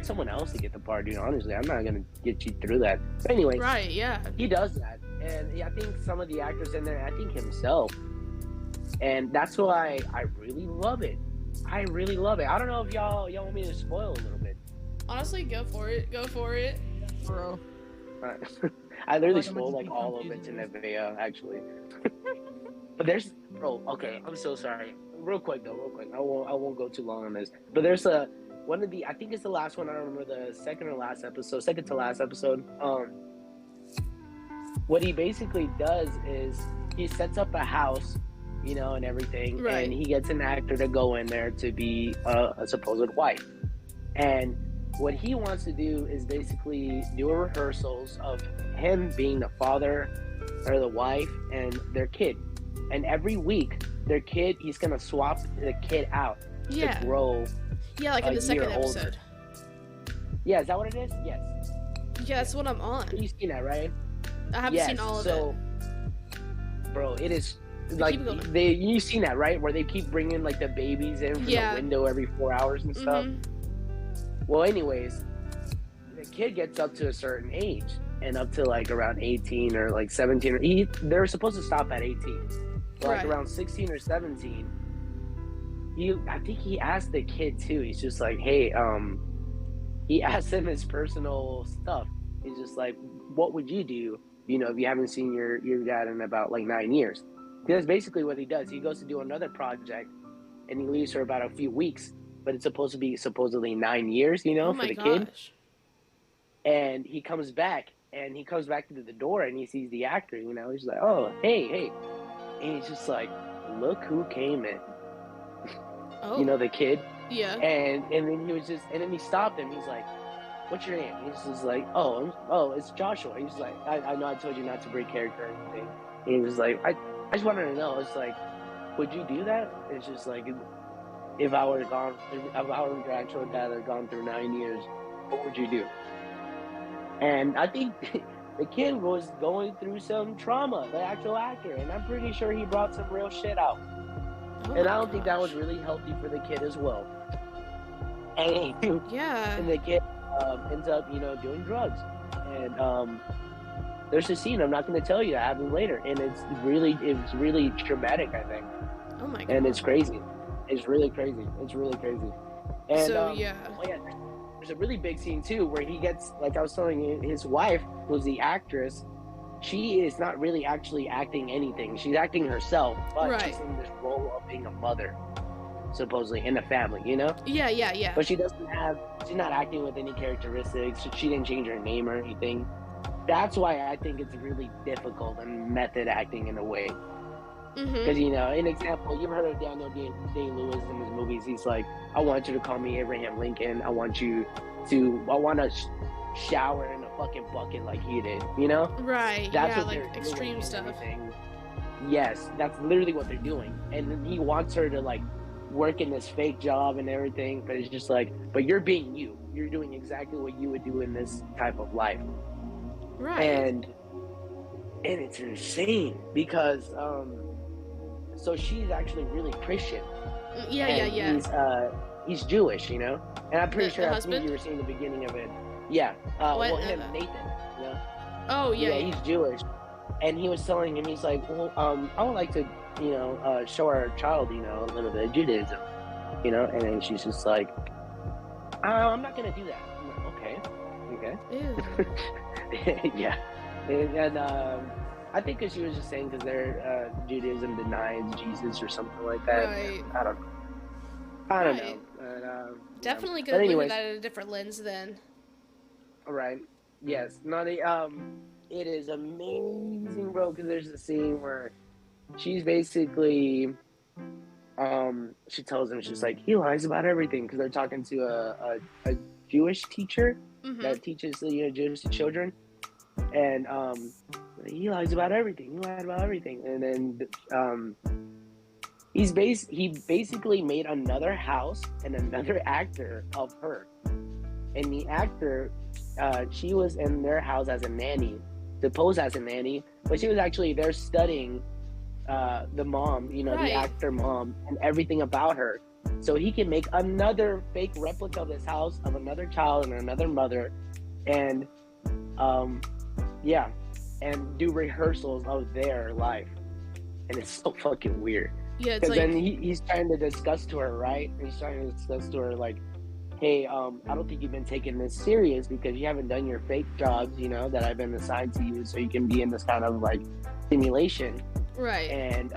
someone else to get the part, dude. Honestly, I'm not gonna get you through that. But anyway, Right, yeah. he does that, and I think some of the actors in there, I think himself, and that's why I really love it. I really love it. I don't know if y'all want me to spoil a little bit. Honestly, go for it. Go for it. Bro. I literally Like, I'm spoiled just like all of it confused. in the video, actually. But there's, bro. Okay, I'm so sorry. Real quick. I won't go too long on this. But there's one of the, I think it's the last one. I don't remember the second to last episode. What he basically does is he sets up a house, you know, and everything, Right. and he gets an actor to go in there to be a supposed wife. And what he wants to do is basically do a rehearsals of him being the father or the wife and their kid. And every week, their kid, he's gonna swap the kid out Yeah. to grow. Yeah, like in a the second year older. episode. Yeah, is that what it is? Yes. Yeah, that's what I'm on. You've seen that, right? I haven't Yes. seen all of So, bro, it is like keep going. you've seen that, right? Where they keep bringing like the babies in from Yeah. the window every 4 hours and it. stuff. Mhm. Well, anyways, the kid gets up to a certain age, and up to like around 18 or like 17, they're supposed to stop at 18. But like Right. around 16 or 17, I think he asked the kid too. He's just like, hey, he asked him his personal stuff. He's just like, what would you do, you know, if you haven't seen your dad in about like 9 years? That's basically what he does. He goes to do another project, and he leaves for about a few weeks, but it's supposed to be supposedly 9 years, you know, Oh for my the gosh. kid. And he comes back to the door, and he sees the actor, you know. He's like, oh, hey. And he's just like, look who came in. Oh. You know, the kid. Yeah. And then he stopped him. He's like, what's your name? He's just like, oh, it's Joshua. He's like, I know I told you not to break character or anything. And he was like, I just wanted to know. It's like, would you do that? It's just like, if our actual dad had gone through 9 years, what would you do? And I think the kid was going through some trauma, the actual actor, and I'm pretty sure he brought some real shit out. Oh And my I don't think that was gosh. really healthy for the kid as well. And Yeah. the kid ends up, you know, doing drugs. And there's a scene, I'm not going to tell you, that happens later, and it's really traumatic, I think. Oh my god. And it's crazy. It's really crazy. And So, yeah. oh yeah, there's a really big scene too where he gets, like I was telling you, his wife, who's the actress, she is not really actually acting anything. She's acting herself, but Right. she's in this role of being a mother, supposedly, in a family, you know? Yeah. But she's not acting with any characteristics. She didn't change her name or anything. That's why I think it's really difficult and method acting in a way. Because, you know, an example, you've heard of Daniel Day-Lewis in his movies. He's like, I want you to call me Abraham Lincoln. I want to shower in a fucking bucket like he did, you know? Right, That's yeah, what like they're extreme doing stuff. and everything. Yes, that's literally what they're doing. And then he wants her to, like, work in this fake job and everything, but it's just like, but you're being you. You're doing exactly what you would do in this type of life. Right. And it's insane because, so she's actually really Christian. Yeah. He's Jewish, you know? And I'm pretty The sure I husband? think you were seeing the beginning of it. Yeah. Nathan, you know? Oh, yeah. He's Jewish. And he was telling him, he's like, well, I would like to, you know, show our child, you know, a little bit of Judaism, you know? And then she's just like, I'm not going to do that. I'm like, okay. Ew. Yeah. And I think because she was just saying because their Judaism denies Jesus or something like that. Right. I don't know. Right. But, Definitely But could look at anyways, that in a different lens then. right. Yes. It is amazing, bro, because there's a scene where she's basically, she tells him, she's like, he lies about everything, because they're talking to a Jewish teacher that teaches, you know, Jewish children, and he lies about everything. He lied about everything, and then he basically made another house and another actor of her, and the actor, she was in their house as a nanny, to pose as a nanny, but she was actually there studying the mom, you know, the actor mom, and everything about her, so he can make another fake replica of this house of another child and another mother, and and do rehearsals of their life, and it's so fucking weird. Yeah, it's because like... then he's trying to discuss to her, right? He's trying to discuss to her like, hey, I don't think you've been taking this serious because you haven't done your fake jobs, you know, that I've been assigned to you, so you can be in this kind of like simulation. Right. And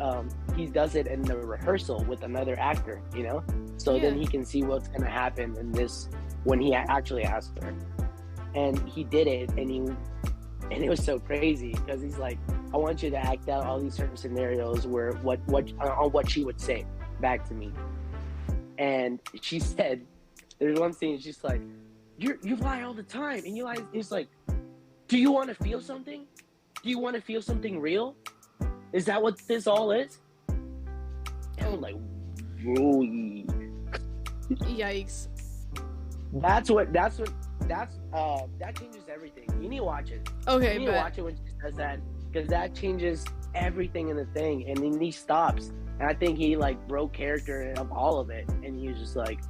he does it in the rehearsal with another actor, you know, so then he can see what's gonna happen in this when he actually asked her. And he did it, and it was so crazy because he's like, I want you to act out all these certain scenarios where what she would say back to me. And she said, there's one scene, she's like, you lie all the time, and you lie. It's like, do you want to feel something? Do you want to feel something real? Is that what this all is? And I'm like, whoa. Yikes. That changes everything. You need to watch it. Okay, you need to watch it when she says that, because that changes everything in the thing. And then he stops, and I think he like broke character of all of it, and he was just like,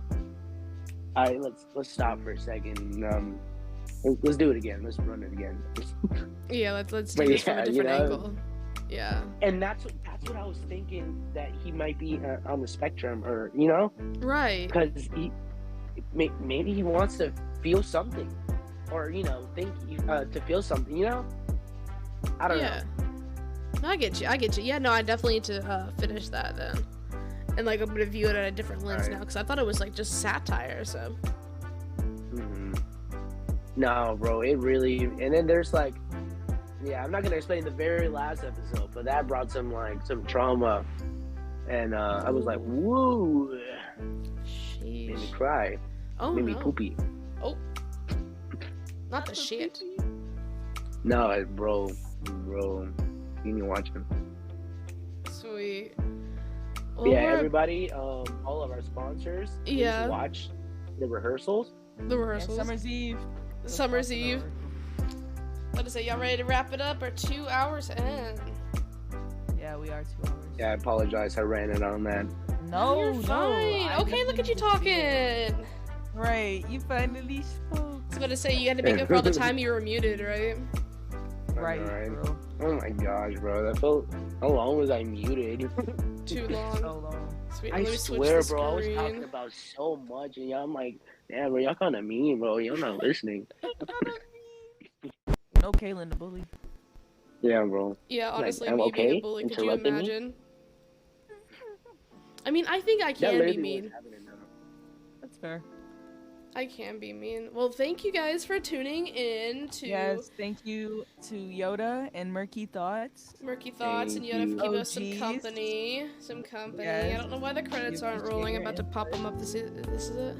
all right, let's stop for a second. Let's do it again. Let's run it again. Yeah, let's do this from a different angle. Yeah. And that's what I was thinking, that he might be on the spectrum, or you know, right? Because maybe he wants to feel something, or you know, think to feel something. You know, I don't know. No, I get you. Yeah, no, I definitely need to finish that then, and like I'm gonna view it at a different lens now, because I thought it was like just satire. So. No, bro, it really. And then there's like, I'm not gonna explain the very last episode, but that brought some trauma, and I was like, woo, sheesh. Made me cry. Oh, made me poopy. Oh, not the shit. No, bro, you need to watch him. Sweet. Well, everybody, all of our sponsors, please watch the rehearsals. The rehearsals. Summer's Eve. Let us say, y'all ready to wrap it up? Or 2 hours in? Yeah, we are 2 hours. Yeah, I apologize. I ran it on that. No, you're fine. Okay, look at you talking. Right, you finally spoke. I was gonna say, you had to make up for all the time you were muted, right? Right, bro. Oh my gosh, bro. That felt... How long was I muted? Too long. So long. Sweet, I swear, bro, I was talking about so much, and y'all, I'm like, damn, bro, y'all kind of mean, bro. Y'all not listening. No Kaylin the bully. Yeah, bro. Yeah, Like, honestly, I'm me being a okay. bully, could you Interrupting me. imagine? I mean, I think I That can be literally was mean. happening now. That's fair. I can be mean. Well, thank you guys for tuning in to Yes, thank you to Yoda and Murky Thoughts. Murky Thoughts and Thank Yoda for you. giving us some OGs. company. Some company. I Yes. don't know why the credits We aren't appreciate rolling. I'm your about to pop input. them up. This is it.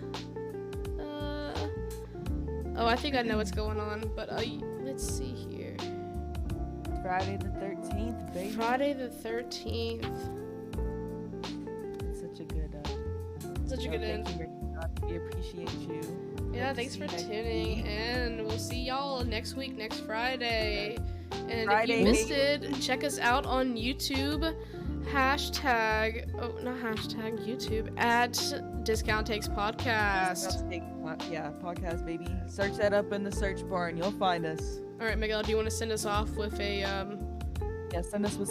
Oh, I think I know what's going on, but let's see here. Friday the 13th, baby. Friday the 13th. It's such a good Such a good end. thank you, Murky Thoughts. We appreciate you. Yeah, Hope to thanks see for you next tuning week. in. We'll see y'all next week, next Friday. And if Friday. you missed it, check us out on YouTube. YouTube at Discount Takes Podcast. Yeah, podcast, baby. Search that up in the search bar and you'll find us. All right, Miguel, do you want to send us off with a Yeah, send us with